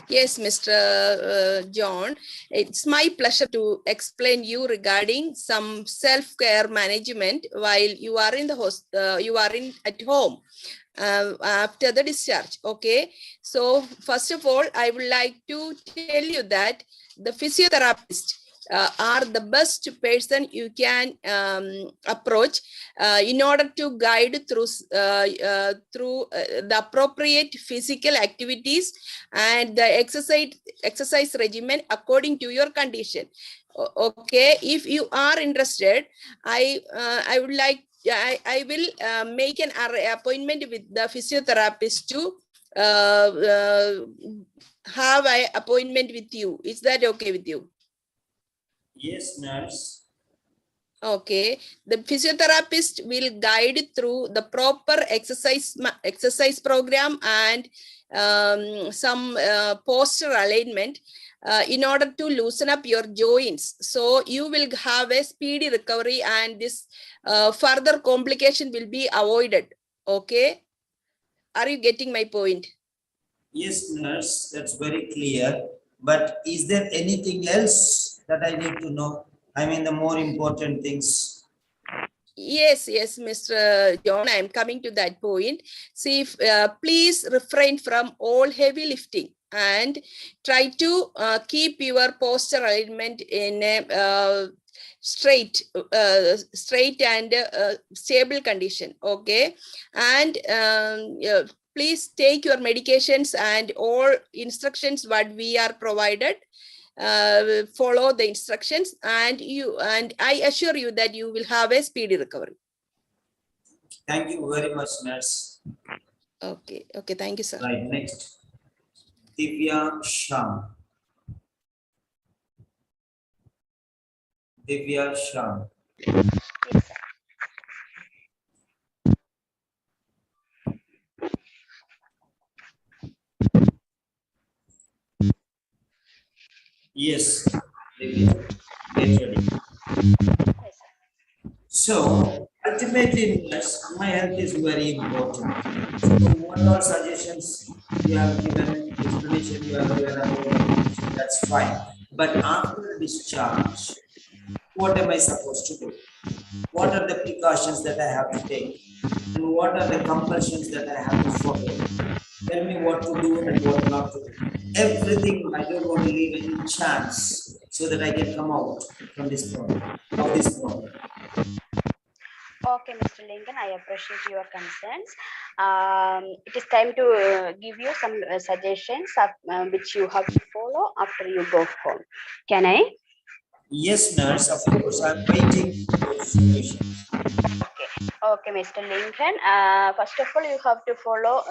Yes, Mr. John, it's my pleasure to explain you regarding some self-care management while you are in the at home after the discharge. Okay, so first of all, I would like to tell you that the physiotherapist are the best person you can approach in order to guide through the appropriate physical activities and the exercise regimen according to your condition. Okay, if you are interested, I would like, I will make an appointment with the physiotherapist to have an appointment with you. Is that okay with you? Yes, nurse. Okay, the physiotherapist will guide through the proper exercise program and some posture alignment in order to loosen up your joints. So you will have a speedy recovery and this further complication will be avoided. Okay, are you getting my point? Yes, nurse, that's very clear. But is there anything else that I need to know? I mean, the more important things. Yes, Mr. John, I am coming to that point. See, please refrain from all heavy lifting and try to keep your posture alignment in a straight and stable condition. Okay, and please take your medications and all instructions what we are provided. Follow the instructions and I assure you that you will have a speedy recovery. Thank you very much, nurse. Okay, thank you, sir. Right, next. Divya Shah. Divya Shah. Yes, Divya, get ready. So ultimately, nurse, my health is very important. So what all suggestions you have given, explanation you have given about the condition, that's fine. But after discharge, what am I supposed to do? What are the precautions that I have to take? And what are the compulsions that I have to follow? Tell me what to do and what not to do. Everything, I don't want to leave any chance so that I can come out from this problem, of this problem. Okay, Mr. Lincoln, I appreciate your concerns. It is time to give you some suggestions of, which you have to follow after you go home. Can I? Yes, nurse, of course, I'm waiting for those suggestions. Okay, Mr. Lincoln. First of all, you have to follow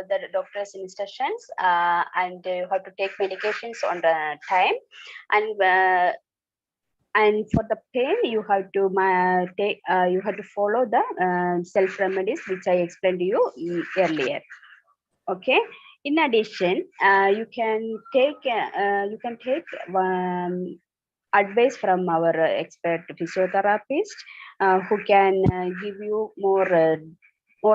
the doctor's instructions and you have to take medications on the time. And for the pain, you have to you have to follow the self remedies which I explained to you earlier. Okay. In addition, you can take advice from our expert physiotherapist who can give you more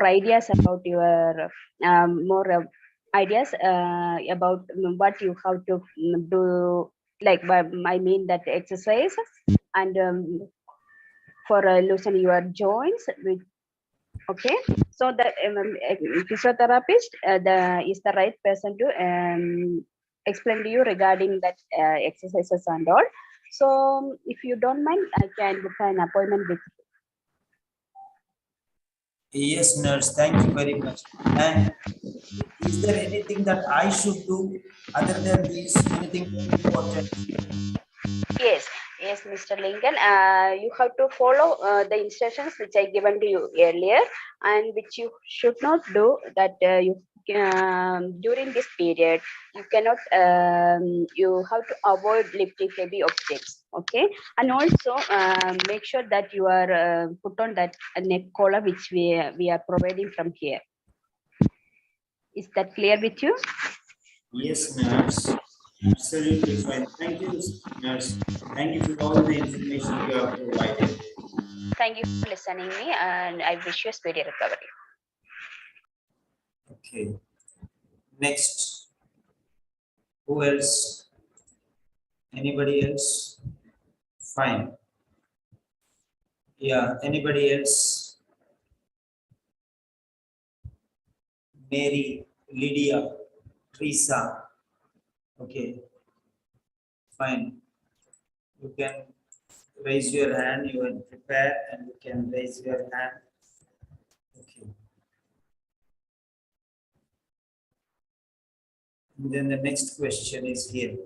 ideas about your more ideas about what you have to do, like I mean that exercise and for loosen your joints with. Okay, so the physiotherapist is the right person to explain to you regarding that exercises and all. So if you don't mind, I can book an appointment with you. Yes, nurse, thank you very much. And is there anything that I should do other than this? Anything very important? Yes, Mr. Lincoln. You have to follow the instructions which I given to you earlier, and which you should not do. That you during this period you cannot. You have to avoid lifting heavy objects. Okay, and also make sure that you are put on that neck collar which we are providing from here. Is that clear with you? Yes, nurse. Absolutely fine. Thank you, nurse. Thank you for all the information you have provided. Thank you for listening me, and I wish you a speedy recovery. Okay. Next. Who else? Anybody else? Fine. Yeah, anybody else? Mary, Lydia, Teresa. Okay. Fine. You can raise your hand, you are prepared, and you can raise your hand. Okay. And then the next question is here.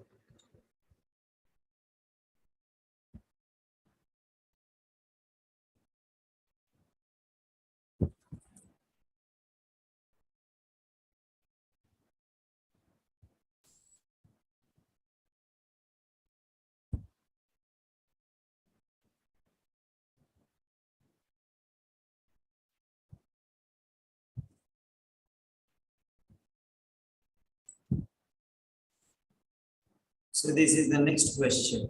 So this is the next question.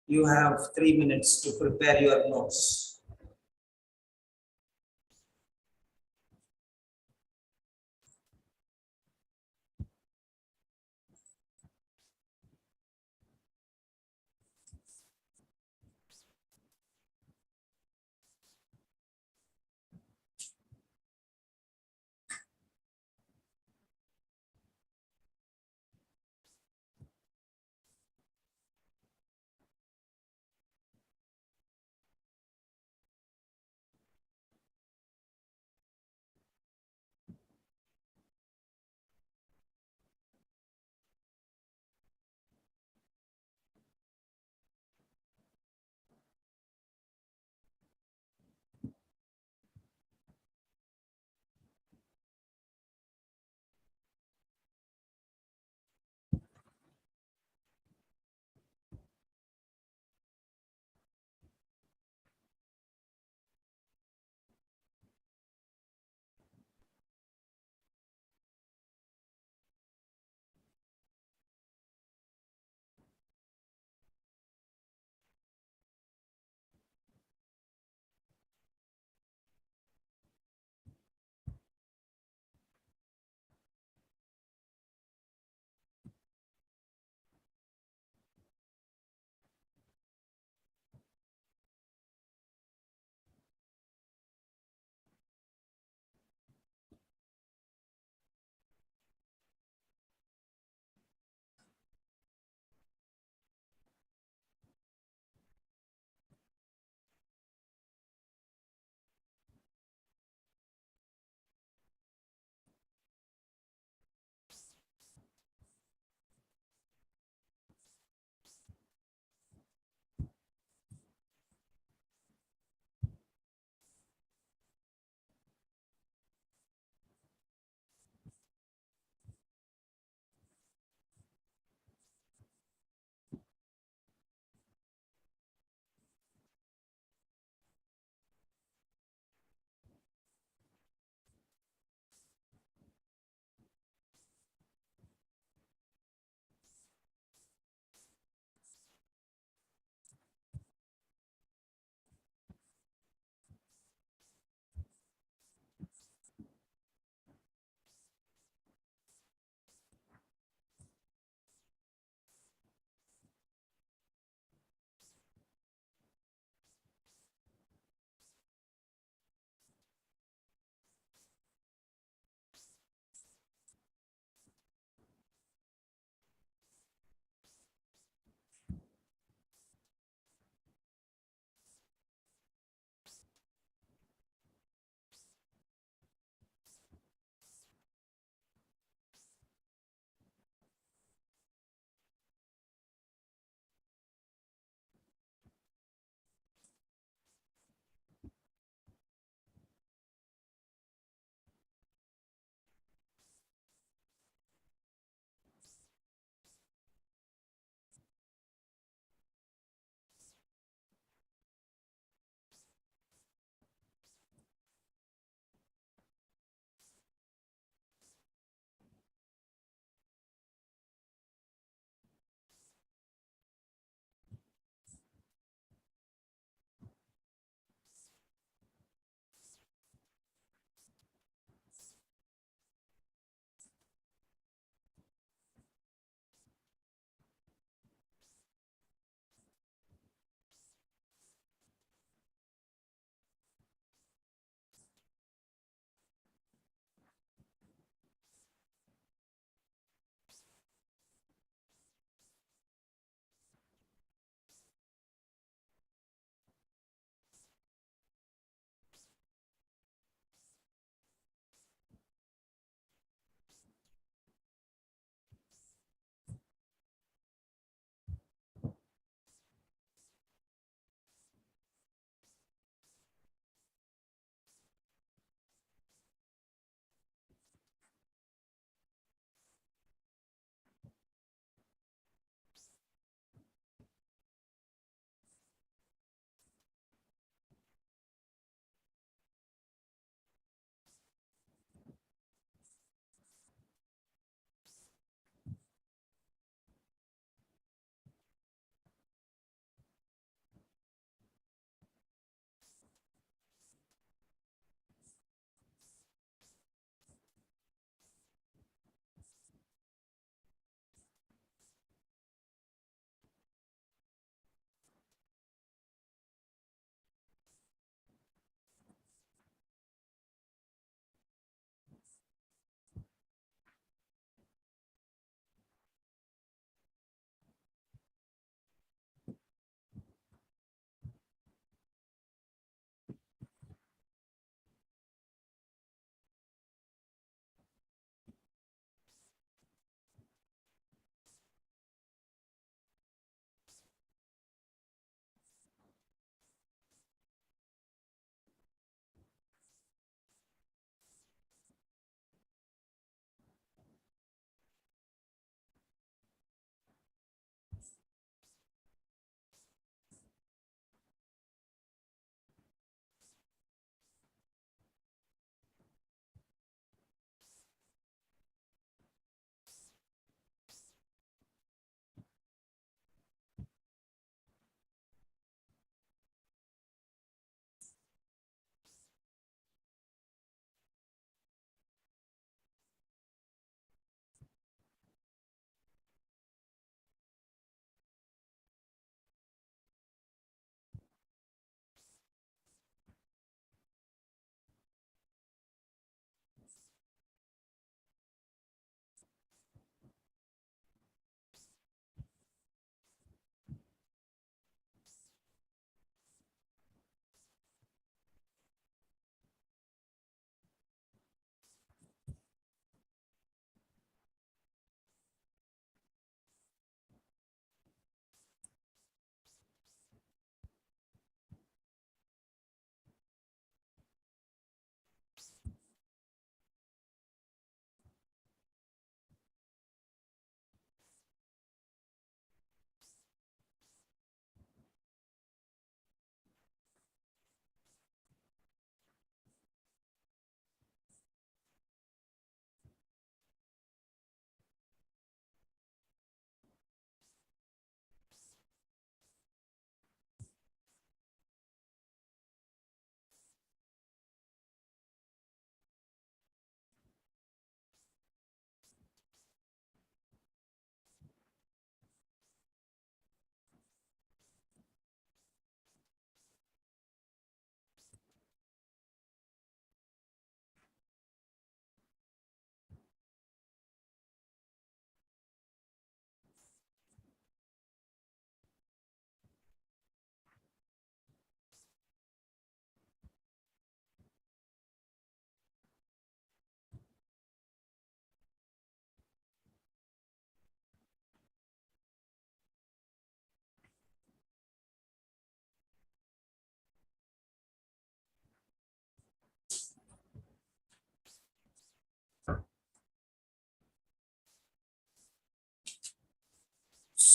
You have 3 minutes to prepare your notes.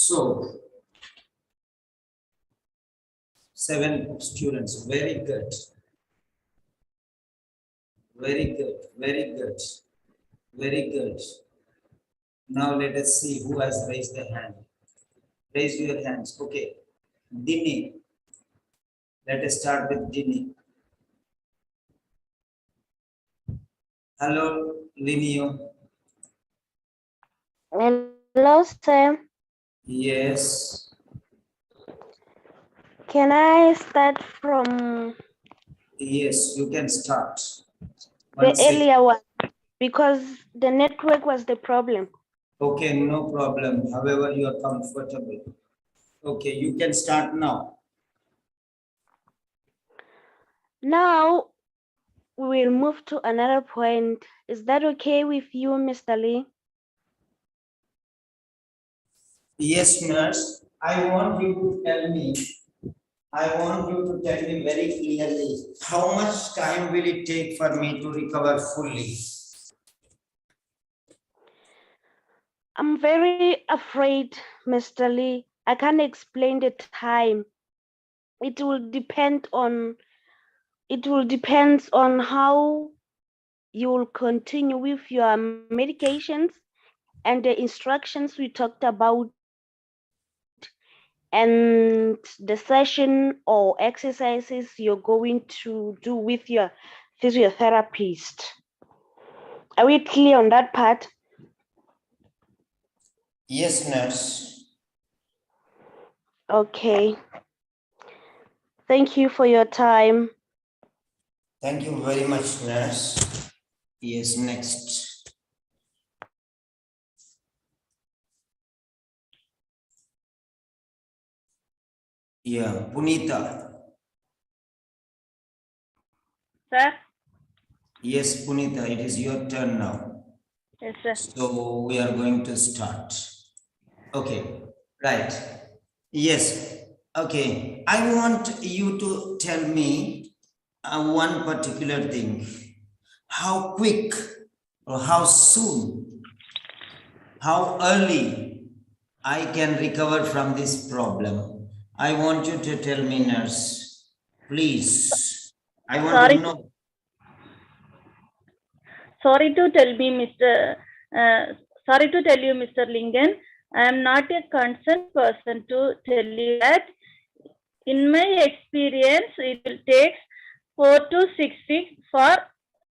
So, 7 students, very good. Very good, very good, very good. Now let us see who has raised the hand. Raise your hands. Okay. Dini. Let us start with Dini. Hello, Linio. Hello, Sam. Yes. Can I start from Yes, you can start. the 1 second. earlier one? Because the network was the problem. Okay, no problem. However, you are comfortable. Okay, you can start now. Now we'll move to another point. Is that okay with you, Mr. Lee? Yes, nurse. I want you to tell me very clearly how much time will it take for me to recover fully? I'm very afraid, Mr. Lee. I can't explain the time. It will depend on how you will continue with your medications and the instructions we talked about and the session or exercises you're going to do with your physiotherapist. Are we clear on that part? Yes, nurse. Okay. Thank you for your time. Thank you very much, nurse. Yes, next. Yeah, Punita. Sir? Yes, Punita, it is your turn now. Yes, sir. So we are going to start. Okay, right. Yes, okay. I want you to tell me one particular thing. How quick or how soon, how early I can recover from this problem? I want you to tell me, nurse. Please. I want Sorry. to know. Sorry to tell me, sorry to tell you, Mr. Lingan, I am not a concerned person to tell you that. In my experience, it will take 4 to 6 weeks for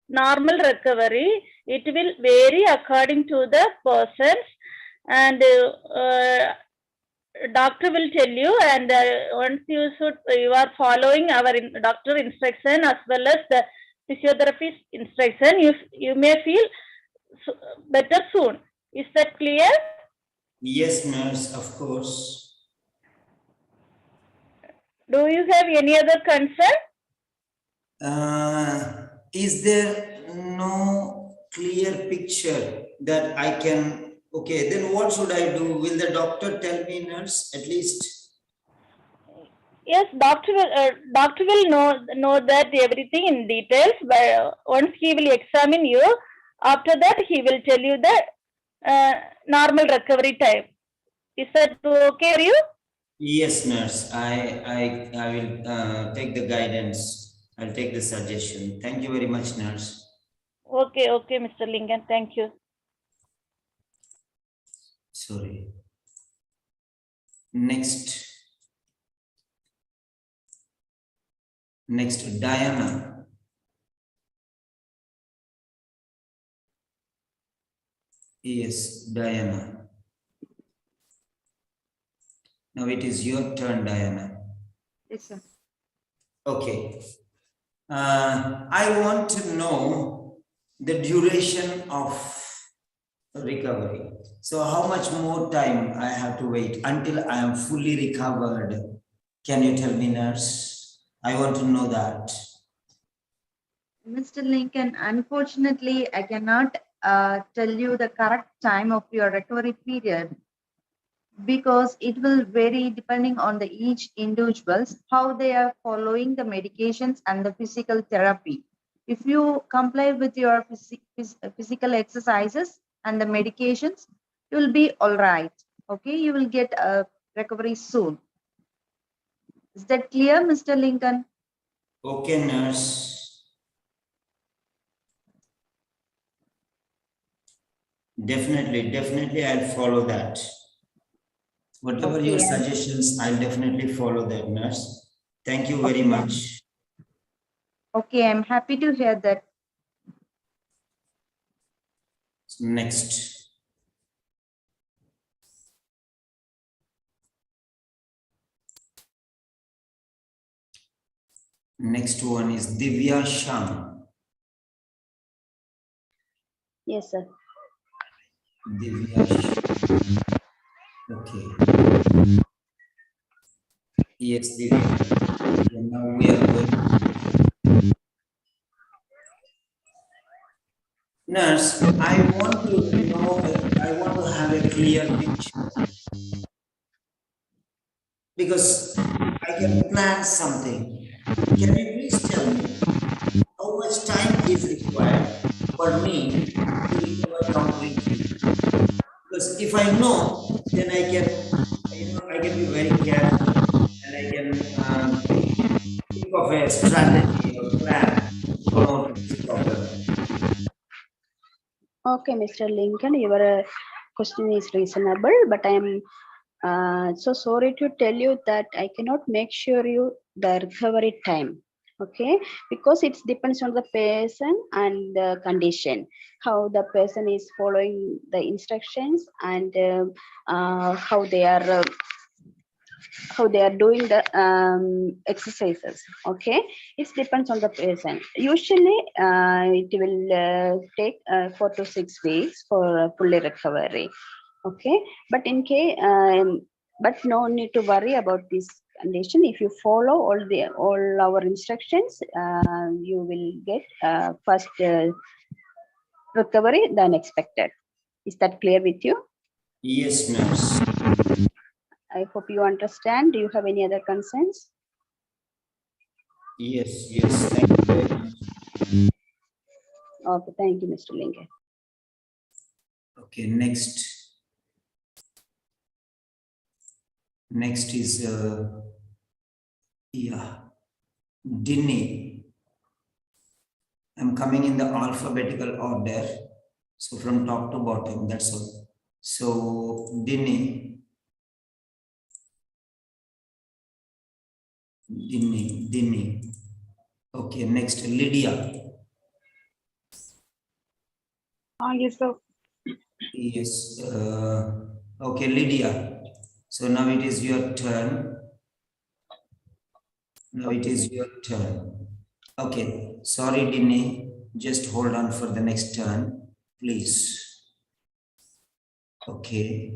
normal recovery. It will vary according to the persons, and doctor will tell you, and once you are following our doctor instruction as well as the physiotherapist instruction, you may feel better soon. Is that clear? Yes, nurse, of course. Do you have any other concern? Is there no clear picture that I can, okay, then what should I do? Will the doctor tell me, nurse, at least? Yes, doctor will know that everything in details, but once he will examine you, after that he will tell you the normal recovery time. Is that okay for you? Yes, nurse, I will take the guidance. I'll take the suggestion. Thank you very much, nurse. Okay, Mr. Lingan, thank you. Sorry. Next, Diana. Yes, Diana. Now it is your turn, Diana. Yes, sir. Okay. I want to know the duration of recovery. So how much more time I have to wait until I am fully recovered? Can you tell me, nurse? I want to know that. Mr. Lincoln, unfortunately, I cannot tell you the correct time of your recovery period because it will vary depending on the each individuals, how they are following the medications and the physical therapy. If you comply with your physical exercises and the medications, you will be all right. Okay, you will get a recovery soon. Is that clear, Mr. Lincoln? Okay, nurse. Definitely, I'll follow that. Whatever your suggestions, I'll definitely follow that, nurse. Thank you very much. Okay, I'm happy to hear that. Next. Next one is Divya Sham. Yes, sir. Divya Sham. Okay. Yes, Divya. Now we are going. Nurse, I want to know, I want to have a clear picture because I can plan something. Can you please tell me how much time is required for me to recover completely? Because if I know, then I can, I can be very careful and I can think of a strategy or plan to come out of this problem. Okay, Mr. Lincoln, your question is reasonable, but I am so sorry to tell you that I cannot make sure you the recovery time. Okay, because it depends on the person and the condition, how the person is following the instructions and how they are doing the exercises. Okay, it depends on the person. Usually it will take 4 to 6 weeks for fully recovery. Okay, but in case but no need to worry about this condition. If you follow all our instructions, you will get first recovery than expected. Is that clear with you? Yes, nurse. I hope you understand. Do you have any other concerns? Yes, thank you very much. Okay, thank you, Mr. Lincoln. Okay, next. Next is, Dinny. I'm coming in the alphabetical order. So from top to bottom, that's all. So Dinny. Okay, next Lydia. Yes, sir. Yes. Okay, Lydia. So now it is your turn. Now it is your turn. Okay. Sorry, Dinny. Just hold on for the next turn, please. Okay.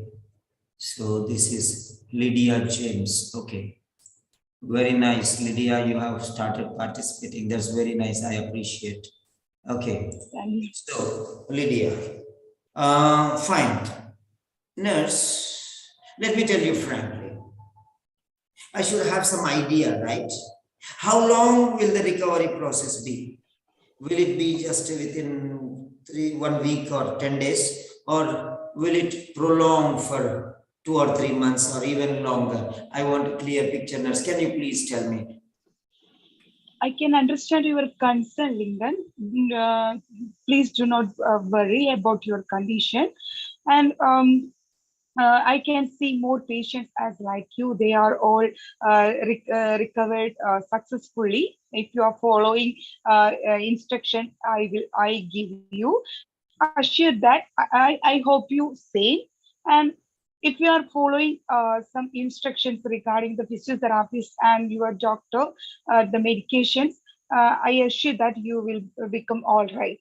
So this is Lydia James. Okay. Very nice, Lydia. You have started participating. That's very nice. I appreciate. Okay. So, Lydia. Fine. Nurse, let me tell you frankly. I should have some idea, right? How long will the recovery process be? Will it be just within 1 week or 10 days? Or will it prolong for 2 or 3 months or even longer? I want a clear picture, nurse. Can you please tell me? I can understand your concern, Lingan. Please do not worry about your condition. And I can see more patients as like you. They are all recovered successfully. If you are following instruction, I give you. Assure that I hope you same. And if you are following some instructions regarding the physiotherapist and your doctor, the medications, I assure that you will become all right.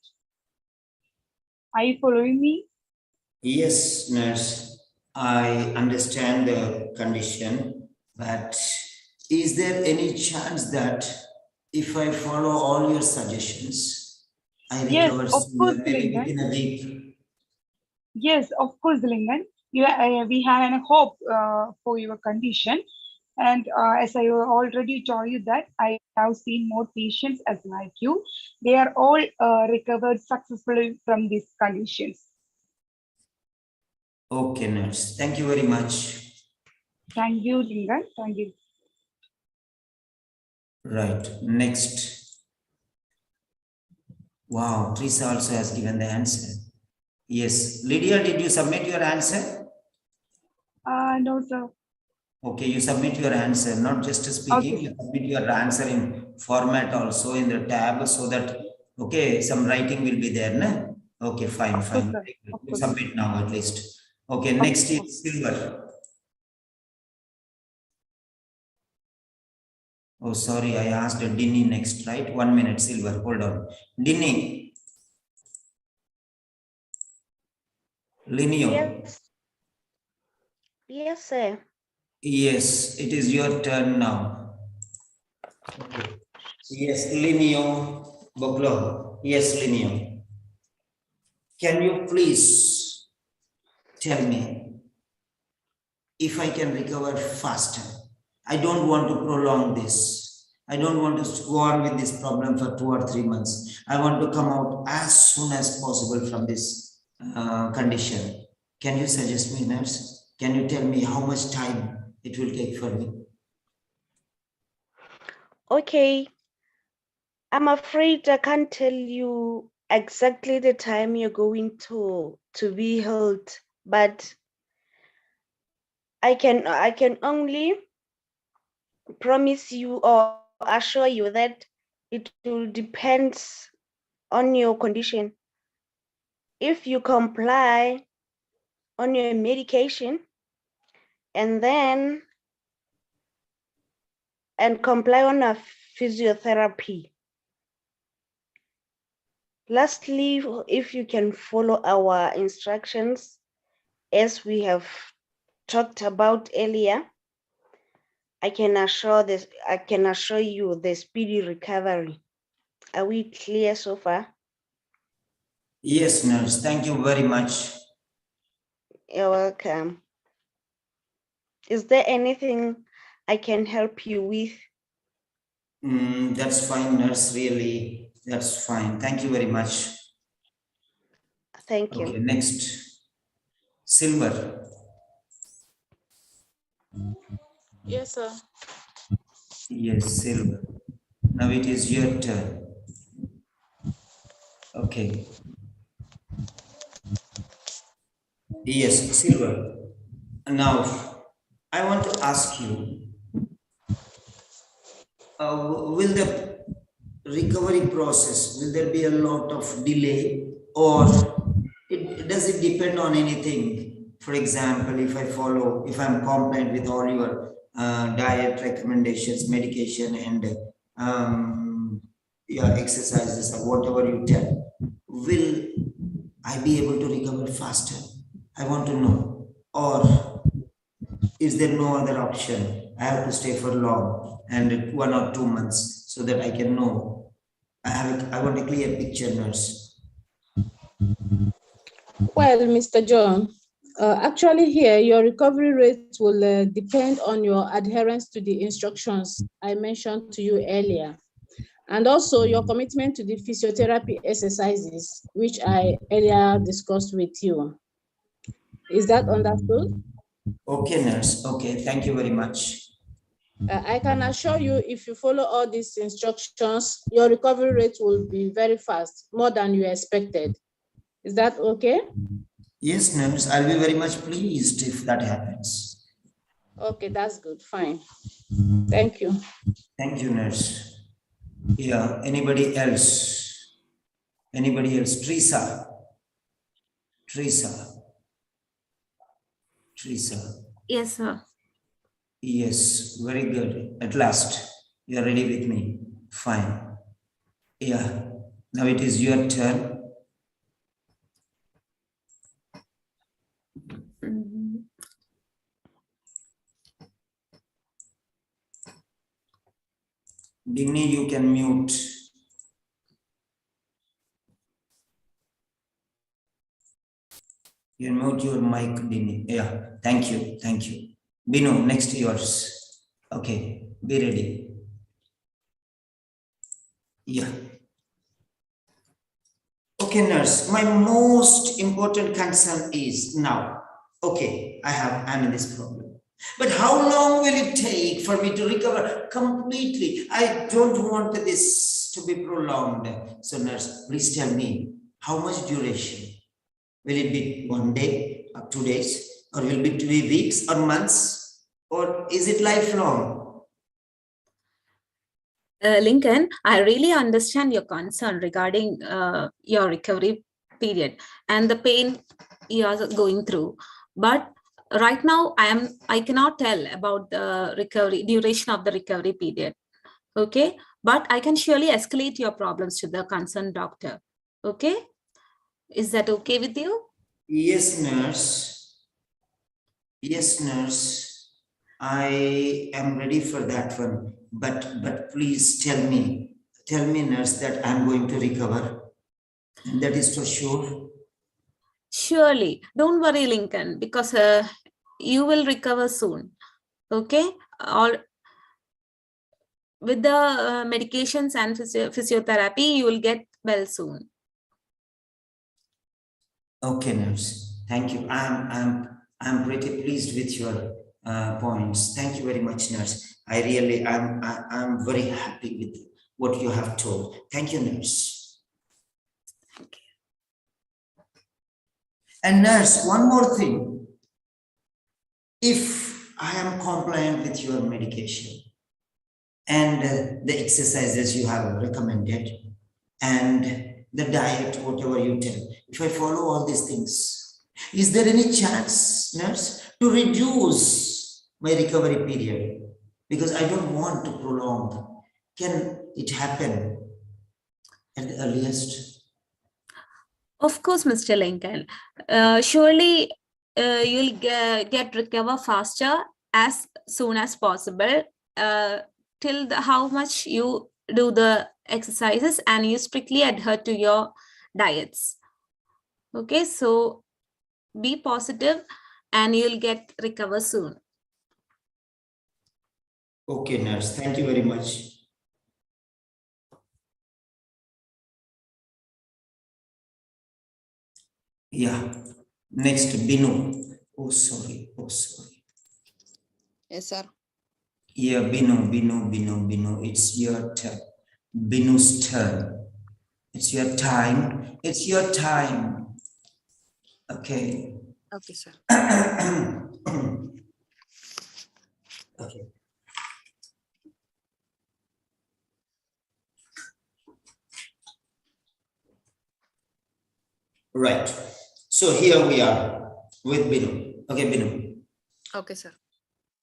Are you following me? Yes, nurse. I understand the condition, but is there any chance that if I follow all your suggestions, I Yes, recover of sooner, course, maybe Lingan. within a week? Yes, of course, Lingan. We have a hope for your condition. And as I already told you that I have seen more patients as like you. They are all recovered successfully from these conditions. Okay, nurse. Thank you very much. Thank you, Lingan. Thank you. Right. Next. Wow, Teresa also has given the answer. Yes. Lydia, did you submit your answer? No, sir. Okay, you submit your answer, not just speaking, Okay. you submit your answer in format also in the tab so that, okay, some writing will be there, no? Okay, fine, Of course, fine. sir. Of You course. submit now at least. Okay, next is Silver. Oh, sorry, I asked Dinny next, right? 1 minute, Silver, hold on. Dinny. Linio. Yes. Yes, sir. Yes, it is your turn now. Okay. Yes, Linio Boglo. Yes, Linio. Can you please tell me if I can recover faster? I don't want to prolong this. I don't want to go on with this problem for 2 or 3 months. I want to come out as soon as possible from this condition. Can you suggest me, nurse? Can you tell me how much time it will take for me? Okay. I'm afraid I can't tell you exactly the time you're going to be healed, but I can only promise you or assure you that it will depend on your condition. If you comply on your medication and comply on a physiotherapy. Lastly, if you can follow our instructions as we have talked about earlier, I can assure you the speedy recovery. Are we clear so far? Yes, nurse. Thank you very much. You're welcome. Is there anything I can help you with? That's fine, nurse. Really, that's fine. Thank you very much. Thank you. Okay, next. Silver. Yes, sir. Yes, Silver. Now it is your turn. Okay. Yes, Silver. Now, I want to ask you, will the recovery process, will there be a lot of delay or does it depend on anything? For example, if I'm compliant with all your diet recommendations, medication and exercises or whatever you tell, will I be able to recover faster? I want to know. Or is there no other option? I have to stay for long and 1 or 2 months so that I can know. I want a clear picture, nurse. Well, Mr. John, actually here, your recovery rate will depend on your adherence to the instructions I mentioned to you earlier. And also your commitment to the physiotherapy exercises, which I earlier discussed with you. Is that understood? Okay, nurse. Okay, thank you very much. I can assure you, if you follow all these instructions, your recovery rate will be very fast, more than you expected. Is that okay? Yes, nurse. I'll be very much pleased if that happens. Okay, that's good. Fine. Thank you. Thank you, nurse. Yeah, anybody else? Anybody else? Teresa. Yes, sir. Yes, very good. At last, you're ready with me. Fine. Yeah, now it is your turn. Digni, you can mute. You mute your mic, Digni. Yeah, thank you. Thank you. Binu, next yours. Okay, be ready. Yeah. Okay, nurse, my most important concern is now, okay, I'm in this problem. But how long will it take for me to recover completely? I don't want this to be prolonged. So nurse, please tell me, how much duration? Will it be 1 day or 2 days? Or will it be 2 weeks or months? Or is it lifelong? Lincoln, I really understand your concern regarding your recovery period and the pain you are going through. But right now, I cannot tell about the recovery duration of the recovery period. Okay, but I can surely escalate your problems to the concerned doctor. Okay, is that okay with you? Yes, nurse. Yes, nurse. I am ready for that one. But please tell me, nurse, that I'm going to recover. And that is for sure. Surely, don't worry, Lincoln, because you will recover soon. Okay, or with the medications and physiotherapy, you will get well soon. Okay, nurse. Thank you. I'm pretty pleased with your points. Thank you very much, nurse. I'm very happy with what you have told. Thank you, nurse. Thank you. And nurse, one more thing. If I am compliant with your medication and the exercises you have recommended and the diet, whatever you tell, if I follow all these things, is there any chance, nurse, to reduce my recovery period? Because I don't want to prolong. Can it happen at the earliest? Of course, Mr. Lincoln. Surely you'll get recover faster as soon as possible till how much you do the exercises and you strictly adhere to your diets. Okay, so be positive and you'll get recover soon. Okay, nurse. Thank you very much. Yeah. Next, Binu. Oh, sorry. Yes, sir. Yeah, Binu. It's your turn. Binu's turn. It's your time. Okay. Okay, sir. Okay. Right. So here we are with Binu. Okay, Binu. Okay, sir.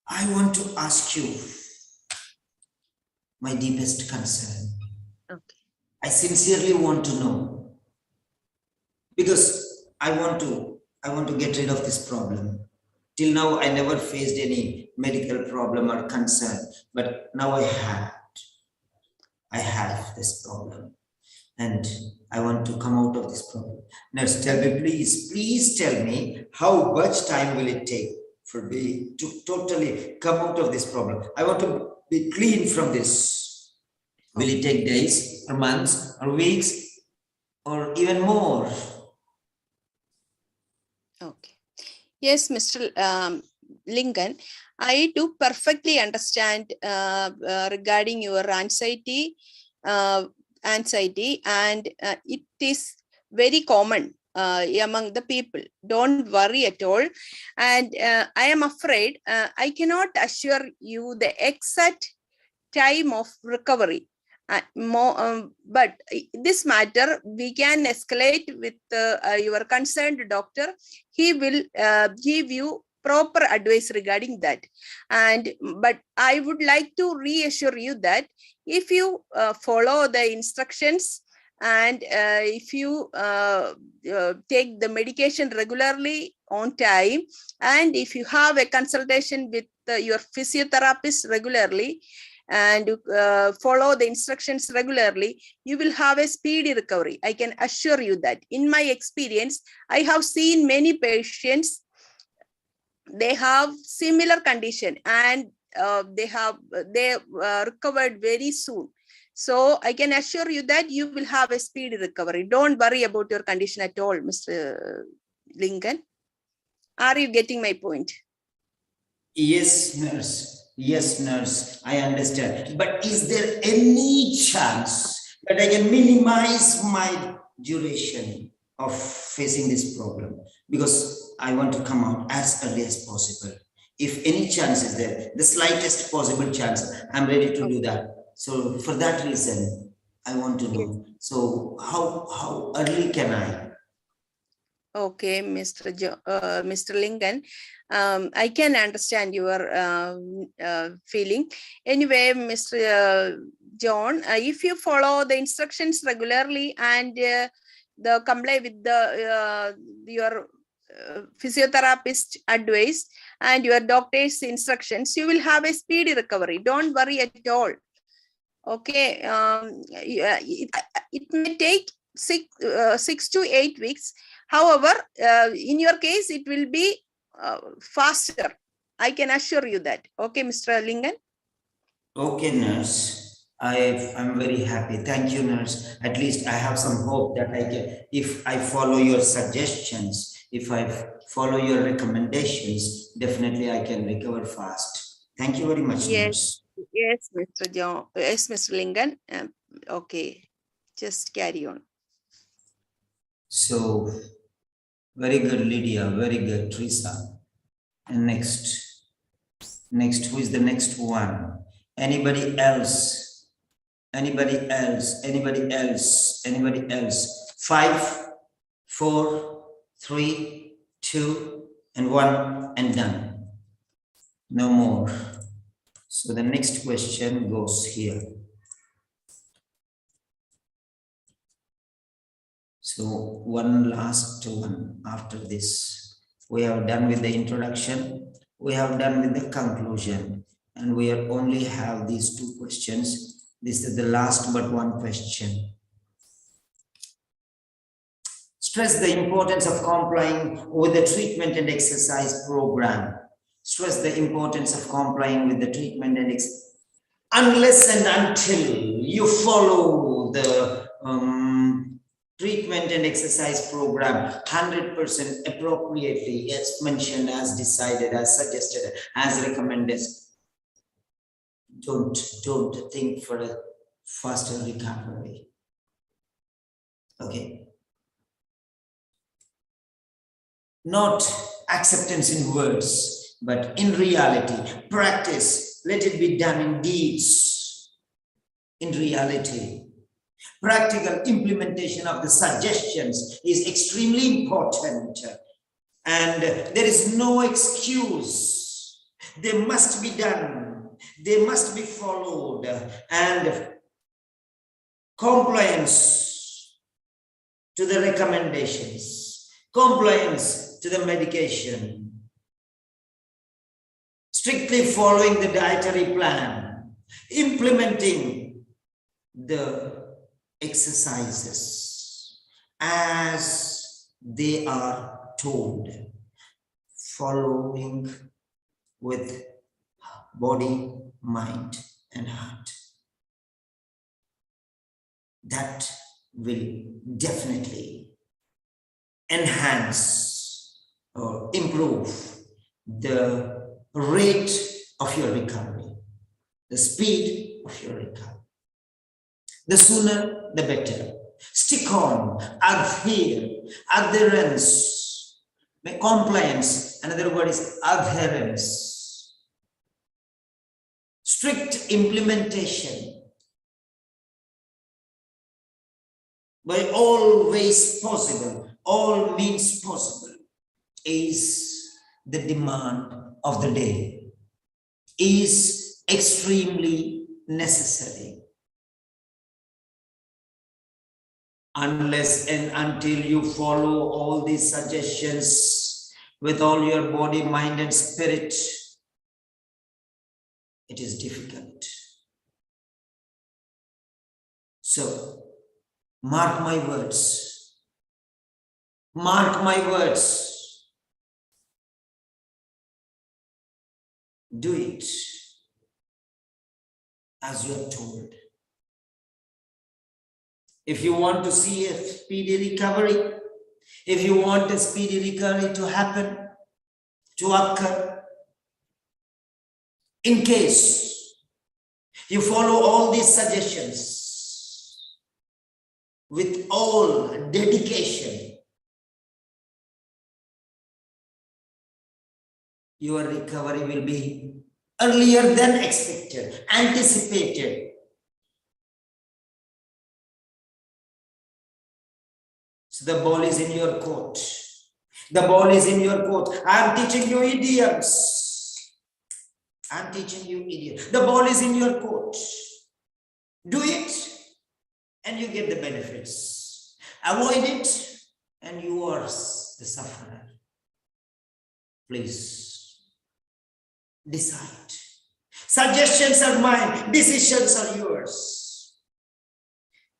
I want to ask you my deepest concern. Okay. I sincerely want to know, because I want to get rid of this problem. Till now, I never faced any medical problem or concern, but now I have this problem, and I want to come out of this problem. Nurse, tell me, please tell me, how much time will it take for me to totally come out of this problem? I want to be clean from this. Will it take days or months or weeks or even more? Okay. Yes, Mr. Lincoln, I do perfectly understand regarding your anxiety, and it is very common among the people. Don't worry at all. And I am afraid I cannot assure you the exact time of recovery. But this matter we can escalate with your concerned doctor. He will give you proper advice regarding that. But I would like to reassure you that if you follow the instructions and if you take the medication regularly on time, and if you have a consultation with your physiotherapist regularly, and follow the instructions regularly, you will have a speedy recovery. I can assure you that. In my experience, I have seen many patients, they have similar condition and they recovered very soon. So I can assure you that you will have a speedy recovery. Don't worry about your condition at all, Mr. Lincoln. Are you getting my point? Yes, nurse. Yes, nurse. I understand. But is there any chance that I can minimize my duration of facing this problem? Because I want to come out as early as possible. If any chance is there, the slightest possible chance, I'm ready to do that. So for that reason, I want to know. So how early can I? Okay, Mr. Lincoln, I can understand your feeling. Anyway, Mr. John, if you follow the instructions regularly and the comply with the your physiotherapist advice and your doctor's instructions, you will have a speedy recovery. Don't worry at all. Okay, it may take 6 to 8 weeks. However, in your case, it will be faster. I can assure you that. Okay, Mr. Lingan. Okay, nurse. I'm very happy. Thank you, nurse. At least I have some hope that I can, if I follow your suggestions, if I follow your recommendations, definitely I can recover fast. Thank you very much, nurse. Yes, Mr. John. Yes, Mr. Lingan. Okay, just carry on. So, very good, Lydia. Very good, Teresa. And next, who is the next one? Anybody else? Anybody else? Anybody else? Anybody else? 5, 4, 3, 2, and 1, and done. No more. So the next question goes here. So one last one after this. We have done with the introduction. We have done with the conclusion. And we only have these 2 questions. This is the last but one question. Stress the importance of complying with the treatment and exercise program. Stress the importance of complying with the treatment and exercise. Unless and until you follow the treatment and exercise program 100% appropriately, as mentioned, as decided, as suggested, as recommended, don't think for a faster recovery. Okay. Not acceptance in words, but in reality, practice. Let it be done in deeds. In reality, practical implementation of the suggestions is extremely important, and there is no excuse. They must be done. They must be followed, and compliance to the recommendations, compliance to the medication, strictly following the dietary plan, implementing the exercises as they are told, following with body, mind, and heart. That will definitely enhance or improve the rate of your recovery, the speed of your recovery. The sooner, the better. Stick on, adhere, adherence, compliance. Another word is adherence. Strict implementation by all ways possible, all means possible, is the demand of the day, is extremely necessary. Unless and until you follow all these suggestions with all your body, mind, and spirit, it is difficult. So, mark my words. Mark my words. Do it as you are told. If you want to see a speedy recovery, if you want a speedy recovery to happen, to occur in case you follow all these suggestions with all dedication. Your recovery will be earlier than expected, anticipated. So the ball is in your court. The ball is in your court. I am teaching you idioms. I'm teaching you idioms. The ball is in your court. Do it and you get the benefits. Avoid it and you are the sufferer. Please decide. Suggestions are mine. Decisions are yours.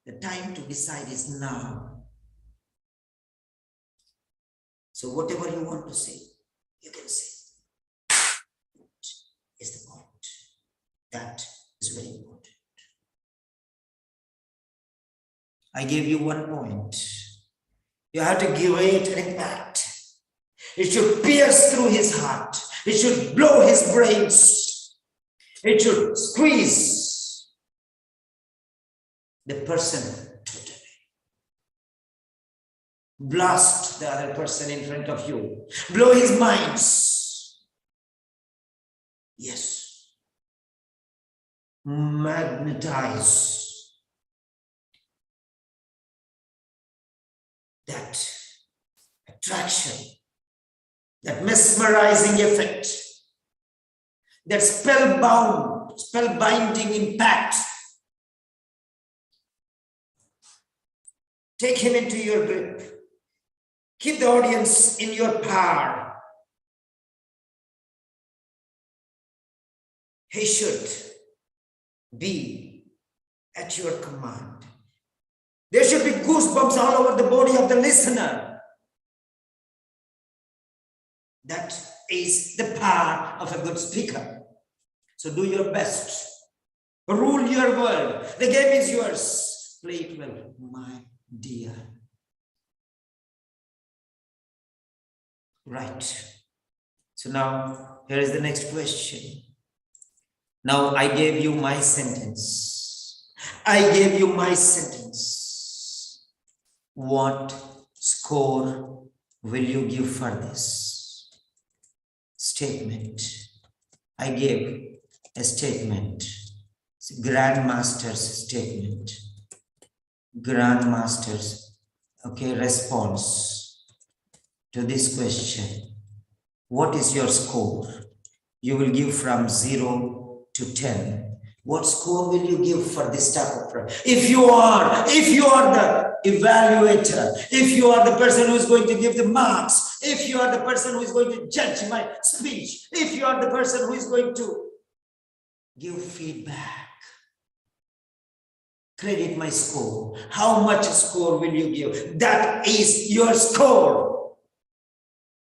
The time to decide is now. So whatever you want to say, you can say. That is the point. That is very important. I gave you 1 point. You have to give it an impact. It should pierce through his heart. It should blow his brains. It should squeeze the person. Blast the other person in front of you. Blow his minds. Yes. Magnetize that attraction, that mesmerizing effect, that spellbinding impact. Take him into your grip. Keep the audience in your power. He should be at your command. There should be goosebumps all over the body of the listener. That is the power of a good speaker. So do your best. Rule your world. The game is yours. Play it well, my dear. Right. So now, here is the next question. Now, I gave you my sentence. I gave you my sentence. What score will you give for this statement? I gave a statement. It's a Grandmaster's statement. Grandmaster's, okay, response to this question. What is your score? You will give from 0 to 10. What score will you give for this type of problem? If you are the evaluator, if you are the person who is going to give the marks, if you are the person who is going to judge my speech, if you are the person who is going to give feedback, credit my score. How much score will you give? That is your score.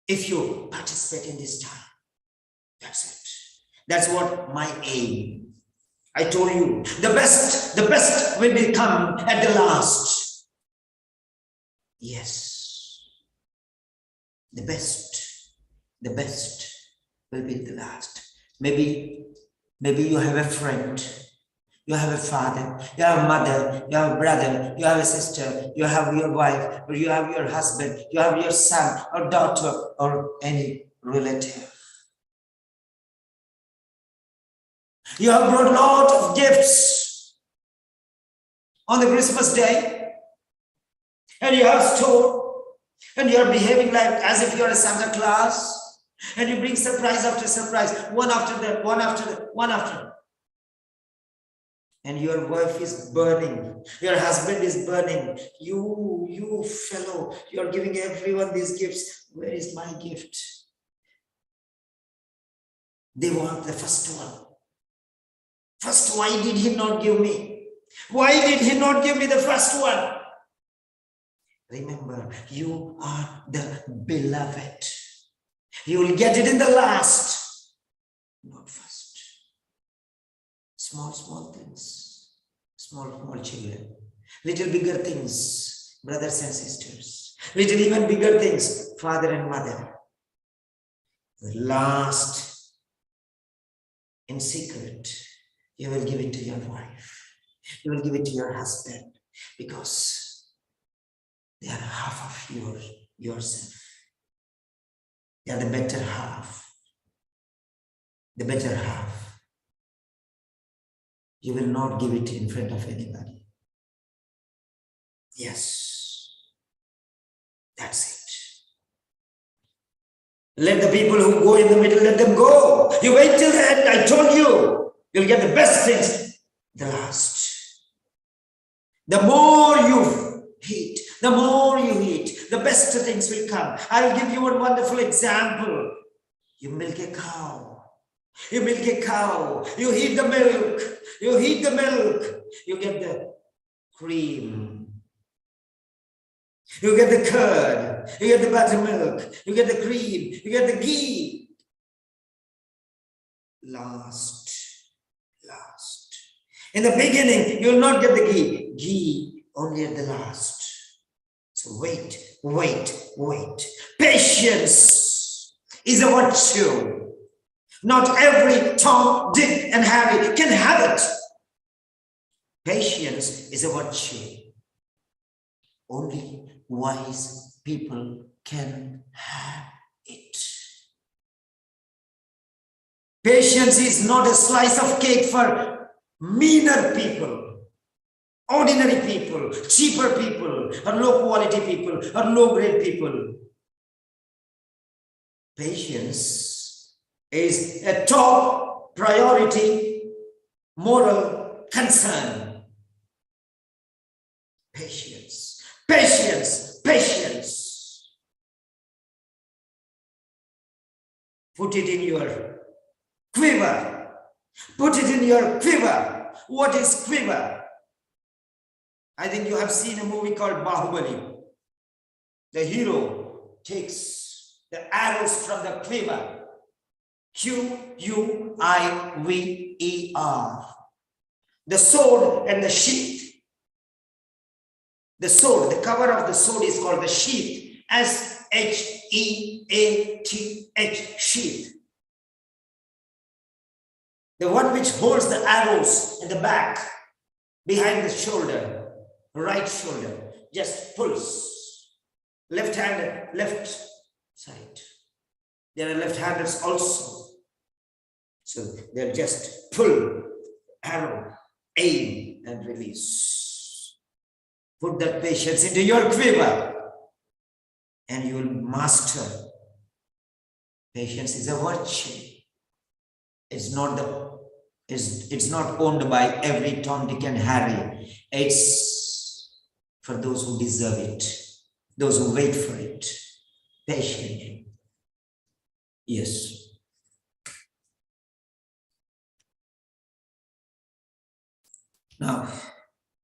If you participate in this time, that's it. That's what my aim. I told you, the best will become at the last. Yes. The best will be the last. Maybe you have a friend. You have a father, you have a mother, you have a brother, you have a sister, you have your wife, or you have your husband, you have your son or daughter or any relative. You have brought a lot of gifts on the Christmas day and you have stored and you are behaving like as if you are a Santa Claus and you bring surprise after surprise, one after that, one after that, one after that. And your wife is burning, your husband is burning, you fellow, you are giving everyone these gifts. Where is my gift? They want the first one. First, why did he not give me? Why did he not give me the first one? Remember, you are the beloved. You will get it in the last, not first. Small things, small children, little bigger things, brothers and sisters, little even bigger things, father and mother. The last, in secret, you will give it to your wife. You will give it to your husband because they are half of yourself. They are the better half. The better half. You will not give it in front of anybody. Yes, that's it. Let the people who go in the middle, let them go. You wait till the end. I told you, you'll get the best things. The last. The more you heat, the best things will come. I will give you one wonderful example. You milk a cow. You milk a cow. You heat the milk. You heat the milk. You get the cream. You get the curd. You get the buttermilk. You get the cream. You get the ghee. Last. In the beginning, you will not get the ghee. Ghee only at the last. So wait. Patience is a virtue. Not every Tom, Dick, and Harry can have it. Patience is a virtue. Only wise people can have it. Patience is not a slice of cake for meaner people, ordinary people, cheaper people, or low quality people, or low grade people. Patience is a top priority moral concern. Patience. Put it in your quiver. What is quiver? I think you have seen a movie called Bahubali. The hero takes the arrows from the quiver. Quiver. The sword and the sheath. The sword, the cover of the sword is called the sheath. S-H-E-A-T-H, sheath. The one which holds the arrows in the back, behind the shoulder, right shoulder, just pulls. Left-handed, left side. There are left-handers also. So they'll just pull, arrow, aim, and release. Put that patience into your quiver, and you will master. Patience is a virtue. It's not owned by every Tom, Dick, and Harry. It's for those who deserve it, those who wait for it patiently. Yes. Now,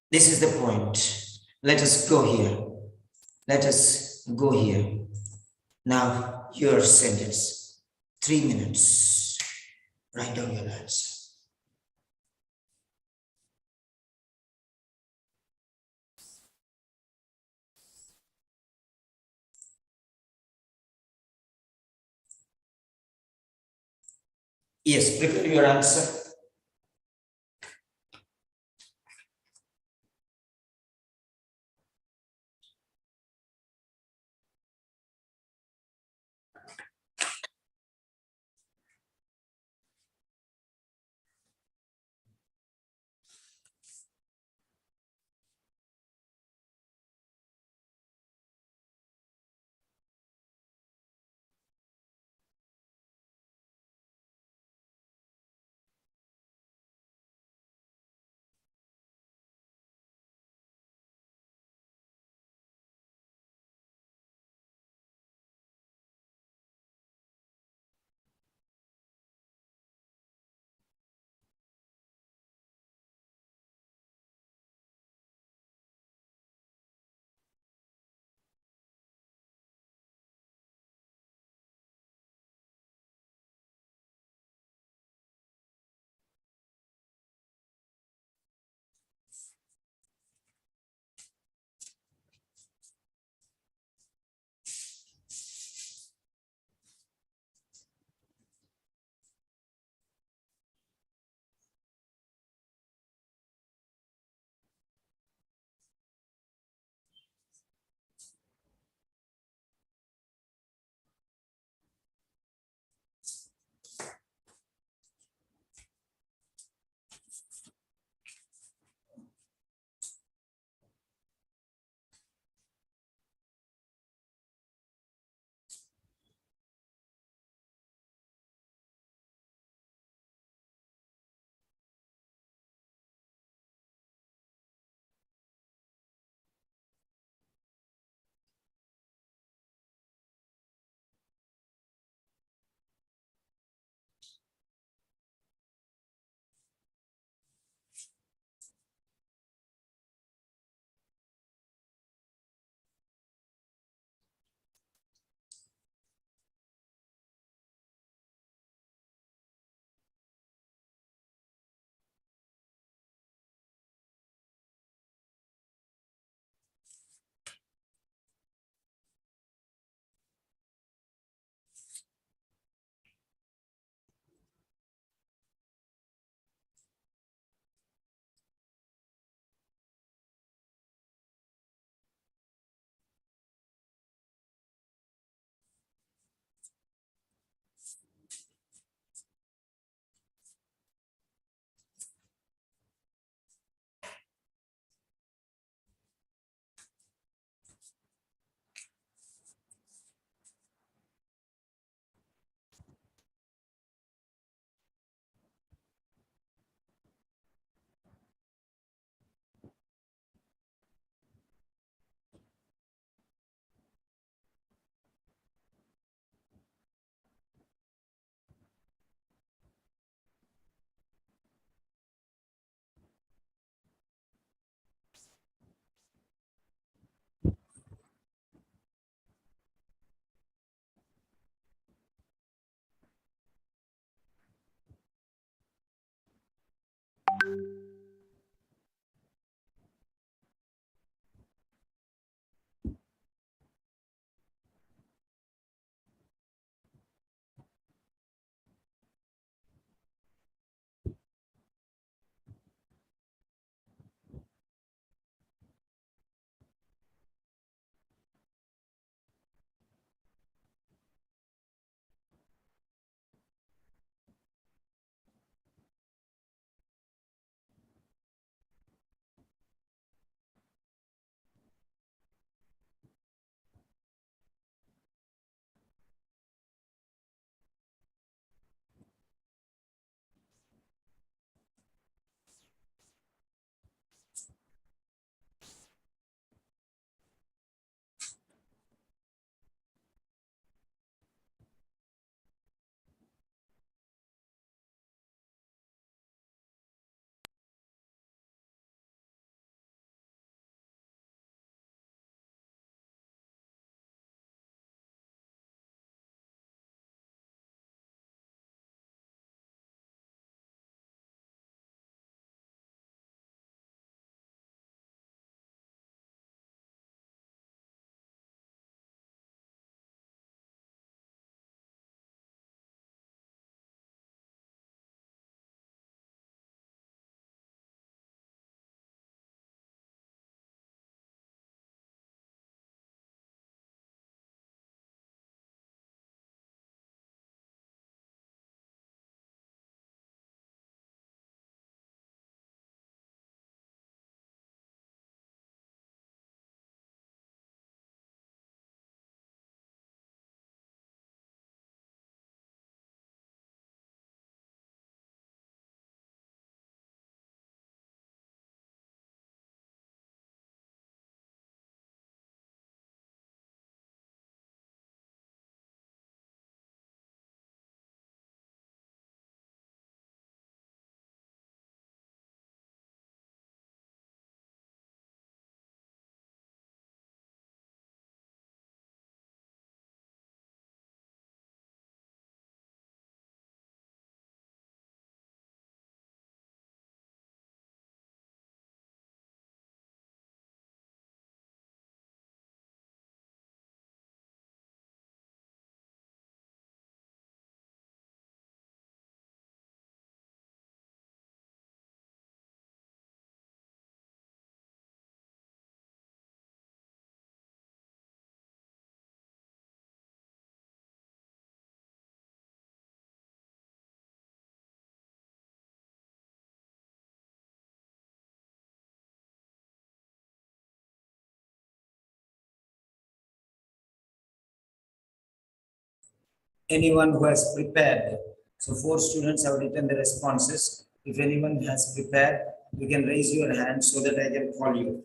this is the point. Let us go here. Now, your sentence. 3 minutes. Write down your answer. Yes, prepare your answer. anyone who has prepared. So 4 students have written the responses. If anyone has prepared, you can raise your hand so that I can call you.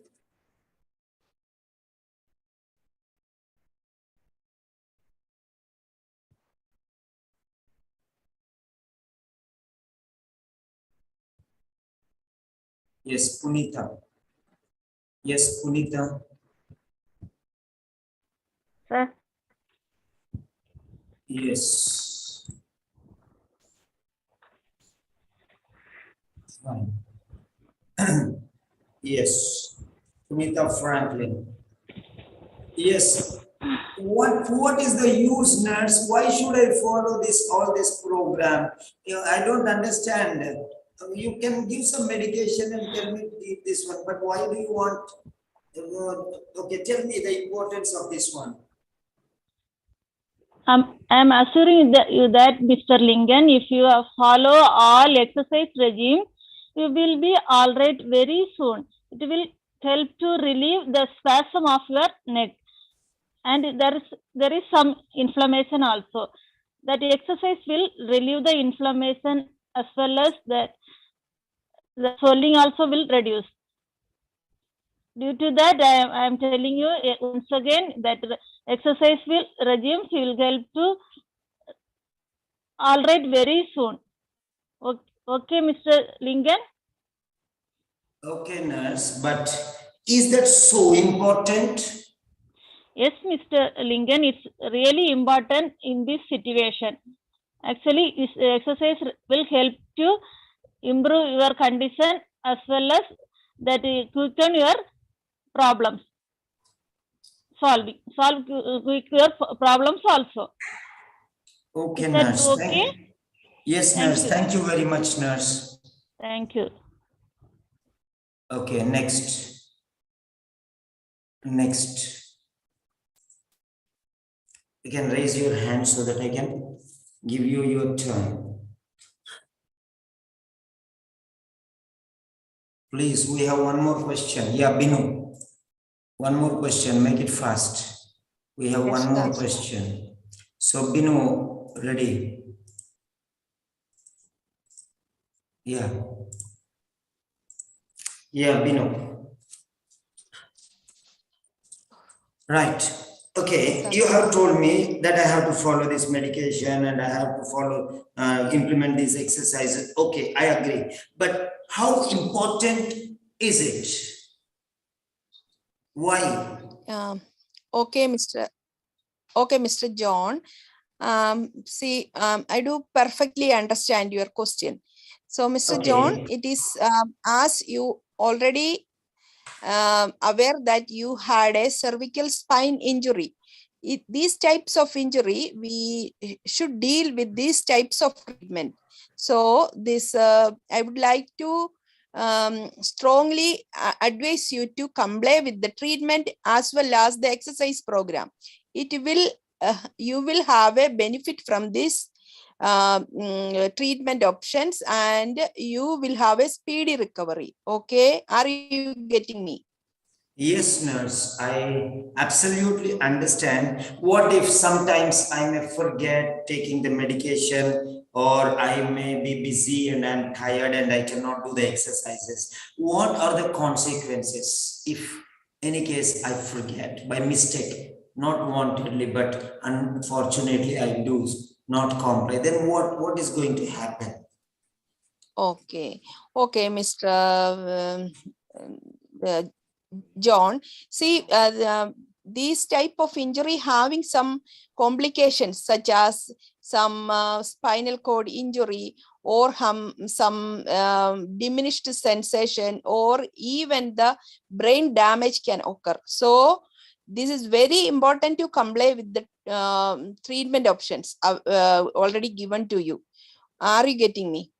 Yes, Punita. Yes, Punita. Sir. Yes. Fine. Yes. Punita Franklin. Yes. What is the use, nurse? Why should I follow this program? I don't understand. You can give some medication and tell me this one, but why do you want? Okay, tell me the importance of this one. I'm assuring you that, Mr. Lingan, if you follow all exercise regime, you will be all right very soon. It will help to relieve the spasm of your neck. And there is some inflammation also. That exercise will relieve the inflammation as well as the swelling also will reduce. Due to that, I am telling you once again that exercise regimes will help to all right very soon. Okay, Mr. Lingan? Okay, nurse, but is that so important? Yes, Mr. Lingan, it's really important in this situation. Actually, this exercise will help to improve your condition as well as that quicken your problems. Solve quick your problems also. Okay, Is that nurse. okay? Yes, Thank nurse. you. Thank you very much, nurse. Thank you. Okay, next. Next. You can raise your hand so that I can give you your turn. Please, we have one more question. Yeah, Binu. One more question. Make it fast. We have one more question. So, Binu, ready? Yeah. Yeah, Binu. Right. Okay, you have told me that I have to follow this medication and I have to follow, implement these exercises. Okay, I agree. But how important is it? Why? Okay, Mr. John. I do perfectly understand your question. So, Mr. John, it is as you already aware that you had a cervical spine injury. These types of injury, we should deal with these types of treatment. So I would like to strongly advise you to comply with the treatment as well as the exercise program. It will you will have a benefit from this treatment options and you will have a speedy recovery. Okay, are you getting me? Yes, nurse, I absolutely understand. What if sometimes I may forget taking the medication or I may be busy and I'm tired and I cannot do the exercises? What are the consequences if any case I forget by mistake, not wantedly, but unfortunately I do not comply? Then what is going to happen? Okay, Mr. John. See, these type of injury having some complications such as some spinal cord injury or some diminished sensation or even the brain damage can occur. So this is very important to comply with the treatment options already given to you. Are you getting me?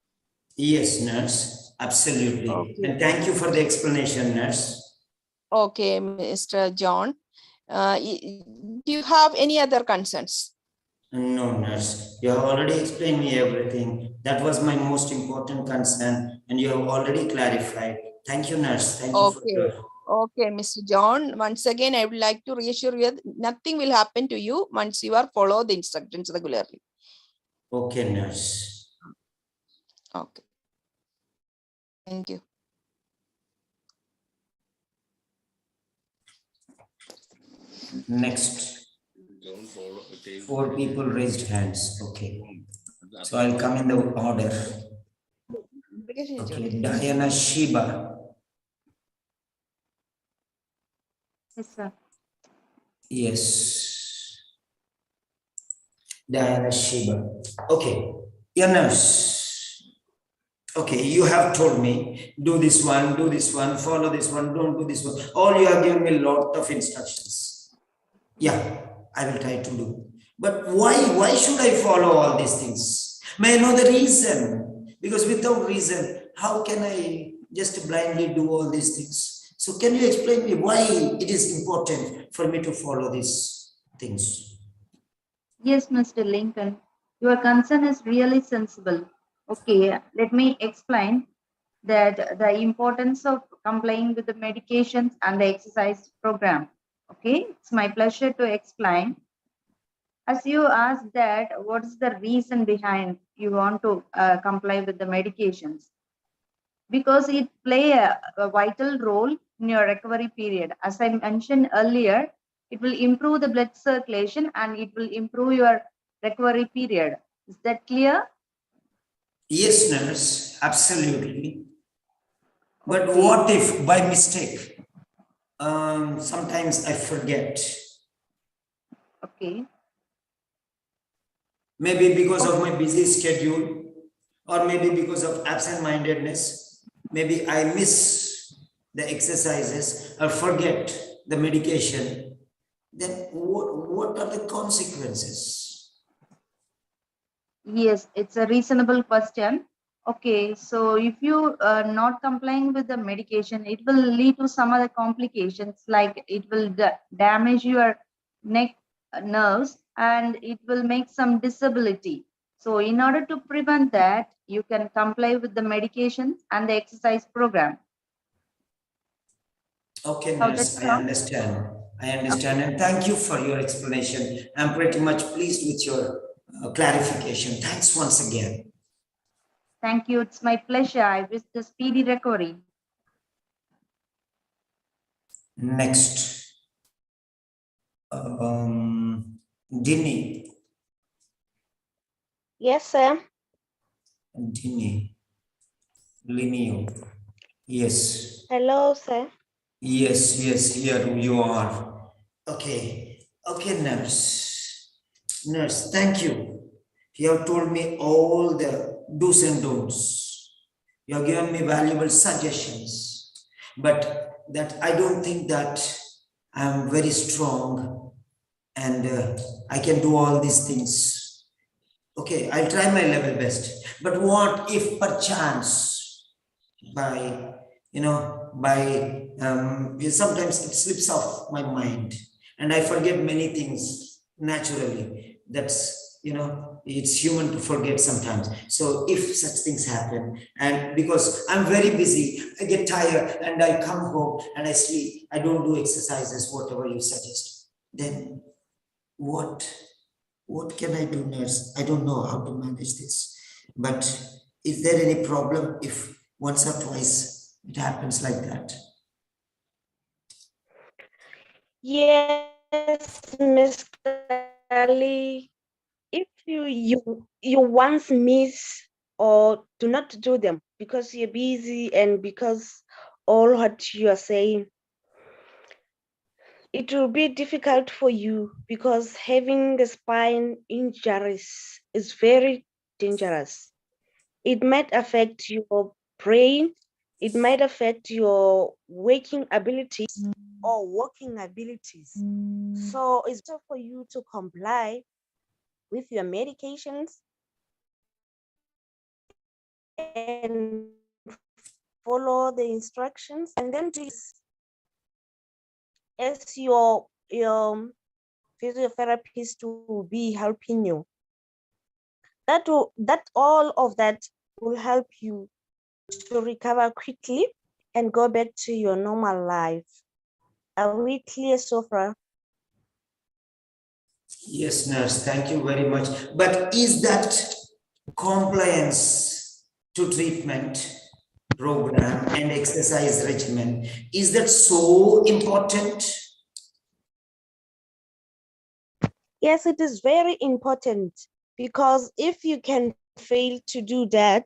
Yes, nurse, absolutely. Okay. And thank you for the explanation, nurse. Okay, Mr. John. Do you have any other concerns? No, nurse. You have already explained me everything. That was my most important concern, and you have already clarified. Thank you, nurse. Thank you for your. Okay, Mr. John. Once again, I would like to reassure you that nothing will happen to you once you are follow the instructions regularly. Okay, nurse. Okay. Thank you. Next. 4 people raised hands. Okay. So I'll come in the order. Okay, Diana Shiba. Yes, sir. Yes. Diana Shiba. Okay. Your nurse. Okay, you have told me, do this one, follow this one, don't do this one. All you have given me a lot of instructions. Yeah, I will try to do. But why should I follow all these things? May I know the reason? Because without reason, how can I just blindly do all these things? So can you explain me why it is important for me to follow these things? Yes, Mr. Lincoln, your concern is really sensible. Okay, let me explain that the importance of complying with the medications and the exercise program. Okay, it's my pleasure to explain. As you asked that, what is the reason behind you want to comply with the medications? Because it play a vital role in your recovery period. As I mentioned earlier, it will improve the blood circulation and it will improve your recovery period. Is that clear? Yes, nurse, absolutely. But what if by mistake, sometimes I forget? Okay. Maybe because of my busy schedule, or maybe because of absent-mindedness. Maybe I miss the exercises or forget the medication. Then what are the consequences? Yes, it's a reasonable question. Okay, so if you are not complying with the medication, it will lead to some other complications, like it will damage your neck nerves and it will make some disability. So in order to prevent that, you can comply with the medications and the exercise program. Okay, So nurse, that's I all. understand. I understand, and thank you for your explanation. I'm pretty much pleased with your clarification. Thanks once again. Thank you. It's my pleasure. I wish the speedy recovery. Next, Dini. Yes, sir. Dini. Linio. Yes. Hello, sir. Yes, here you are. Okay, nurse. Nurse, thank you. You have told me all the do's and don'ts. You have given me valuable suggestions, but that I don't think that I'm very strong and I can do all these things. Okay, I'll try my level best. But what if perchance by sometimes it slips off my mind and I forget many things naturally. That's, it's human to forget sometimes. So if such things happen, and because I'm very busy, I get tired and I come home and I sleep, I don't do exercises, whatever you suggest, then what can I do, nurse? I don't know how to manage this. But is there any problem if once or twice it happens like that? Yes, Mr. Ali. If you once miss or do not do them because you're busy and because all what you are saying, it will be difficult for you because having the spine injuries is very dangerous. It might affect your brain, it might affect your waking abilities or walking abilities. So it's better for you to comply with your medications and follow the instructions, and then as your physiotherapist will be helping you. That all of that will help you to recover quickly and go back to your normal life. Are we clear so far? Yes, nurse, thank you very much. But is that compliance to treatment program and exercise regimen, is that so important? Yes, it is very important because if you can fail to do that,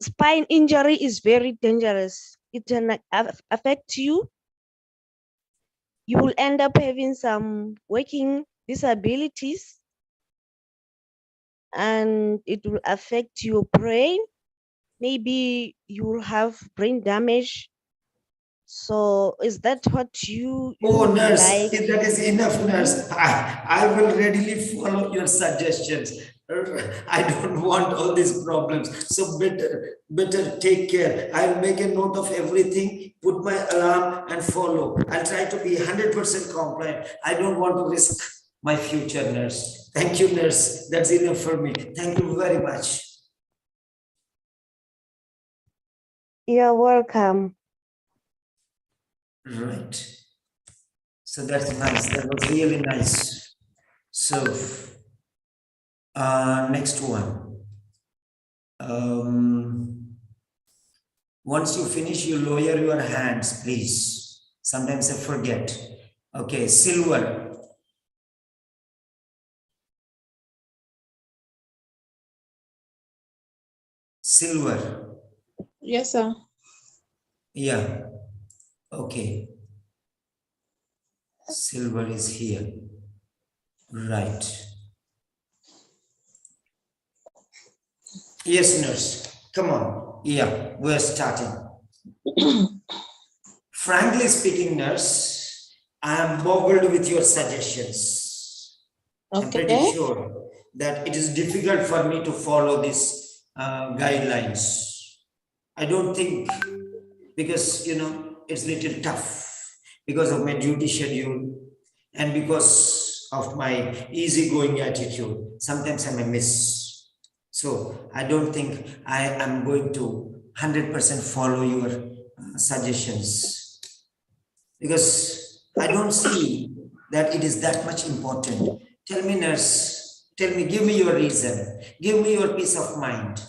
spine injury is very dangerous. It can affect you. You will end up having some working disabilities and it will affect your brain. Maybe you will have brain damage. So is that what you Oh, would nurse, like? if that is enough, nurse. I will readily follow your suggestions. I don't want all these problems. So better take care. I'll make a note of everything, put my alarm and follow. I'll try to be 100% compliant. I don't want to risk my future, nurse. Thank you, nurse. That's enough for me. Thank you very much. You're welcome. Right. So that's nice. That was really nice. So, next one. Once you finish, you lower your hands, please. Sometimes I forget. Okay, silver. Silver. Yes, sir. Yeah. Okay. Silver is here. Right. Yes, nurse. Come on. Yeah, we're starting. Frankly speaking, nurse, I am boggled with your suggestions. I'm pretty sure that it is difficult for me to follow these guidelines. I don't think, because it's little tough because of my duty schedule and because of my easygoing attitude. Sometimes I may miss. So I don't think I am going to 100% follow your suggestions, because I don't see that it is that much important. Tell me, nurse, tell me, give me your reason, give me your peace of mind.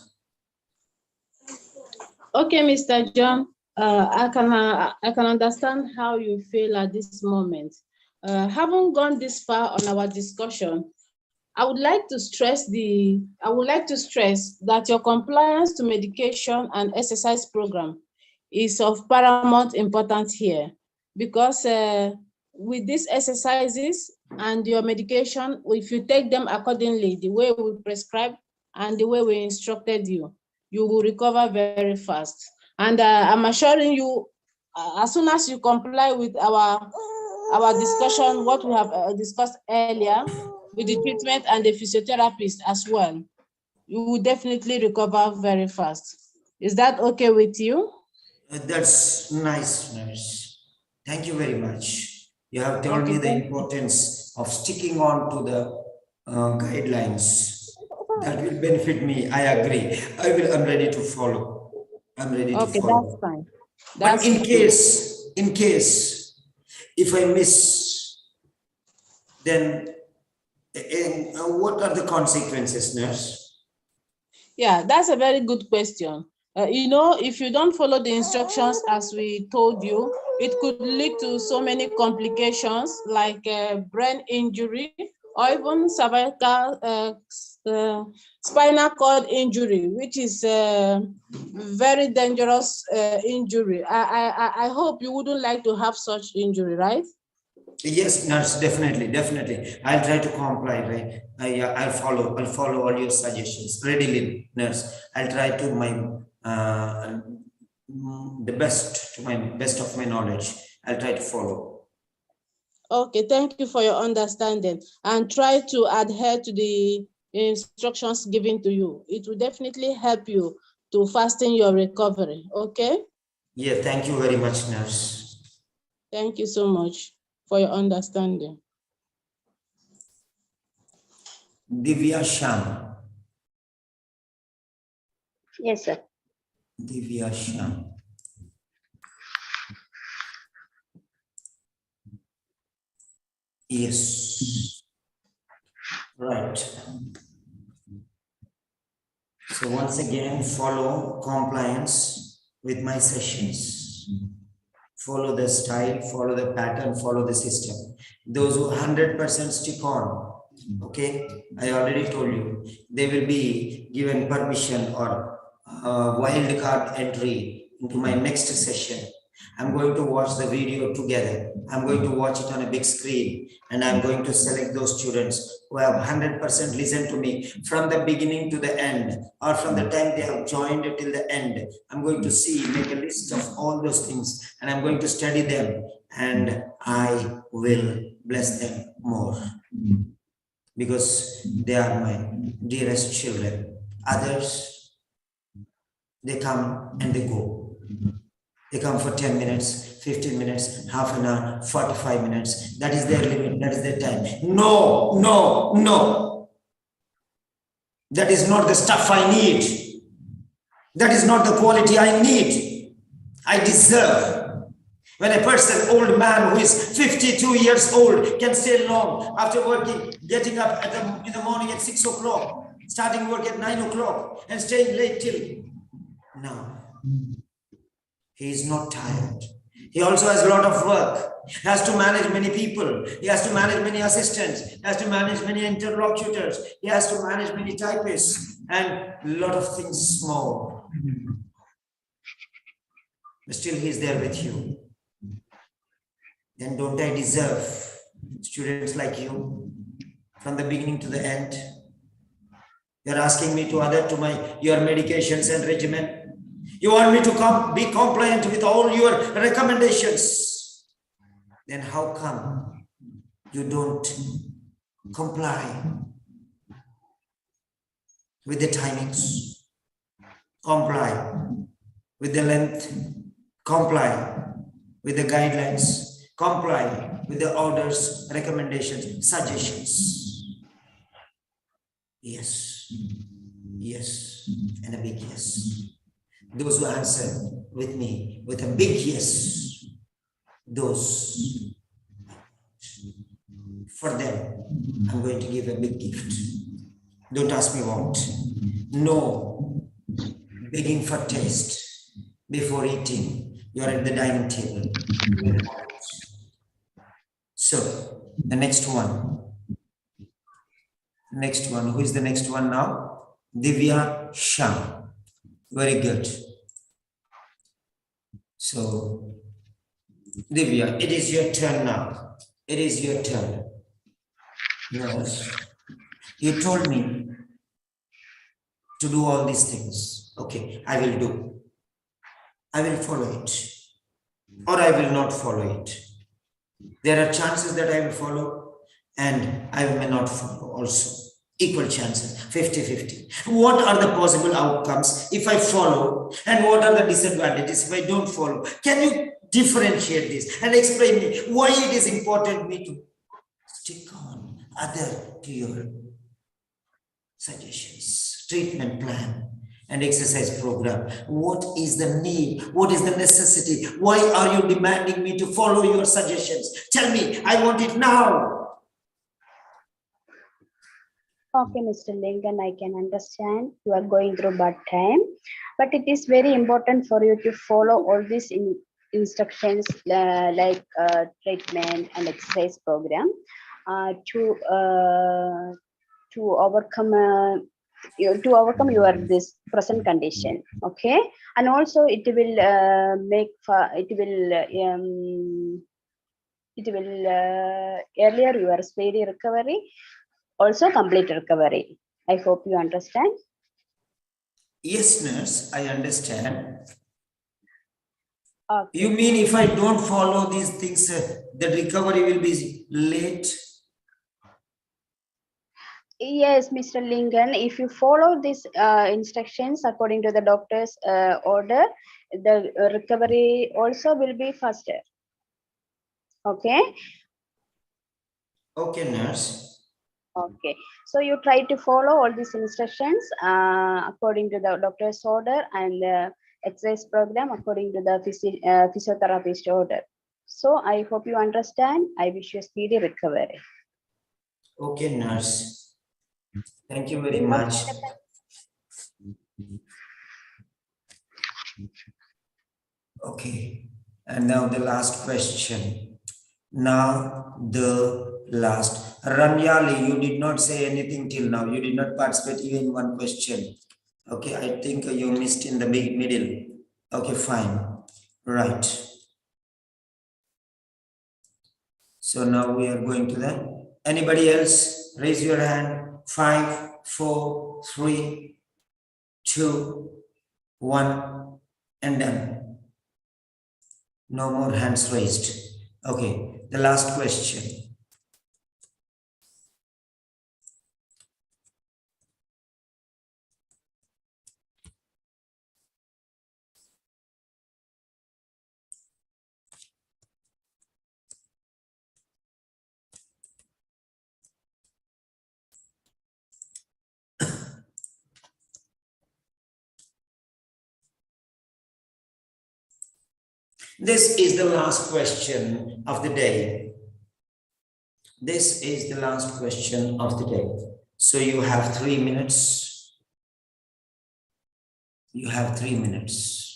Okay, Mr. John, I can understand how you feel at this moment. Having gone this far on our discussion, I would like to stress that your compliance to medication and exercise program is of paramount importance here, because with these exercises and your medication, if you take them accordingly, the way we prescribe and the way we instructed you, you will recover very fast. And I'm assuring you, as soon as you comply with our discussion, what we have discussed earlier, with the treatment and the physiotherapist as well, you will definitely recover very fast. Is that okay with you? That's nice, nurse. Thank you very much. You have told me the importance of sticking on to the guidelines. That will benefit me. I agree. I'm ready to follow. I'm ready to follow. That's fine. But in case, if I miss, then what are the consequences, nurse? Yeah, that's a very good question. If you don't follow the instructions as we told you, it could lead to so many complications like brain injury or even cervical spinal cord injury, which is a very dangerous injury. I hope you wouldn't like to have such injury, right? Yes, nurse, definitely. I'll try to comply, right? I'll follow all your suggestions readily, nurse. I'll try to the best of my knowledge. I'll try to follow. Okay, thank you for your understanding, and try to adhere to the instructions given to you. It will definitely help you to fasten your recovery, okay? Yeah, thank you very much, nurse. Thank you so much for your understanding. Divya Sham. Yes, sir. Divya Sham. Yes. Right. So once again, follow compliance with my sessions. Follow the style, follow the pattern, follow the system. Those who 100% stick on, okay, I already told you, they will be given permission or wild card entry into my next session. I'm going to watch the video together. I'm going to watch it on a big screen, and I'm going to select those students who have 100% listened to me from the beginning to the end, or from the time they have joined till the end. I'm going to see, make a list of all those things, and I'm going to study them, and I will bless them more because they are my dearest children. Others, they come and they go. They come for 10 minutes, 15 minutes, half an hour, 45 minutes. That is their limit. That is their time. No, no, no. That is not the stuff I need. That is not the quality I need. I deserve. When a person, old man who is 52 years old, can stay long after working, getting up in the morning at 6 o'clock, starting work at 9 o'clock, and staying late till now. He is not tired. He also has a lot of work. He has to manage many people. He has to manage many assistants. He has to manage many interlocutors. He has to manage many typists and a lot of things more. But still he is there with you. Then don't I deserve students like you from the beginning to the end? You're asking me to add to your medications and regimen. You want me to be compliant with all your recommendations. Then how come you don't comply with the timings? Comply with the length, comply with the guidelines, comply with the orders, recommendations, suggestions. Yes, yes, and a big yes. Those who answer with me with a big yes, those, for them, I'm going to give a big gift. Don't ask me what. No begging for taste before eating. You are at the dining table. So, the next one. Next one. Who is the next one now? Divya Shah. Very good. So, Divya, it is your turn now. It is your turn. Yes. You told me to do all these things. Okay, I will do. I will follow it. Or I will not follow it. There are chances that I will follow and I may not follow also. Equal chances, 50-50. What are the possible outcomes if I follow, and what are the disadvantages if I don't follow? Can you differentiate this and explain me why it is important me to stick on other to your suggestions, treatment plan and exercise program? What is the need? What is the necessity? Why are you demanding me to follow your suggestions? Tell me, I want it now. Okay, Mr. Lincoln, I can understand you are going through bad time, but it is very important for you to follow all these instructions like treatment and exercise program to overcome your this present condition. Okay, and also it will earlier your speedy recovery, also complete recovery. I hope you understand. Yes, nurse, I understand. Okay. You mean if I don't follow these things, the recovery will be late? Yes, Mr. Lincoln, if you follow these instructions according to the doctor's order, the recovery also will be faster. Okay. Okay, nurse. Okay, so you try to follow all these instructions according to the doctor's order and exercise program according to the physiotherapist order. So I hope you understand. I wish you a speedy recovery. Okay, nurse. Thank you very much. Okay, and now the last question. Now the last. Ramyali, you did not say anything till now. You did not participate even in one question. Okay, I think you missed in the big middle. Okay, fine. Right. So now we are going to the, anybody else? Raise your hand. 5, 4, 3, 2, 1, and done. No more hands raised. Okay, the last question. This is the last question of the day. This is the last question of the day. So you have 3 minutes. You have 3 minutes.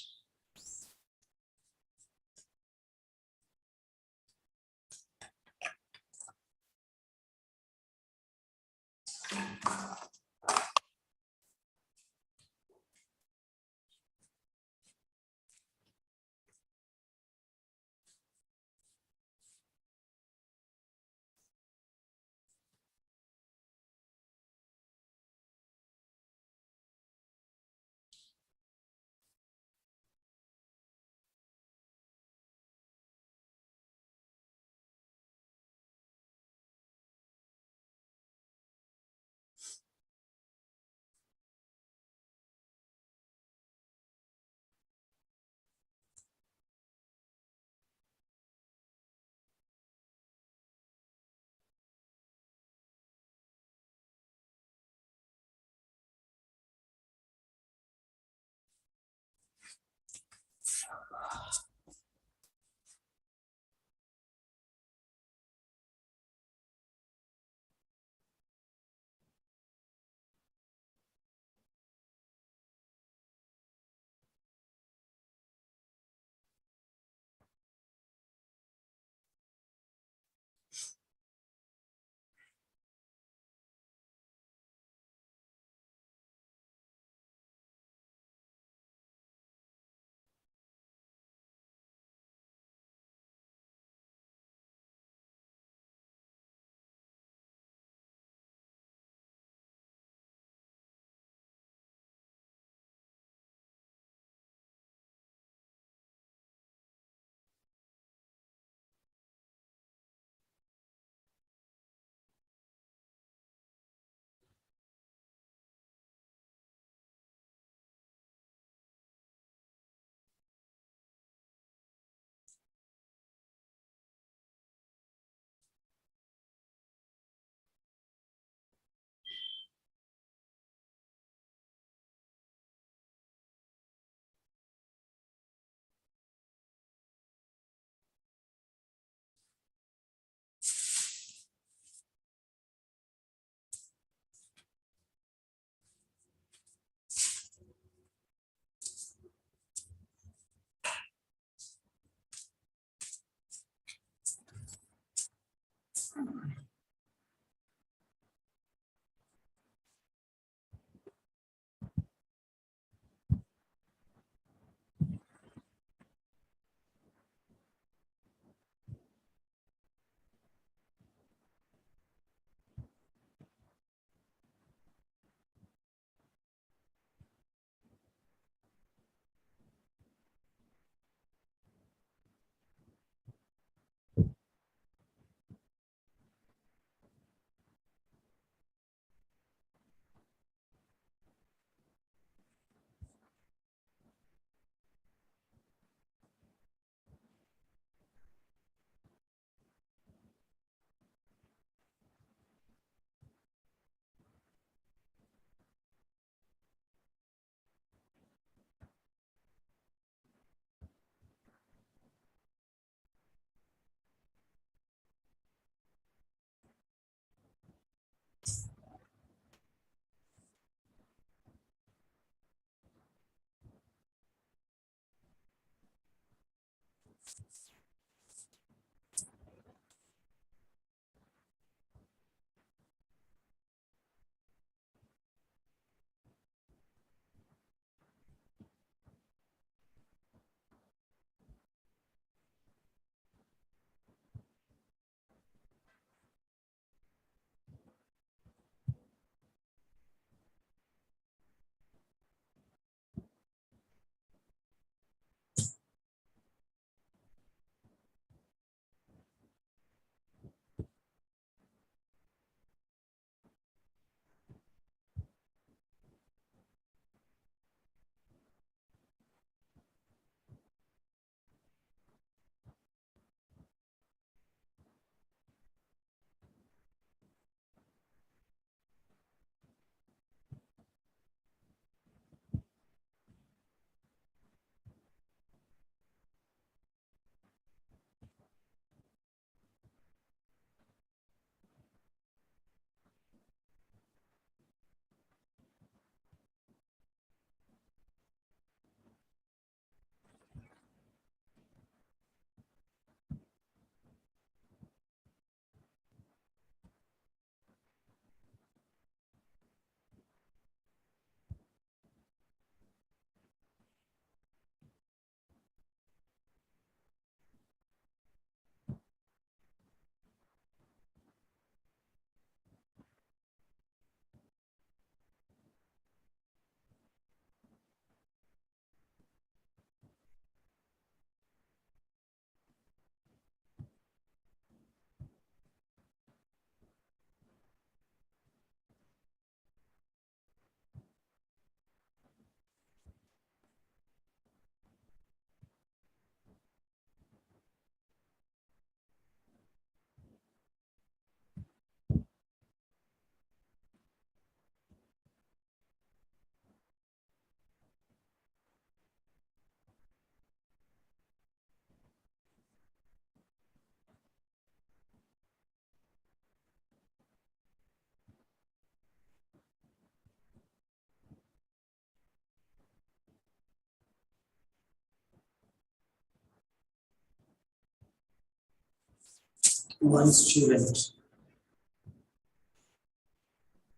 one student.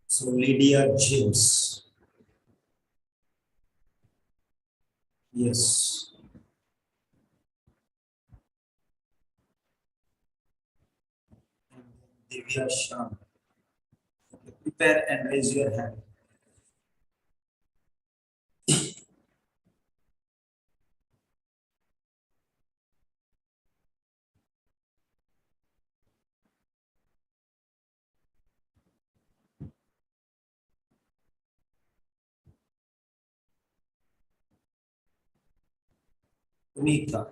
So Lydia James. Yes. Divya Shah. Prepare and raise your hand. Punita.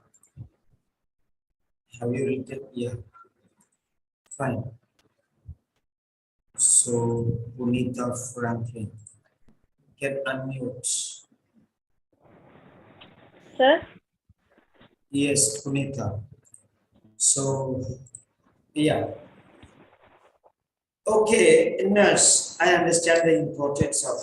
Have you written? Yeah. Fine. So Punita Franklin. Get unmute. Sir, Yes, Punita. So, yeah. Okay, nurse, I understand the importance of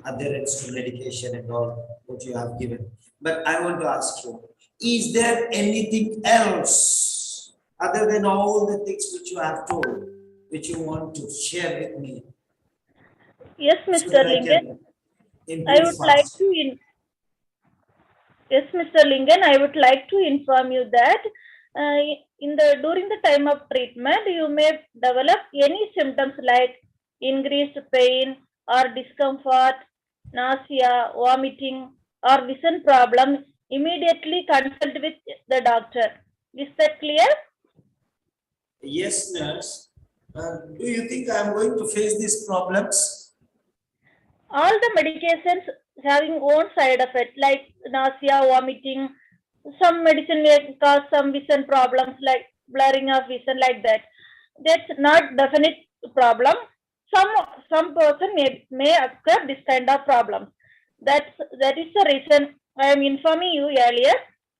adherence to medication and all what you have given. But I want to ask you, is there anything else other than all the things which you have told, which you want to share with me yes, so Mr. that I Lincoln, can I improve would like fast? to Yes, Mr. Lincoln, I would like to inform you that during the time of treatment, you may develop any symptoms like increased pain or discomfort, nausea, vomiting, or vision problems. Immediately consult with the doctor. Is that clear? Yes, nurse. Do you think I'm going to face these problems? All the medications having own side effects like nausea, vomiting. Some medicine may cause some vision problems like blurring of vision like that. That's not definite problem. Some person may occur this kind of problems. That is the reason I am informing you earlier.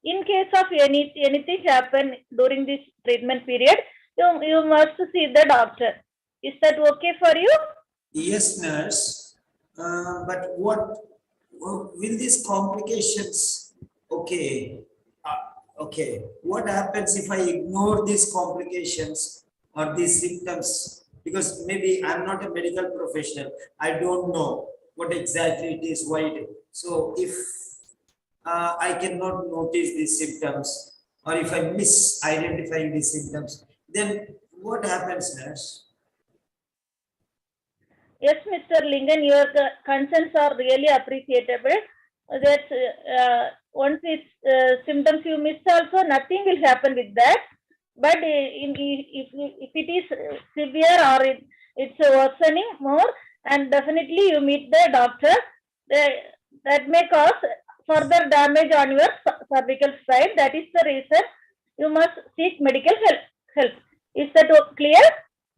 In case of anything happen during this treatment period, you must see the doctor. Is that okay for you? Yes, nurse. But will these complications? Okay. What happens if I ignore these complications or these symptoms? Because maybe I'm not a medical professional. I don't know what exactly it is, why it. So if I cannot notice these symptoms, or if I miss identifying these symptoms, then what happens, nurse? Yes, Mr. Lingan, your concerns are really appreciable. That once it's symptoms you miss also, nothing will happen with that. But if it is severe or it's worsening more, and definitely you meet the doctor, that may cause further damage on your cervical side. That is the reason you must seek medical help. Is that clear?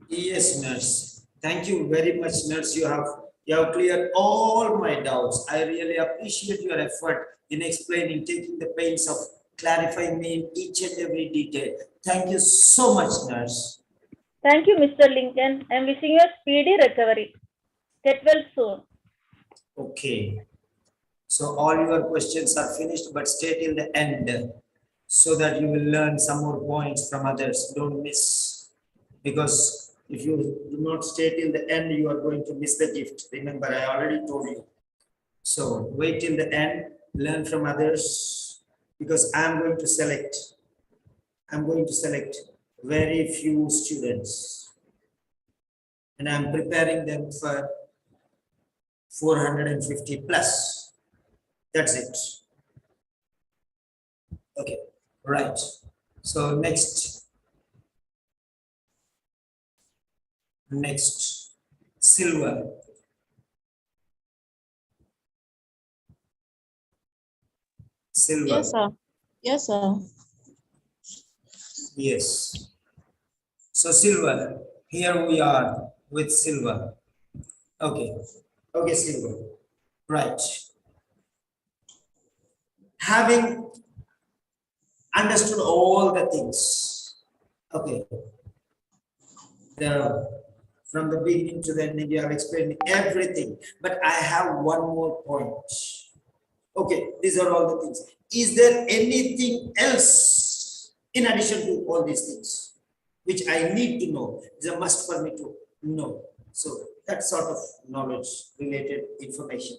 Yes, nurse. Thank you very much, nurse. You have cleared all my doubts. I really appreciate your effort in explaining, taking the pains of clarifying me in each and every detail. Thank you so much, nurse. Thank you, Mr. Lincoln. I am wishing you a speedy recovery. Get well soon. Okay. So all your questions are finished, but stay till the end so that you will learn some more points from others. Don't miss. Because if you do not stay till the end, you are going to miss the gift. Remember, I already told you. So wait till the end, learn from others, because I'm going to select very few students, and I'm preparing them for 450 plus. That's it. Okay, right. So next, silver. Silver. Yes, sir. Yes, sir. Yes. So silver, here we are with silver. Okay. Okay, silver. Right. Having understood all the things. Okay. From the beginning to the end, you have explained everything. But I have one more point. Okay, these are all the things. Is there anything else in addition to all these things? which I need to know. It's a must for me to know. So that sort of knowledge related information.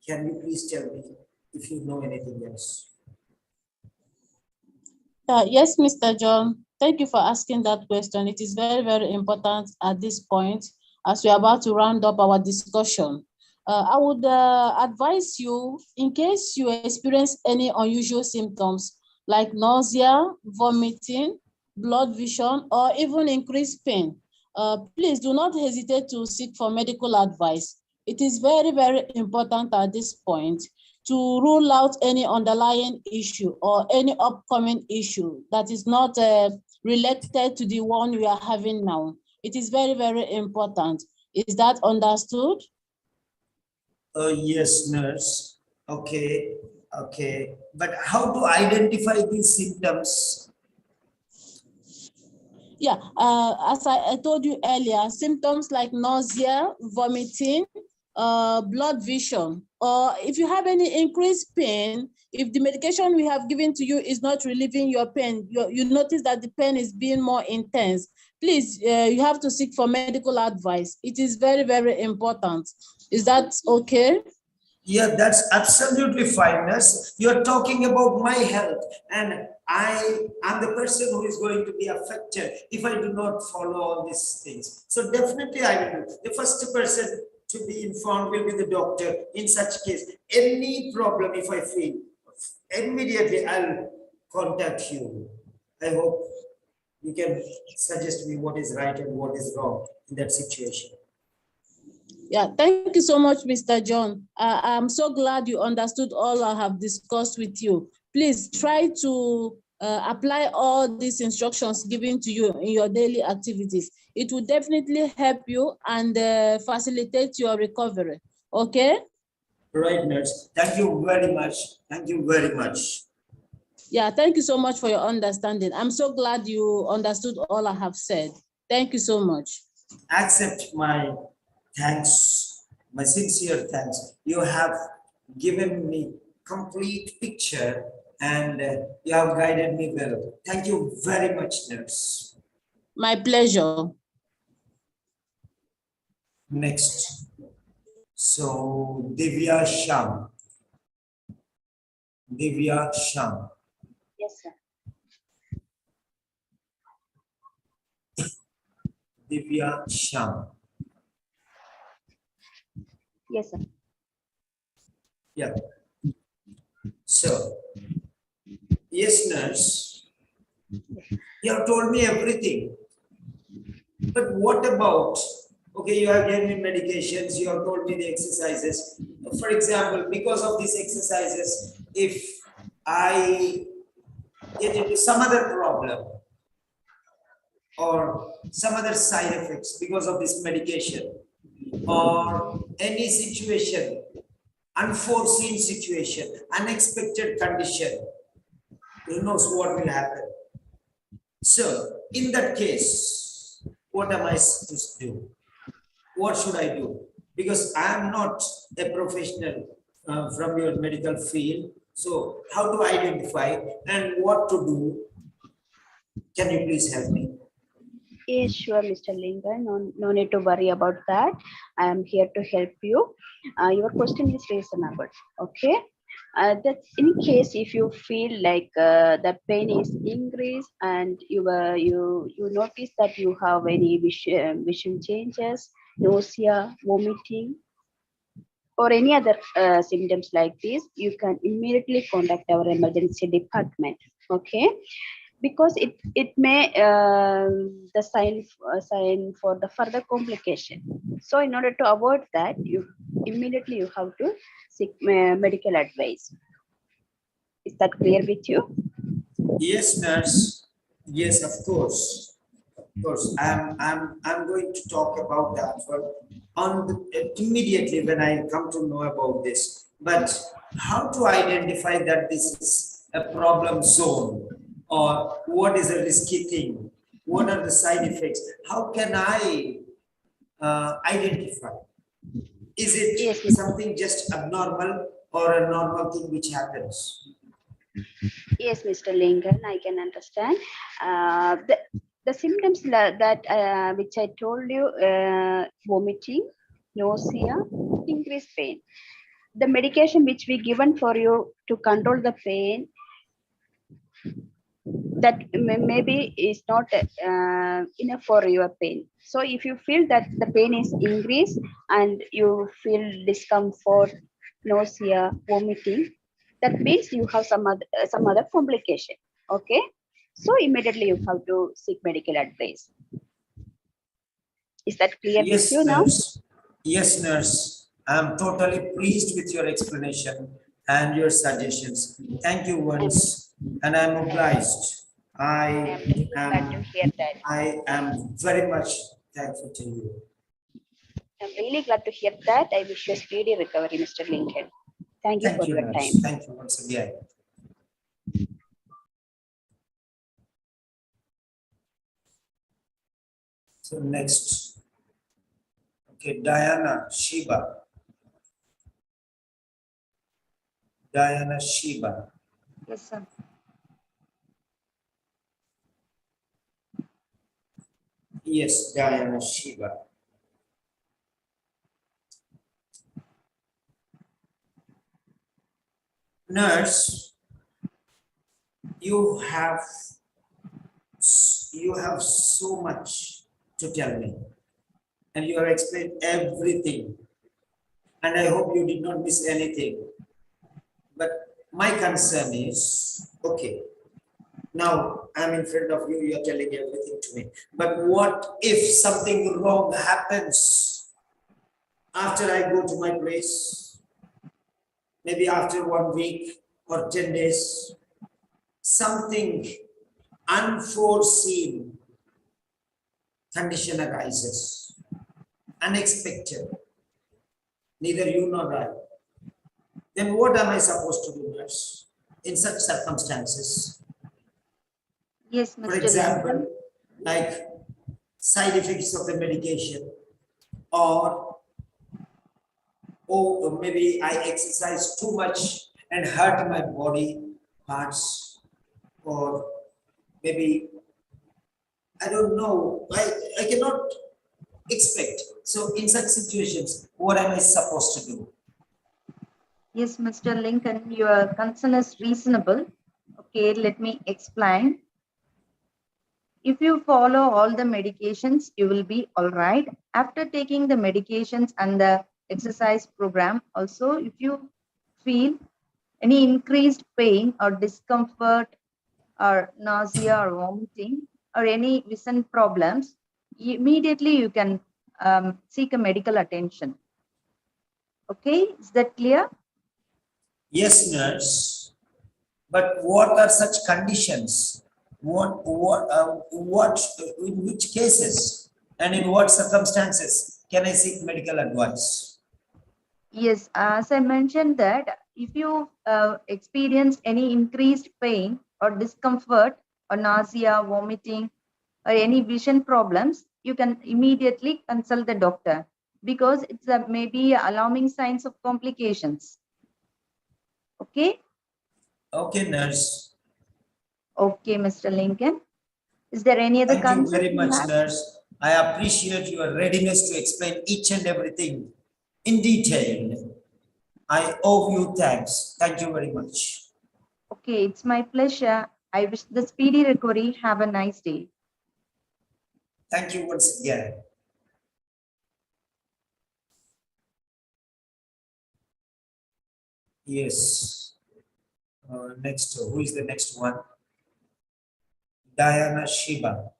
Can you please tell me if you know anything else? Yes, Mr. John. Thank you for asking that question. It is very, very important at this point as we are about to round up our discussion. I would advise you, in case you experience any unusual symptoms like nausea, vomiting, blood vision, or even increased pain, please do not hesitate to seek for medical advice. It is very, very important at this point to rule out any underlying issue or any upcoming issue that is not related to the one we are having now. It is very, very important. Is that understood? Yes, nurse. Okay, okay. But how to identify these symptoms? Yeah, as I told you earlier, symptoms like nausea, vomiting, blood vision, or if you have any increased pain, if the medication we have given to you is not relieving your pain, you notice that the pain is being more intense, please, you have to seek for medical advice. It is very, very important. Is that okay? Yeah, that's absolutely fine, nurse. You're talking about my health, and I'm the person who is going to be affected if I do not follow all these things. So definitely I will do. The first person to be informed will be the doctor. In such case, any problem if I feel, immediately I'll contact you. I hope you can suggest me what is right and what is wrong in that situation. Yeah, thank you so much, Mr. John. I'm so glad you understood all I have discussed with you. Please try to apply all these instructions given to you in your daily activities. It will definitely help you and facilitate your recovery. Okay? Right, nurse. Thank you very much. Thank you very much. Yeah, thank you so much for your understanding. I'm so glad you understood all I have said. Thank you so much. Accept my thanks, my sincere thanks. You have given me complete picture and you have guided me well. Thank you very much, nurse. My pleasure. Next. So, Divya Sham. Divya Sham. Yes, sir. Divya Sham. Yes, sir. Yeah. So, yes, nurse. You have told me everything. But what about, okay, you have given me medications, you have told me the exercises. For example, because of these exercises, if I get into some other problem or some other side effects because of this medication or any situation, unforeseen situation, unexpected condition, who knows what will happen. So in that case, what am I supposed to do? What should I do? Because I am not a professional from your medical field. So how to identify and what to do? Can you please help me? Yes, sure, Mr. Lingan. No need to worry about that. I am here to help you. Your question is reasonable. Okay. That in case if you feel like the pain is increased and you notice that you have any vision changes, nausea, vomiting, or any other symptoms like this, you can immediately contact our emergency department. Okay, because it may the sign for the further complication. So in order to avoid that, you have to seek medical advice. Is that clear with you? Yes, nurse. Yes, of course. Of course. I'm going to talk about that immediately when I come to know about this. But how to identify that this is a problem zone, or what is a risky thing? What are the side effects? How can I identify? Is it something just abnormal or a normal thing which happens? Yes, Mr. Lincoln, I can understand. The symptoms that which I told you, vomiting, nausea, increased pain. The medication which we given for you to control the pain, that maybe is not enough for your pain. So if you feel that the pain is increased and you feel discomfort, nausea, vomiting, that means you have some other complication. Okay, so immediately you have to seek medical advice. Is that clear with you now? Nurse. Yes, nurse. I'm totally pleased with your explanation and your suggestions. Thank you once, and I'm obliged. I am really glad to hear that. I am very much thankful to you. I'm really glad to hear that. I wish you a speedy recovery, Mr. Lincoln. Thank you for your nurse. time. Thank you once again. So next, okay, Diana Shiba. Diana Shiba. Yes, sir. Yes, Diana Shiba. Nurse, you have so much to tell me, and you have explained everything, and I hope you did not miss anything. But my concern is, okay, now I'm in front of you, you're telling everything to me. But what if something wrong happens after I go to my place? Maybe after 1 week or 10 days, something unforeseen condition arises, unexpected, neither you nor I. Then what am I supposed to do, nurse, in such circumstances? Yes, For Mr. example, Lincoln. like side effects of the medication, or maybe I exercise too much and hurt my body parts, or maybe I don't know, I cannot expect. So in such situations, what am I supposed to do? Yes, Mr. Lincoln, your concern is reasonable. Okay, let me explain. If you follow all the medications, you will be all right. After taking the medications and the exercise program, also, if you feel any increased pain or discomfort or nausea or vomiting or any vision problems, immediately you can seek a medical attention. Okay, is that clear? Yes, nurse. But what are such conditions? In which cases and in what circumstances can I seek medical advice? Yes, as I mentioned that if you experience any increased pain or discomfort or nausea, vomiting, or any vision problems, you can immediately consult the doctor because it's maybe alarming signs of complications. Okay? Okay, nurse. Okay, Mr. Lincoln. Is there any other Thank you concern very you much, have? nurse. I appreciate your readiness to explain each and everything in detail. I owe you thanks. Thank you very much. Okay, it's my pleasure. I wish the speedy recovery. Have a nice day. Thank you once again. Yes. Next, who is the next one? Diana Shiba.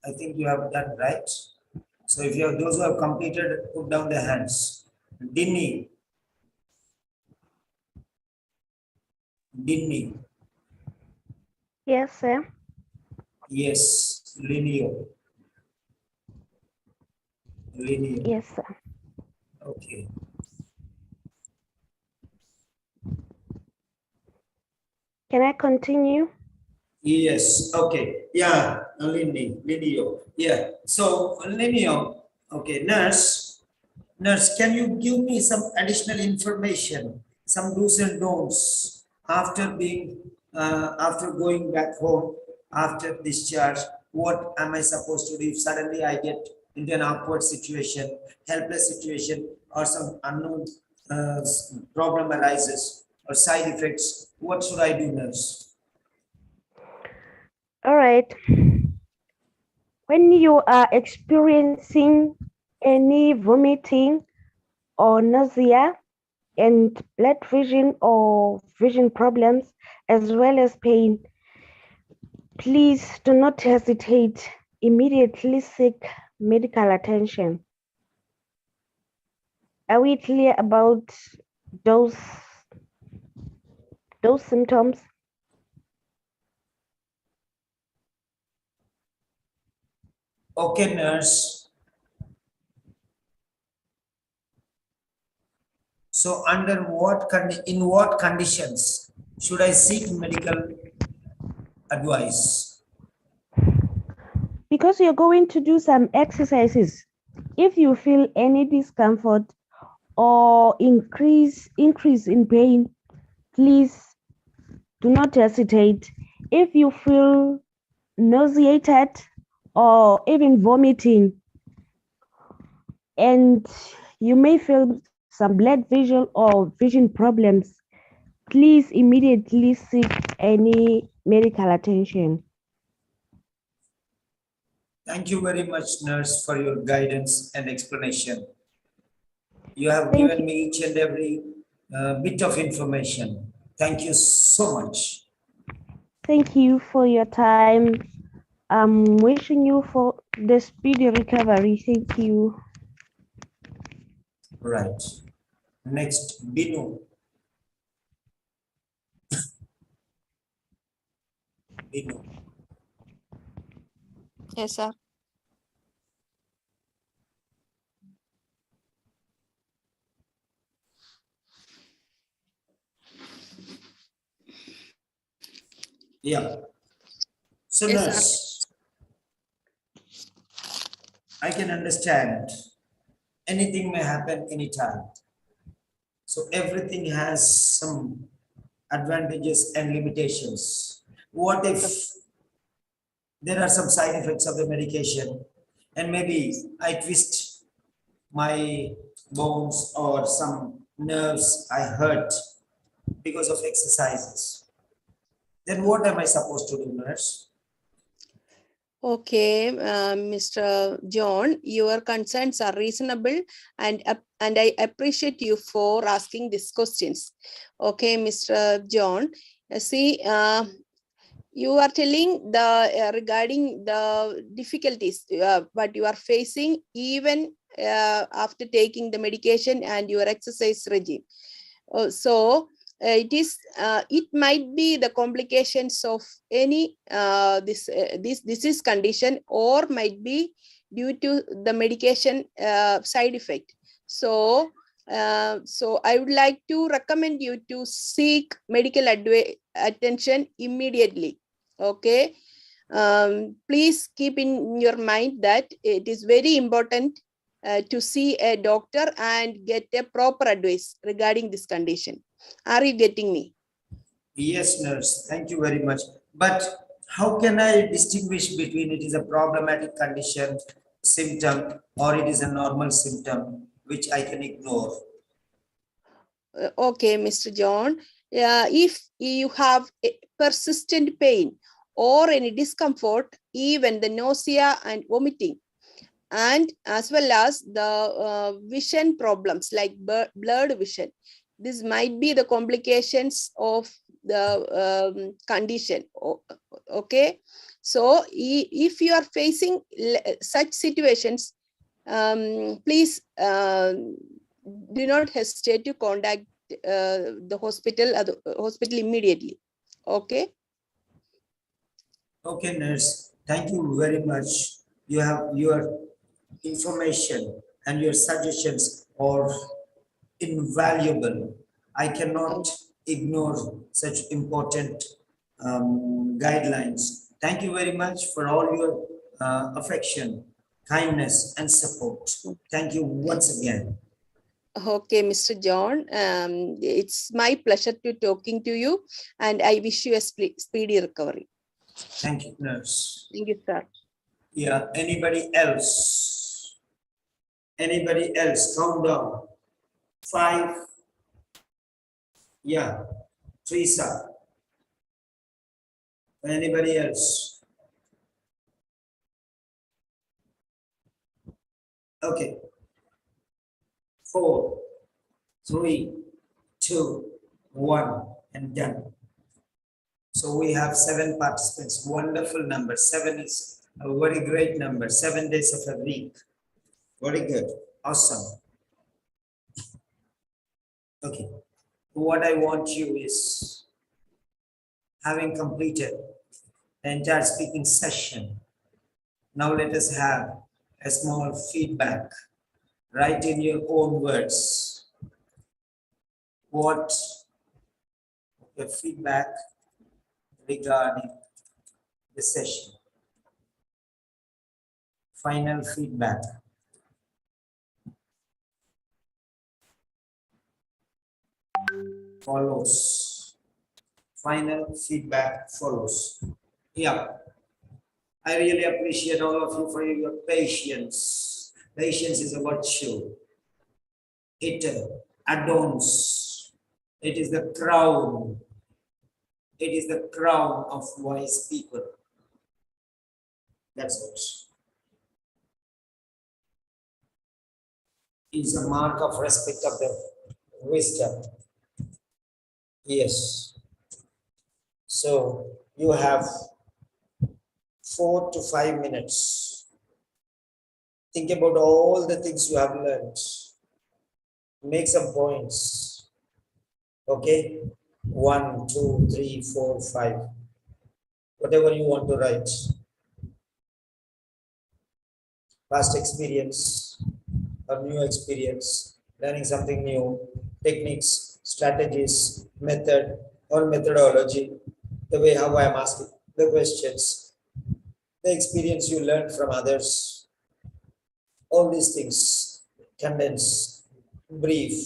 I think you have done right. So if you have those who have completed, put down their hands. Dinny. Dinny. Yes, sir. Yes. Linio. Linio. Yes, sir. Okay. Can I continue? Yes. Okay. Yeah. Linio. Yeah. So Linio. Okay. Nurse, can you give me some additional information, some do's and don'ts after being after going back home, after discharge, what am I supposed to do if suddenly I get into an awkward situation, helpless situation, or some unknown problem arises or side effects? What should I do, nurse? All right. When you are experiencing any vomiting or nausea and blood vision or vision problems, as well as pain, please do not hesitate. Immediately seek medical attention. Are we clear about those symptoms? Okay, nurse. So under in what conditions should I seek medical advice? Because you're going to do some exercises. If you feel any discomfort or increase in pain, please do not hesitate. If you feel nauseated or even vomiting, and you may feel some blood vision or vision problems, please immediately seek any medical attention. Thank you very much, nurse, for your guidance and explanation. You have Thank given me each and every bit of information. Thank you so much. Thank you for your time. I'm wishing you for the speedy recovery. Thank you. Right. Next, Binu. Binu. Yes, sir. Yeah. So, Yes, sir. nurse, I can understand anything may happen anytime. So everything has some advantages and limitations. What if there are some side effects of the medication and maybe I twist my bones or some nerves I hurt because of exercises? Then what am I supposed to do, nurse? Okay, Mr. John, your concerns are reasonable, and I appreciate you for asking these questions. Okay, Mr. John, see, you are telling the regarding the difficulties what you are facing even after taking the medication and your exercise regime. It might be the complications of any this disease condition, or might be due to the medication side effect. So I would like to recommend you to seek medical attention immediately. Okay. Please keep in your mind that it is very important to see a doctor and get a proper advice regarding this condition. Are you getting me? Yes, nurse. Thank you very much. But how can I distinguish between it is a problematic condition, symptom, or it is a normal symptom, which I can ignore? Okay, Mr. John. If you have a persistent pain or any discomfort, even the nausea and vomiting, and as well as the vision problems like blurred vision, this might be the complications of the condition. Okay, so if you are facing such situations, please do not hesitate to contact the hospital immediately. Okay. Okay, nurse. Thank you very much. You have your information and your suggestions are invaluable. I cannot ignore such important guidelines. Thank you very much for all your affection, kindness, and support. Thank you once again. Okay, Mr. John, it's my pleasure to talking to you, and I wish you a speedy recovery. Thank you, nurse. Thank you, sir. Yeah, anybody else? Anybody else? Count down. 5. Yeah, Teresa. Anybody else? Okay. 4, 3, 2, 1, and done. So we have 7 participants. Wonderful number. 7 is a very great number. 7 days of a week. Very good. Awesome. Okay. What I want you is, having completed the entire speaking session, now let us have a small feedback. Write in your own words what the feedback regarding the session. Final feedback. Follows. Final feedback follows. Yeah. I really appreciate all of you for your patience. Patience is a virtue. It adorns. It is the crown. It is the crown of wise people. That's it. It's a mark of respect of the wisdom. Yes. So you have 4 to 5 minutes. Think about all the things you have learned. Make some points. Okay? 1, 2, 3, 4, 5. Whatever you want to write. Past experience or new experience, learning something new, techniques, strategies, method or methodology, the way how I am asking the questions, the experience you learned from others, all these things, condense, brief,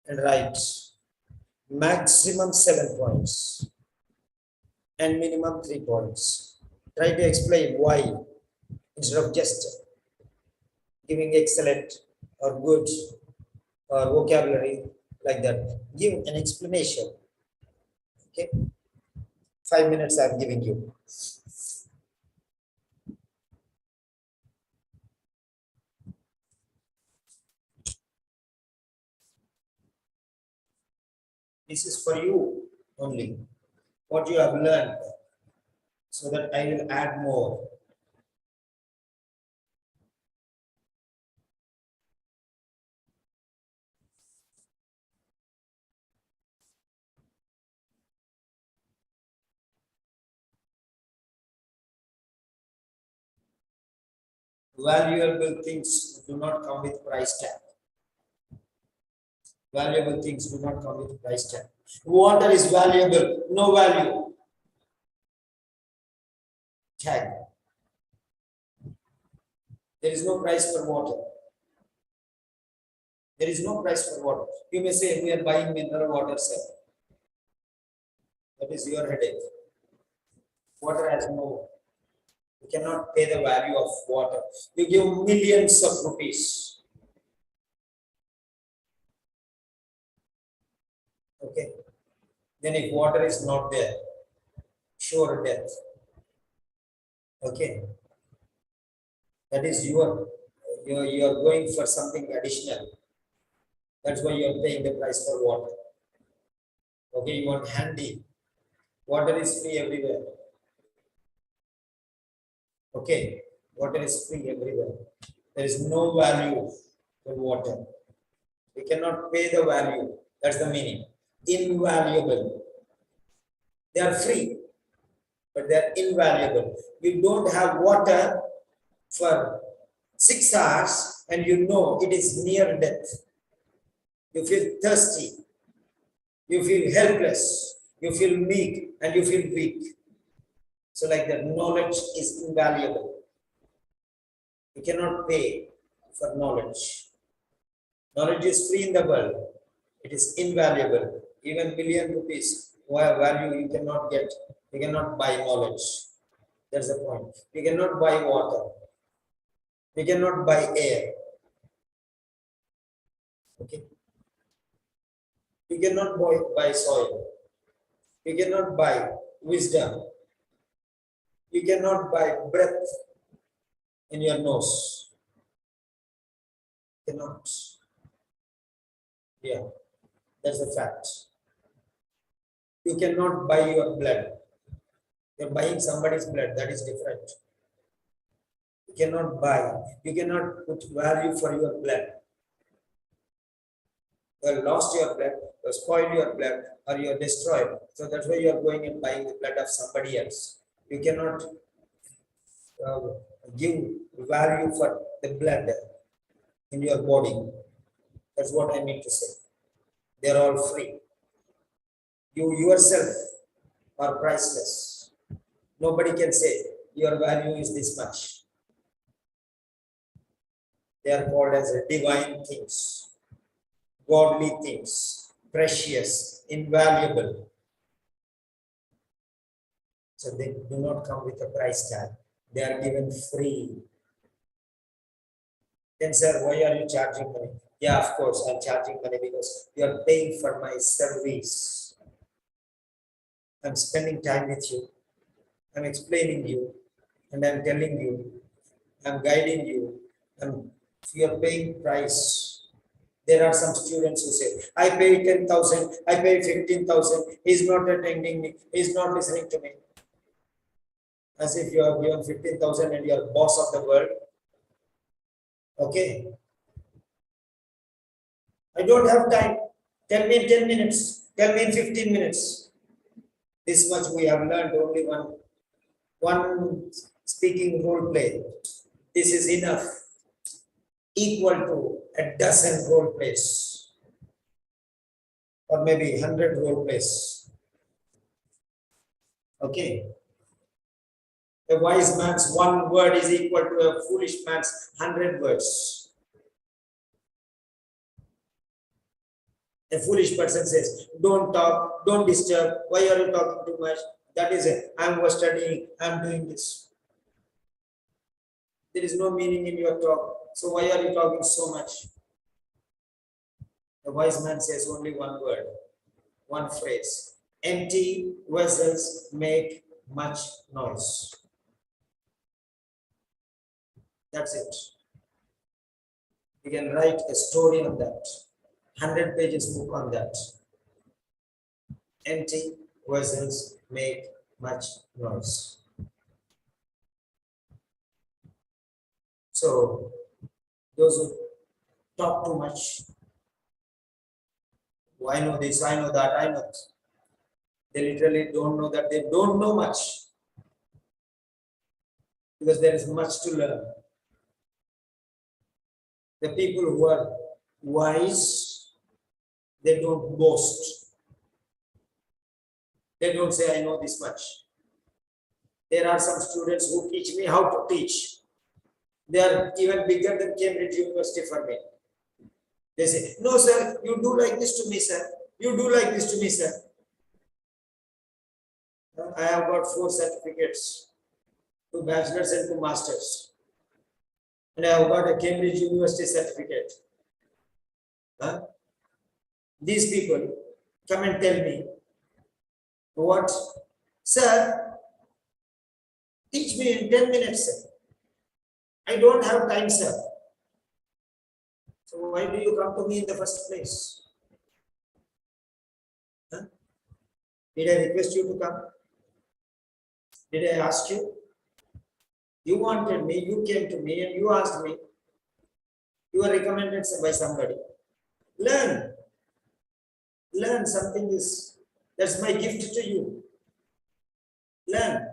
and write. Maximum 7 points and minimum 3 points. Try to explain why instead of just giving excellent or good or vocabulary like that. Give an explanation. Okay. 5 minutes I'm giving you. This is for you only. What you have learned, so that I will add more. Valuable things do not come with price tag. Valuable things do not come with price tag. Water is valuable, no value tag. There is no price for water. There is no price for water. You may say we are buying mineral water, sir. That is your headache. Water has no. You cannot pay the value of water. You give millions of rupees. Okay. Then if water is not there, sure death. Okay. That is you are going for something additional. That's why you are paying the price for water. Okay, you want handy. Water is free everywhere. Okay, water is free everywhere. There is no value for water. We cannot pay the value. That's the meaning. Invaluable. They are free, but they are invaluable. You don't have water for 6 hours and you know it is near death. You feel thirsty. You feel helpless. You feel meek and you feel weak. So like that, knowledge is invaluable. You cannot pay for knowledge. Knowledge is free in the world. It is invaluable. Even million rupees value you cannot get. You cannot buy knowledge. That's the point. You cannot buy water. You cannot buy air. Okay. You cannot buy soil. You cannot buy wisdom. You cannot buy breath in your nose. You cannot. Yeah, that's a fact. You cannot buy your blood. You're buying somebody's blood, that is different. You cannot buy, you cannot put value for your blood. You have lost your blood, you have spoiled your blood, or you are destroyed. So that's why you are going and buying the blood of somebody else. You cannot give value for the blood in your body. That's what I mean to say. They are all free. You yourself are priceless. Nobody can say your value is this much. They are called as divine things, godly things, precious, invaluable. So they do not come with a price tag. They are given free. Then, sir, why are you charging money? Yeah, of course, I'm charging money because you are paying for my service. I'm spending time with you. I'm explaining you, and I'm telling you, I'm guiding you, and you are paying price. There are some students who say, I pay 10,000, I pay 15,000, he's not attending me, he's not listening to me. As if you are given 15,000 and you are boss of the world. Okay. I don't have time. Tell me in 10 minutes. Tell me in 15 minutes. This much we have learned, only one speaking role play. This is enough, equal to a dozen role plays, or maybe 100 role plays. Okay. A wise man's one word is equal to a foolish man's 100 words. A foolish person says, don't talk, don't disturb, why are you talking too much? That is it. I'm studying, I'm doing this. There is no meaning in your talk. So why are you talking so much? The wise man says only one word, one phrase. Empty vessels make much noise. That's it. You can write a story on that. 100 pages book on that. Empty vessels make much noise. So those who talk too much, oh, I know this, I know that, I know this. They literally don't know that they don't know much, because there is much to learn. The people who are wise, they don't boast. They don't say, I know this much. There are some students who teach me how to teach. They are even bigger than Cambridge University for me. They say, no, sir, you do like this to me, sir. You do like this to me, sir. I have got 4 certificates, 2 bachelors and 2 masters. And I have got a Cambridge University certificate. Huh? These people come and tell me, what? Sir, teach me in 10 minutes, sir. I don't have time, sir. So why do you come to me in the first place? Huh? Did I request you to come? Did I ask you? You wanted me, you came to me and you asked me. You were recommended by somebody. Learn. Learn something is, that's my gift to you. Learn.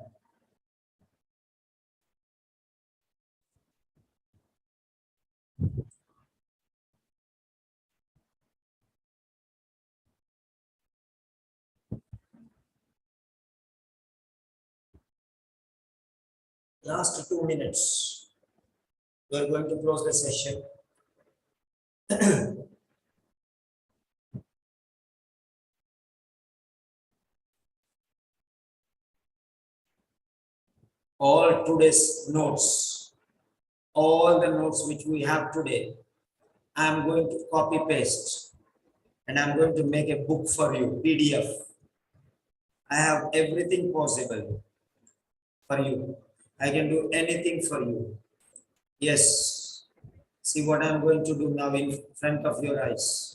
Last 2 minutes. We are going to close the session. all today's notes, all the notes which we have today, I'm going to copy paste and I'm going to make a book for you, PDF. I have everything possible for you. I can do anything for you. Yes. See what I'm going to do now in front of your eyes.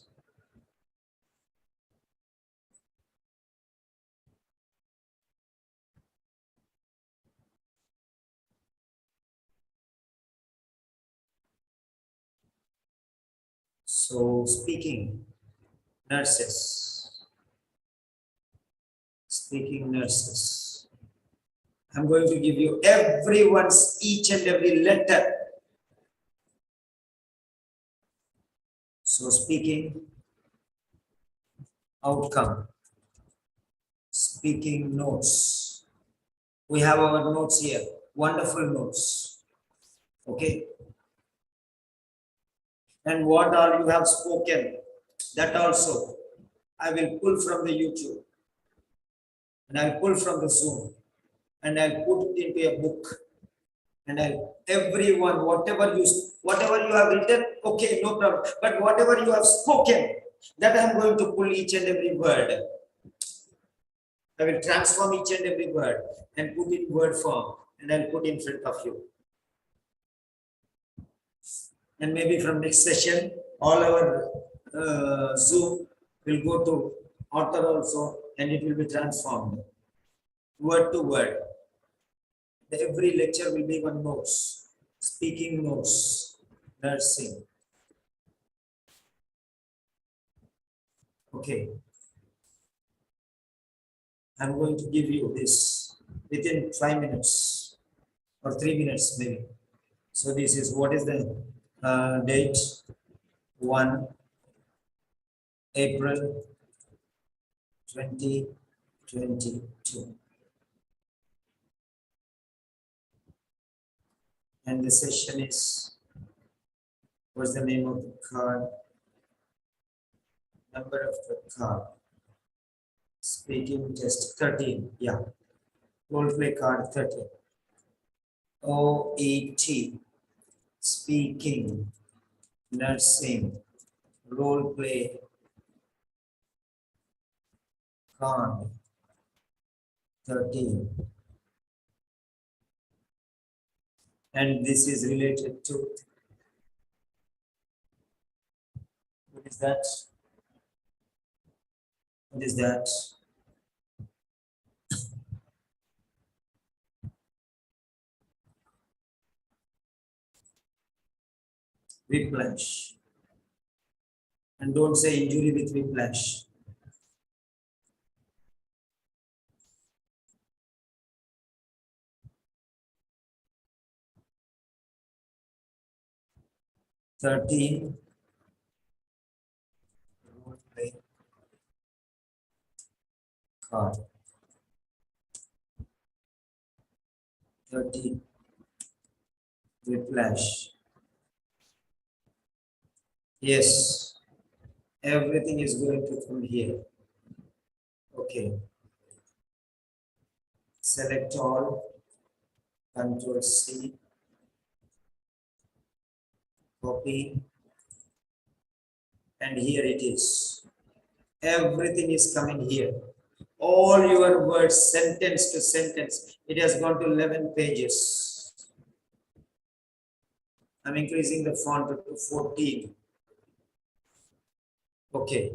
So speaking nurses, I'm going to give you everyone's each and every letter. So speaking outcome, speaking notes. We have our notes here, wonderful notes. Okay. And what all you have spoken, that also I will pull from the YouTube and I'll pull from the Zoom and I'll put it into a book. And everyone, whatever you have written, okay, no problem. But whatever you have spoken, that I'm going to pull each and every word. I will transform each and every word and put it in word form and I'll put in front of you. And maybe from next session, all our Zoom will go to author also and it will be transformed word to word. Every lecture will be one notes, speaking notes, nursing. Okay. I'm going to give you this within 5 minutes or 3 minutes maybe. So this is what is the date? 1 April 2022. And the session is, what's the name of the card? Number of the card. Speaking test 13. Yeah. Role play card 13. OET. Speaking. Nursing. Role play card 13. And this is related to, what is that? What is that? Whiplash. And don't say injury with whiplash. Card 13 whiplash. Yes, everything is going to come here. Okay. Select all, Control C, copy, and here it is. Everything is coming here. All your words, sentence to sentence, it has gone to 11 pages. I'm increasing the font to 14. Okay.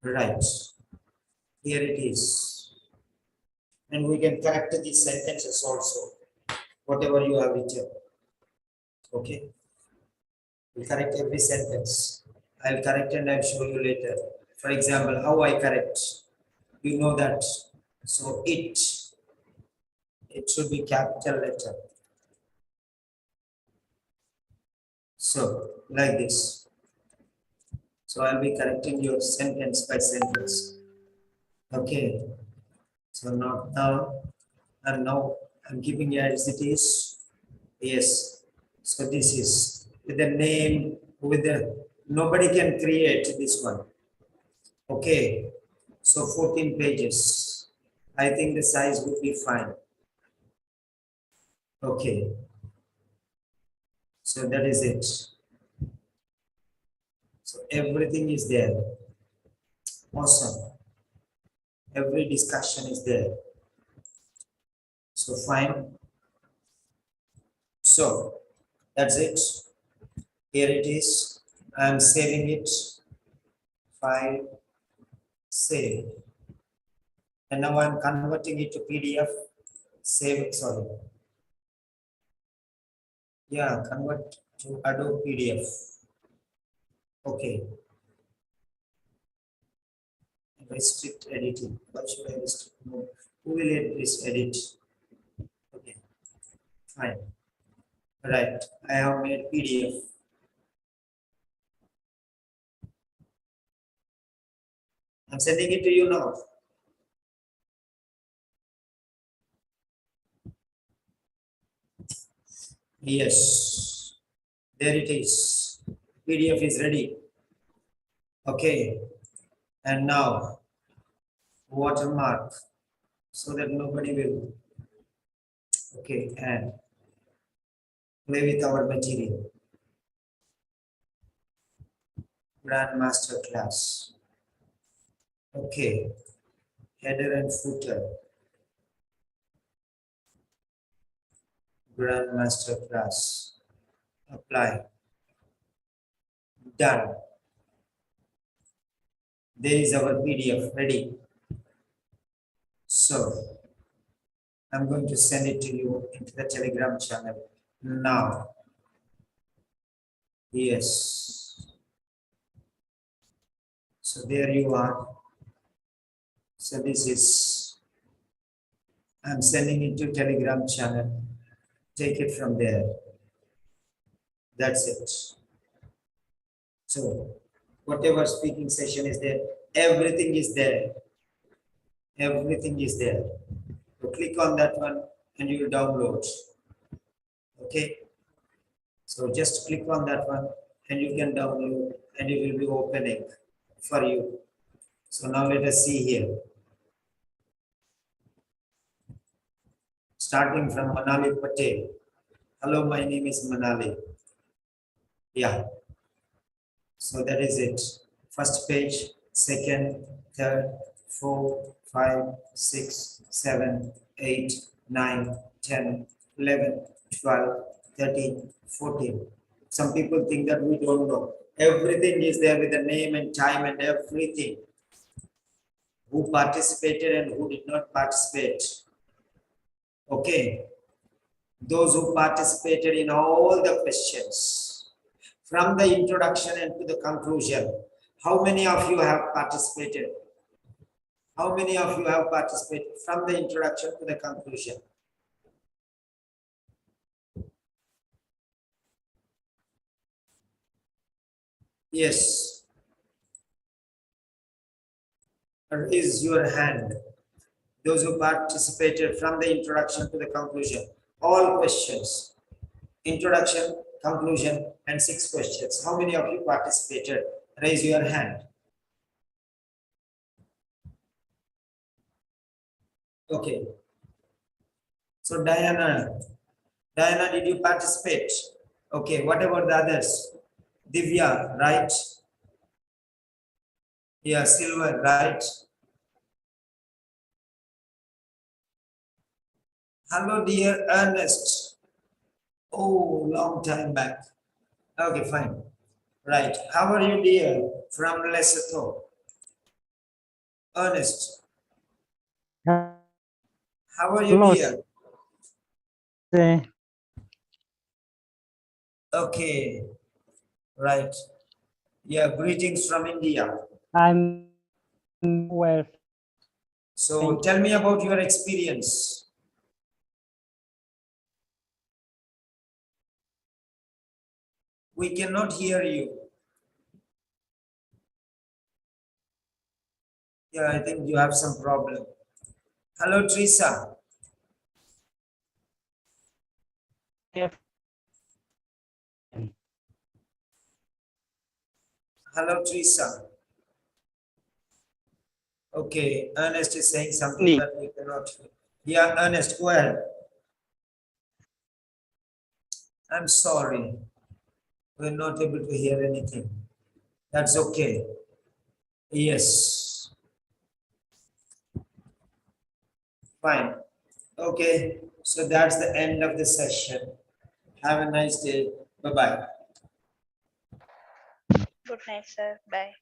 Right. Here it is. And we can correct these sentences also, whatever you have written. Okay. We'll correct every sentence. I'll correct and I'll show you later. For example, how I correct. You know that. So it should be capital letter. So like this. So I'll be correcting your sentence by sentence. Okay. So not now. And now I'm keeping it as it is. Yes. So this is with the name, with the, nobody can create this one. Okay. So 14 pages. I think the size would be fine. Okay. So that is it. So everything is there. Awesome. Every discussion is there. So fine. So that's it. Here it is. I'm saving it. File, save. And now I'm converting it to PDF. Save it, sorry. Yeah, convert to Adobe PDF. Okay. Restrict editing. Why should I restrict? No. Who will edit? Okay. Fine. Right. I have made PDF. I'm sending it to you now. Yes. There it is. PDF is ready. Okay. And now watermark so that nobody will. Okay. And play with our material. Grandmaster class. Okay. Header and footer. Grandmaster class. Apply. Done. There is our PDF ready. So I'm going to send it to you into the Telegram channel now. Yes. So there you are. So this is, I'm sending it to Telegram channel. Take it from there. That's it. So whatever speaking session is there, everything is there. Everything is there. So click on that one and you will download. Okay. So just click on that one and you can download and it will be opening for you. So now let us see here. Starting from Manali Patel. Hello, my name is Manali. Yeah. So that is it. First page, second, third, 4, 5, 6, 7, 8, 9, 10, 11, 12, 13, 14. Some people think that we don't know. Everything is there with the name and time and everything. Who participated and who did not participate. Okay. Those who participated in all the questions from the introduction and to the conclusion. How many of you have participated? How many of you have participated from the introduction to the conclusion? Yes. Raise your hand. Those who participated from the introduction to the conclusion. All questions. Introduction, conclusion, and 6 questions. How many of you participated? Raise your hand. Okay. So Diana, did you participate? Okay, what about the others? Divya, right? Yeah, Silver, right? Hello, dear Ernest. Oh, long time back. Okay, fine. Right. How are you, dear? From Lesotho. Ernest. How are you, Hello, dear? sir. Okay. Right. Yeah, greetings from India. I'm well. So tell me about your experience. We cannot hear you. Yeah, I think you have some problem. Hello, Teresa. Hello, Teresa. Okay, Ernest is saying something that we cannot. Yeah, Ernest, go ahead. I'm sorry. We're not able to hear anything. That's okay. Yes. Fine. Okay. So that's the end of the session. Have a nice day. Bye-bye. Good night, sir. Bye.